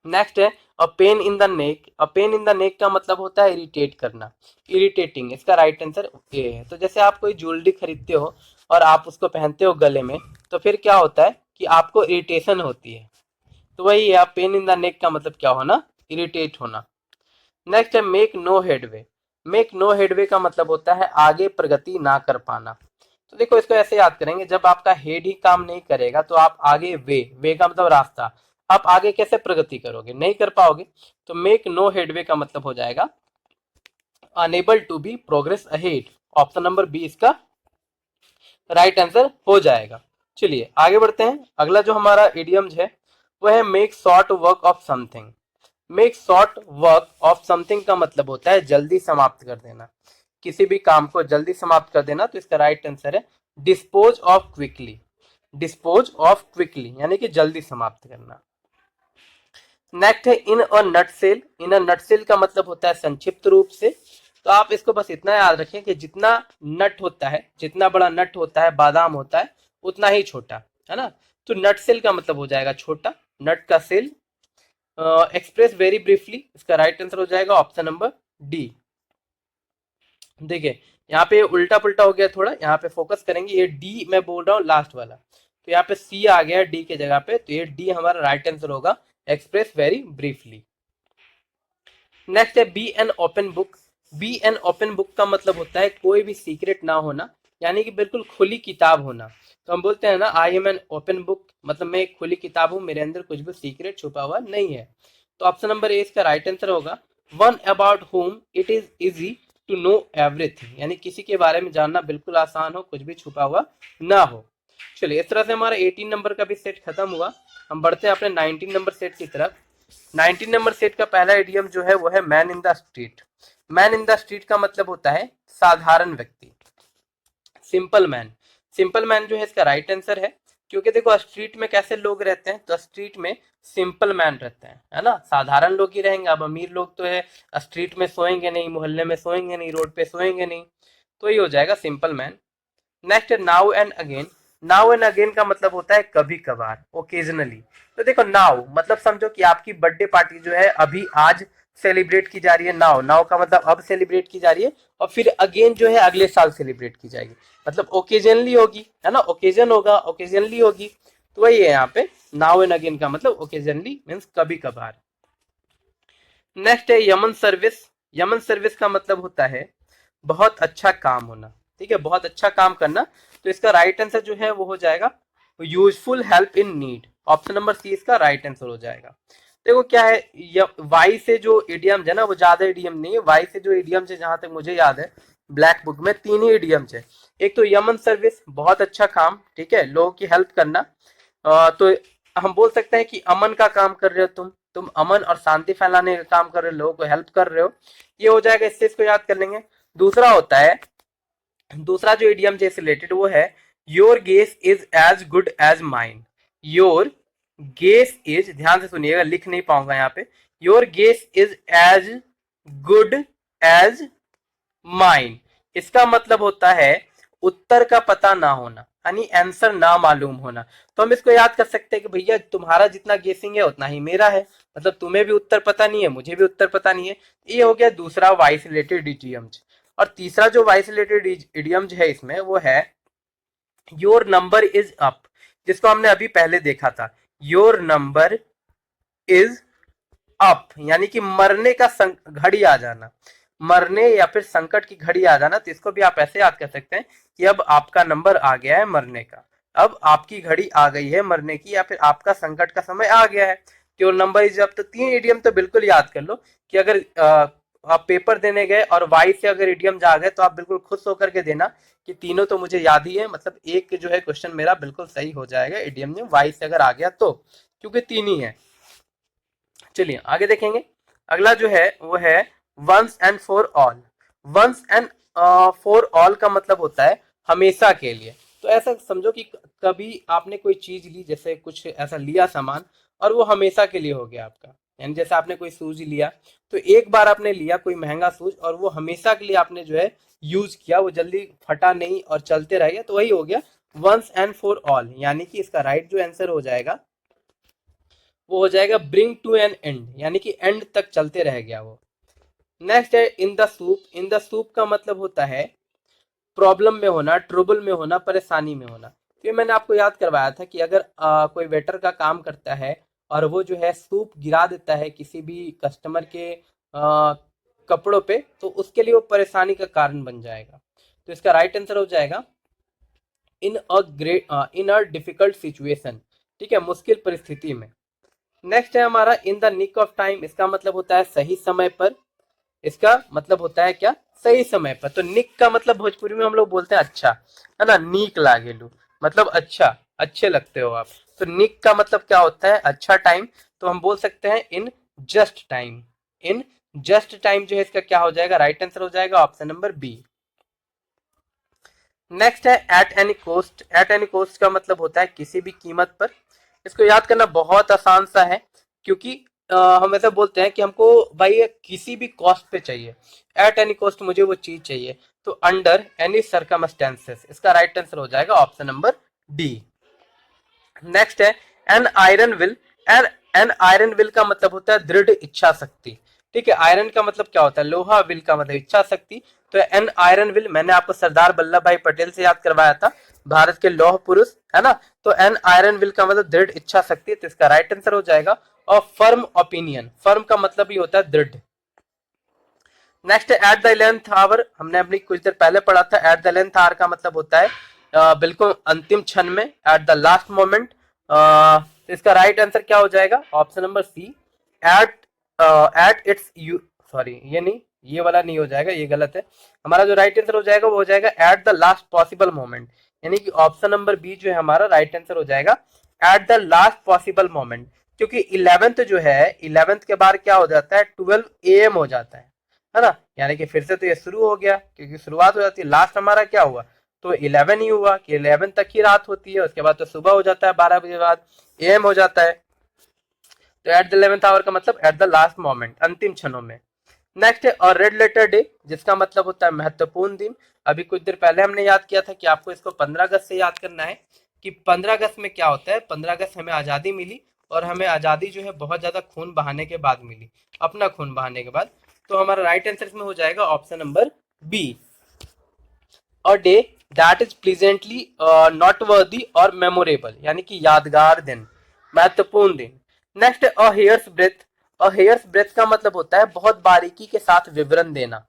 नेक्स्ट है a pain in the neck. A pain in the neck का मतलब होता है इरिटेट करना, इरिटेटिंग, इसका राइट आंसर ए है। तो जैसे आप कोई ज्वेलरी खरीदते हो और आप उसको पहनते हो गले में, तो फिर क्या होता है कि आपको इरिटेशन होती है, तो वही है पेन इन द नेक का मतलब क्या होना, इरिटेट होना। नेक्स्ट है make no headway. Make no headway का मतलब होता है आगे प्रगति ना कर पाना। तो देखो इसको ऐसे याद करेंगे, जब आपका हेड ही काम नहीं करेगा तो आप आगे वे का मतलब रास्ता, आप आगे कैसे प्रगति करोगे, नहीं कर पाओगे। तो मेक नो हेडवे का मतलब हो जाएगा unable to be progress ahead. Option number B इसका राइट आंसर हो जाएगा। चलिए आगे बढ़ते हैं। अगला जो हमारा इडियम्स है वह है make short work of something. Make short work of something का मतलब होता है जल्दी समाप्त कर देना, किसी भी काम को जल्दी समाप्त कर देना। तो इसका राइट आंसर है dispose of quickly. Dispose of quickly यानी कि जल्दी समाप्त करना। नेक्स्ट है इन अ नटसेल। इन अ नटसेल का मतलब होता है संक्षिप्त रूप से। तो आप इसको बस इतना याद रखें कि जितना नट होता है, जितना बड़ा नट होता है, बादाम होता है, उतना ही छोटा, है ना। तो नटसेल का मतलब हो जाएगा छोटा, नट का सेल। एक्सप्रेस वेरी ब्रीफली, इसका राइट आंसर हो जाएगा ऑप्शन नंबर डी। देखिए यहाँ पे उल्टा पुल्टा हो गया थोड़ा, यहाँ पे फोकस करेंगे, ये डी मैं बोल रहा हूँ लास्ट वाला, तो यहाँ पे सी आ गया डी के जगह पे, तो ये डी हमारा राइट आंसर होगा, एक्सप्रेस वेरी ब्रीफली। नेक्स्ट है be an open book. Be an open book का मतलब होता है कोई भी सीक्रेट ना होना, यानी कि बिल्कुल खुली किताब होना। तो हम बोलते हैं ना I am N open book, मतलब मैं एक खुली किताब हूँ, मेरे अंदर कुछ भी सीक्रेट छुपा हुआ नहीं है। तो ऑप्शन नंबर ए इसका राइट आंसर होगा one about home it is easy to know everything, यानी किसी के बारे में जानना बिल्कुल आसान हो, कुछ भी छुपा हुआ ना हो। चलिए इस तरह से हमारा 18 नंबर का भी सेट खत्म हुआ। हम बढ़ते हैं अपने 19 नंबर सेट की तरफ। 19 नंबर सेट का पहला इडियम जो है वो है man in the street. Man in the street का मतलब होता है साधारण व्यक्ति, सिंपल मैन। सिंपल मैन जो है इसका राइट आंसर है, क्योंकि देखो स्ट्रीट में कैसे लोग रहते हैं, तो स्ट्रीट में सिंपल मैन रहते हैं, है ना, साधारण लोग ही रहेंगे। अब अमीर लोग तो है स्ट्रीट में सोएंगे नहीं, मोहल्ले में सोएंगे नहीं, रोड पे सोएंगे नहीं, तो ये हो जाएगा सिंपल मैन। नेक्स्ट है now and again. Now and again का मतलब होता है कभी कभार, ओकेजनली। तो देखो नाउ मतलब समझो कि आपकी बर्थडे पार्टी जो है अभी आज सेलिब्रेट की जा रही है, नाउ, नाउ का मतलब अब सेलिब्रेट की जा रही है, और फिर अगेन जो है अगले साल सेलिब्रेट की जाएगी, मतलब ओकेजनली होगी, है ना, ओकेजन होगा, ओकेजनली होगी। तो वही है यहाँ पे नाउ एंड अगेन का मतलब ओकेजनली मीन्स कभी कभार। नेक्स्ट है यमन सर्विस। यमन सर्विस का मतलब होता है बहुत अच्छा काम होना, ठीक है, बहुत अच्छा काम करना। तो इसका राइट आंसर जो है वो हो जाएगा useful help in need. Option number C इसका राइट आंसर हो जाएगा। देखो क्या है, वाई से जो इडियम्स है ना वो ज्यादा इडियम नहीं है, वाई से जो इडियम्स है जहां तक मुझे याद है ब्लैक बुक में तीन ही इडियम्स है। एक तो यमन सर्विस, बहुत अच्छा काम, ठीक है, लोगों की हेल्प करना। तो हम बोल सकते हैं कि अमन का काम कर रहे हो तुम अमन और शांति फैलाने का काम कर रहे हो, लोगों को हेल्प कर रहे हो, ये हो जाएगा, इससे इसको याद कर लेंगे। दूसरा होता है, दूसरा जो इडियम से रिलेटेड वो है your guess is as good as mine. Your guess is, ध्यान से सुनिएगा, लिख नहीं पाऊंगा यहाँ पे, your guess is as good as mine. इसका मतलब होता है उत्तर का पता ना होना, यानी आंसर ना मालूम होना। तो हम इसको याद कर सकते हैं कि भैया तुम्हारा जितना गेसिंग है उतना ही मेरा है, मतलब तुम्हें भी उत्तर पता नहीं है, मुझे भी उत्तर पता नहीं है। ये हो गया दूसरा वाई से रिलेटेड इडियम। और तीसरा जो वाई से रिलेटेड इडियम है इसमें वो है योर नंबर इज अप, जिसको हमने अभी पहले देखा था, योर नंबर इज अप, यानी कि मरने का घड़ी आ जाना, मरने या फिर संकट की घड़ी आ जाना। तो इसको भी आप ऐसे याद कर सकते हैं कि अब आपका नंबर आ गया है मरने का, अब आपकी घड़ी आ गई है मरने की, या फिर आपका संकट का समय आ गया है। Your number is up. तो तीन इडियम तो बिल्कुल याद कर लो कि अगर आप पेपर देने गए और वाई से अगर इडियम आ गए तो आप बिल्कुल खुश होकर के देना कि तीनों तो मुझे याद ही है, मतलब एक जो है क्वेश्चन मेरा बिल्कुल सही हो जाएगा इडियम में वाई से अगर आ गया तो, क्योंकि तीन ही है। चलिए आगे देखेंगे। अगला जो है वो है once and for all. Once and for all का मतलब होता है हमेशा के लिए। तो ऐसा समझो कि कभी आपने कोई चीज ली, जैसे कुछ ऐसा लिया सामान, और वो हमेशा के लिए हो गया आपका। यानी जैसे आपने कोई शूज लिया, तो एक बार आपने लिया कोई महंगा शूज, और वो हमेशा के लिए आपने जो है यूज किया, वो जल्दी फटा नहीं और चलते रह गया, तो वही हो गया वंस एंड फॉर ऑल। यानी कि इसका राइट जो आंसर हो जाएगा वो हो जाएगा ब्रिंग टू एन एंड, यानी कि एंड तक चलते रह गया वो। नेक्स्ट है in the soup. In the soup का मतलब होता है प्रॉब्लम में होना, ट्रबल में होना, परेशानी में होना। तो ये मैंने आपको याद करवाया था कि अगर कोई वेटर का काम करता है और वो जो है सूप गिरा देता है किसी भी कस्टमर के कपड़ों पे, तो उसके लिए वो परेशानी का कारण बन जाएगा। तो इसका राइट आंसर हो जाएगा इन अ डिफिकल्ट सिचुएशन। ठीक है, मुश्किल परिस्थिति में। नेक्स्ट है हमारा in the nick of time. इसका मतलब होता है सही समय पर। इसका मतलब होता है क्या, सही समय पर। तो निक का मतलब भोजपुरी में हम लोग बोलते हैं अच्छा, है ना, नीक लागेलू, मतलब अच्छा, अच्छे लगते हो आप। तो निक का मतलब क्या होता है, अच्छा टाइम। तो हम बोल सकते हैं in just time. In just time जो है इसका क्या हो जाएगा, राइट आंसर हो जाएगा ऑप्शन नंबर बी। नेक्स्ट है at any cost. At any cost का मतलब होता है किसी भी कीमत पर। इसको याद करना बहुत आसान सा है, क्योंकि हम ऐसा बोलते हैं कि हमको भाई ये किसी भी कॉस्ट पे चाहिए, एट एनी कॉस्ट मुझे वो चीज चाहिए। तो अंडर एनी सर्कमस्टेंसेस, इसका राइट आंसर हो जाएगा ऑप्शन नंबर डी। नेक्स्ट है an iron will. An an iron will का मतलब होता है दृढ़ इच्छा शक्ति। ठीक है, आयरन का मतलब क्या होता है, लोहा, विल का मतलब इच्छा शक्ति। तो एन आयरन विल मैंने आपको सरदार वल्लभ भाई पटेल से याद करवाया था, भारत के लौह पुरुष, है ना। तो एन आयरन विल का मतलब दृढ़ इच्छा शक्ति, तो इसका राइट आंसर हो जाएगा। और फर्म ओपिनियन, फर्म का मतलब ही होता है दृढ़। Next eight the 11th our, हमने अपनी कुछ देर पहले पढ़ा था। एट द 11th आवर का मतलब होता है बिल्कुल अंतिम क्षण में, एट द लास्ट मोमेंट। इसका राइट आंसर क्या हो जाएगा, option number C, at at it's you, sorry ये नहीं, ये वाला नहीं हो जाएगा, ये गलत है। हमारा जो राइट आंसर हो जाएगा वो हो जाएगा eight the last possible moment. यानी कि ऑप्शन नंबर बी जो है हमारा राइट आंसर हो जाएगा eight the last possible moment. क्योंकि 11th जो है, 11th के बाद क्या हो जाता है, 12 AM हो जाता है ना। यानी कि फिर से तो ये शुरू हो गया, क्योंकि शुरुआत हो जाती है, लास्ट हमारा क्या हुआ, तो 11 ही हुआ कि 11 तक ही रात होती है, उसके बाद तो सुबह हो जाता है, 12 बजे बाद AM हो जाता है। तो एट द 11th आवर का मतलब एट द लास्ट मोमेंट, अंतिम क्षणों में। नेक्स्ट है और रेड लेटर डे, जिसका मतलब होता है महत्वपूर्ण दिन। अभी कुछ देर पहले हमने याद किया था कि आपको इसको 15 अगस्त से याद करना है कि 15 अगस्त में क्या होता है। 15 अगस्त हमें आज़ादी मिली, और हमें आज़ादी जो है बहुत ज़्यादा खून बहाने के बाद मिली, अपना खून बहाने के बाद। तो हमारा राइट आंसर इसमें हो जाएगा option number B, a day that is pleasantly not worthy और मेमोरेबल, यानी कि यादगार दिन, महत्वपूर्ण दिन। Next a hare's breath. A hare's breath का मतलब होता है बहुत बारीकी के साथ विवरण देना,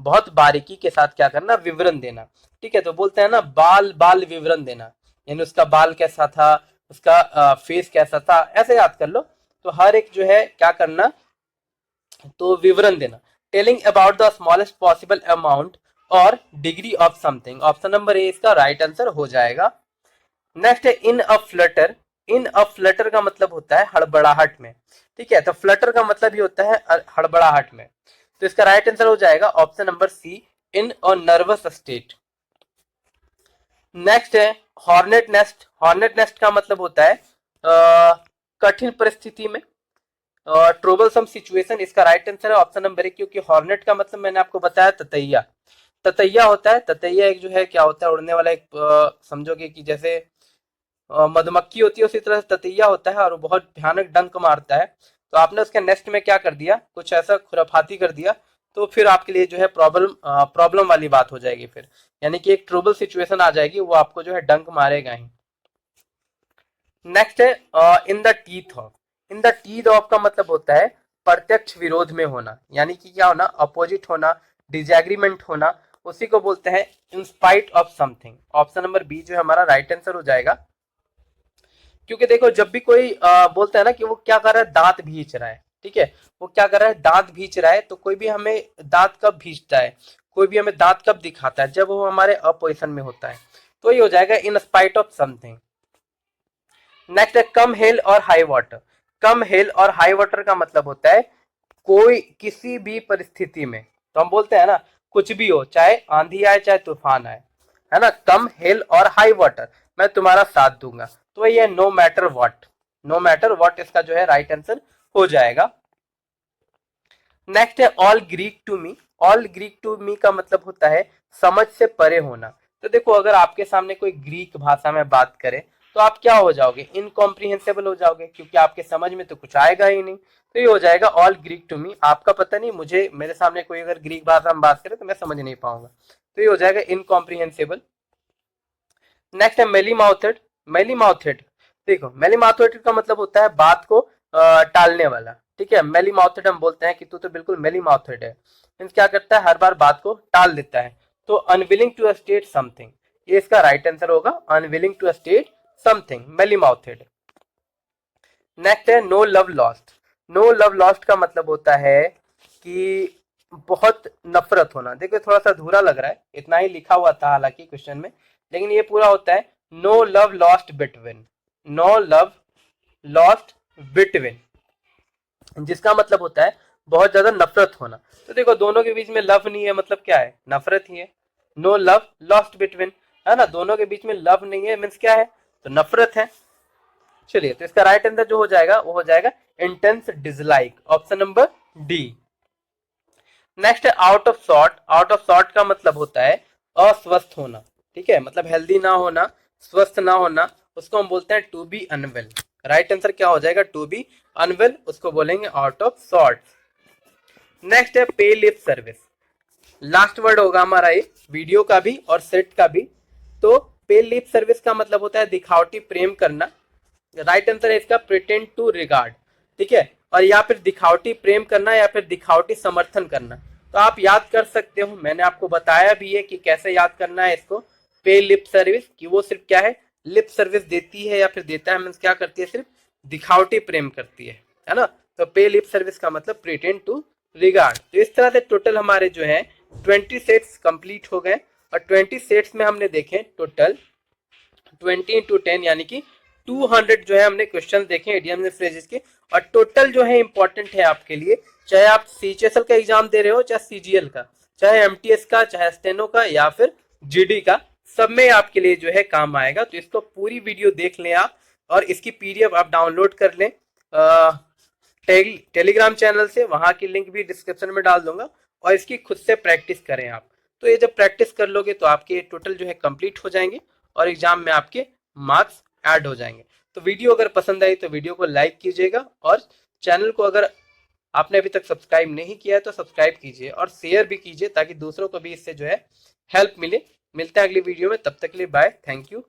बहुत बारीकी के साथ क्या करना, विवरण देना। ठीक है, तो बोलते हैं ना बाल बाल विवरण देना, यानी उसका बाल कैसा था, उसका फेस कैसा था, ऐसे याद कर लो। तो हर एक जो है क्या करना, तो विवरण देना। Telling about the smallest possible amount or degree of something, option number A इसका राइट आंसर हो जाएगा। नेक्स्ट है इन अ फ्लटर। इन अ फ्लटर का मतलब होता है हड़बड़ाहट में। ठीक है, तो फ्लटर का मतलब ही होता है हड़बड़ाहट में। तो इसका राइट आंसर हो जाएगा option number C, in a nervous state. Next है हॉर्नेट नेस्ट। हॉर्नेट नेस्ट का मतलब होता है कठिन परिस्थिति में, ट्रोबल सम सिचुएशन। इसका राइट आंसर है ऑप्शन नंबर ए, क्योंकि हॉर्नेट का मतलब मैंने आपको बताया ततैया, ततैया होता है। ततैया एक जो है क्या होता है, उड़ने वाला एक, समझोगे कि जैसे मधुमक्खी होती है, उसी तरह से ततैया होता है, और वो बहुत भयानक डंक मारता है। तो आपने उसके नेस्ट में क्या कर दिया, कुछ ऐसा खुराफाती कर दिया, तो फिर आपके लिए जो है प्रॉब्लम प्रॉब्लम वाली बात हो जाएगी फिर, यानी कि एक ट्रबल सिचुएशन आ जाएगी, वो आपको जो है डंक मारेगा ही। नेक्स्ट है in the teeth of. In the teeth of का मतलब होता है प्रत्यक्ष विरोध में होना, यानी कि क्या होना, अपोजिट होना, डिसएग्रीमेंट होना, उसी को बोलते हैं in spite of something. Option number B जो है हमारा राइट आंसर हो जाएगा। क्योंकि देखो जब भी कोई बोलता है ना कि वो क्या कर रहा है, दांत भींच रहा है, ठीक है, वो क्या कर रहा है, दांत भींच रहा है, तो कोई भी हमें दांत कब भींचता है, कोई भी हमें दांत कब दिखाता है, जब वो हमारे अपोजिशन में होता है। तो ये हो जाएगा इन स्पाइट ऑफ समथिंग। नेक्स्ट है कम हेल और हाई वाटर। कम हेल और हाई वाटर का मतलब होता है कोई किसी भी परिस्थिति में, तो हम बोलते हैं ना कुछ भी हो, चाहे आंधी आए चाहे तूफान आए, है ना, कम हेल और हाई वाटर, मैं तुम्हारा साथ दूंगा। तो ये no matter what, no matter what इसका जो है राइट आंसर हो जाएगा। नेक्स्ट है all Greek to me. All Greek to me का मतलब होता है समझ से परे होना। तो देखो अगर आपके सामने कोई ग्रीक भाषा में बात करे तो आप क्या हो जाओगे, इनकॉम्प्रिहेंसिबल हो जाओगे, क्योंकि आपके समझ में तो कुछ आएगा ही नहीं। तो ये हो जाएगा ऑल ग्रीक टू मी। आपका पता नहीं, मुझे मेरे सामने कोई अगर ग्रीक भाषा में बात करे तो मैं समझ नहीं पाऊंगा, तो ये हो जाएगा इनकॉम्प्रिहेंसिबल। नेक्स्ट है मेली माउथेड। मेली माउथेड, देखो मेली माउथेड का मतलब होता है बात को टालने वाला। ठीक है, मेली माउथेड हम बोलते हैं कि तू तो बिल्कुल मेली माउथेड है, मीन्स क्या करता है, हर बार बात को टाल देता है। तो अनविलिंग टू स्टेट समथिंग, ये इसका राइट आंसर होगा, unwilling to state something, mealy mouthed. Next है no love lost. No love lost का मतलब होता है कि बहुत नफरत होना। देखो थोड़ा सा अधूरा लग रहा है, इतना ही लिखा हुआ था हालांकि क्वेश्चन में, लेकिन ये पूरा होता है no love lost between, no love lost between, जिसका मतलब होता है बहुत ज्यादा नफरत होना। तो देखो दोनों के बीच में लव नहीं है, मतलब क्या है, नफरत ही है। नो लव लॉस्ट बिटवीन, है ना, दोनों के बीच में लव नहीं है, मीन्स क्या है, तो नफरत है। चलिए, तो इसका राइट आंसर जो हो जाएगा वो हो जाएगा intense dislike, option number D. Next है out of sort. Out of sort का मतलब होता है अस्वस्थ होना। ठीक है, मतलब हेल्दी ना होना, स्वस्थ ना होना, उसको हम बोलते हैं to be unwell. Right answer क्या हो जाएगा, टू बी अनवेल, उसको बोलेंगे आउट ऑफ सॉर्ट। नेक्स्ट है पे लिप सर्विस। लास्ट वर्ड होगा हमारा ये वीडियो का भी और सेट का भी। तो पे लिप सर्विस का मतलब होता है दिखावटी प्रेम करना। राइट आंसर है इसका प्रिटेंड टू रिगार्ड। ठीक है, और या फिर दिखावटी प्रेम करना या फिर दिखावटी समर्थन करना। तो आप याद कर सकते हो, मैंने आपको बताया भी है कि कैसे याद करना है इसको। पे लिप सर्विस, कि वो सिर्फ क्या है, लिप सर्विस देती है या फिर देता है, मीन्स क्या करती है, सिर्फ दिखावटी प्रेम करती है ना। तो पे लिप सर्विस का मतलब प्रिटेंड टू रिगार्ड। तो इस तरह से टोटल हमारे जो है 20 सेट्स कंप्लीट हो गए, और 20 सेट्स में हमने देखे टोटल 20 into 10 यानी कि 200 जो है हमने क्वेश्चन देखे इडियम एंड फ्रेजेस के। और टोटल जो है इंपॉर्टेंट है आपके लिए, चाहे आप सीएचएसएल का एग्जाम दे रहे हो, चाहे सीजीएल का, चाहे एमटीएस का, चाहे स्टेनो का, या फिर जीडी का, सब में आपके लिए जो है काम आएगा। तो इसको पूरी वीडियो देख लें आप, और इसकी पीडीएफ आप डाउनलोड कर लें टेलीग्राम चैनल से, वहां की लिंक भी डिस्क्रिप्शन में डाल दूंगा, और इसकी खुद से प्रैक्टिस करें आप। तो ये जब प्रैक्टिस कर लोगे तो आपके टोटल जो है कंप्लीट हो जाएंगे, और एग्जाम में आपके मार्क्स ऐड हो जाएंगे। तो वीडियो अगर पसंद आई तो वीडियो को लाइक कीजिएगा, और चैनल को अगर आपने अभी तक सब्सक्राइब नहीं किया है तो सब्सक्राइब कीजिए और शेयर भी कीजिए, ताकि दूसरों को भी इससे जो है हेल्प मिले। मिलते हैं अगली वीडियो में, तब तक के लिए बाय, थैंक यू।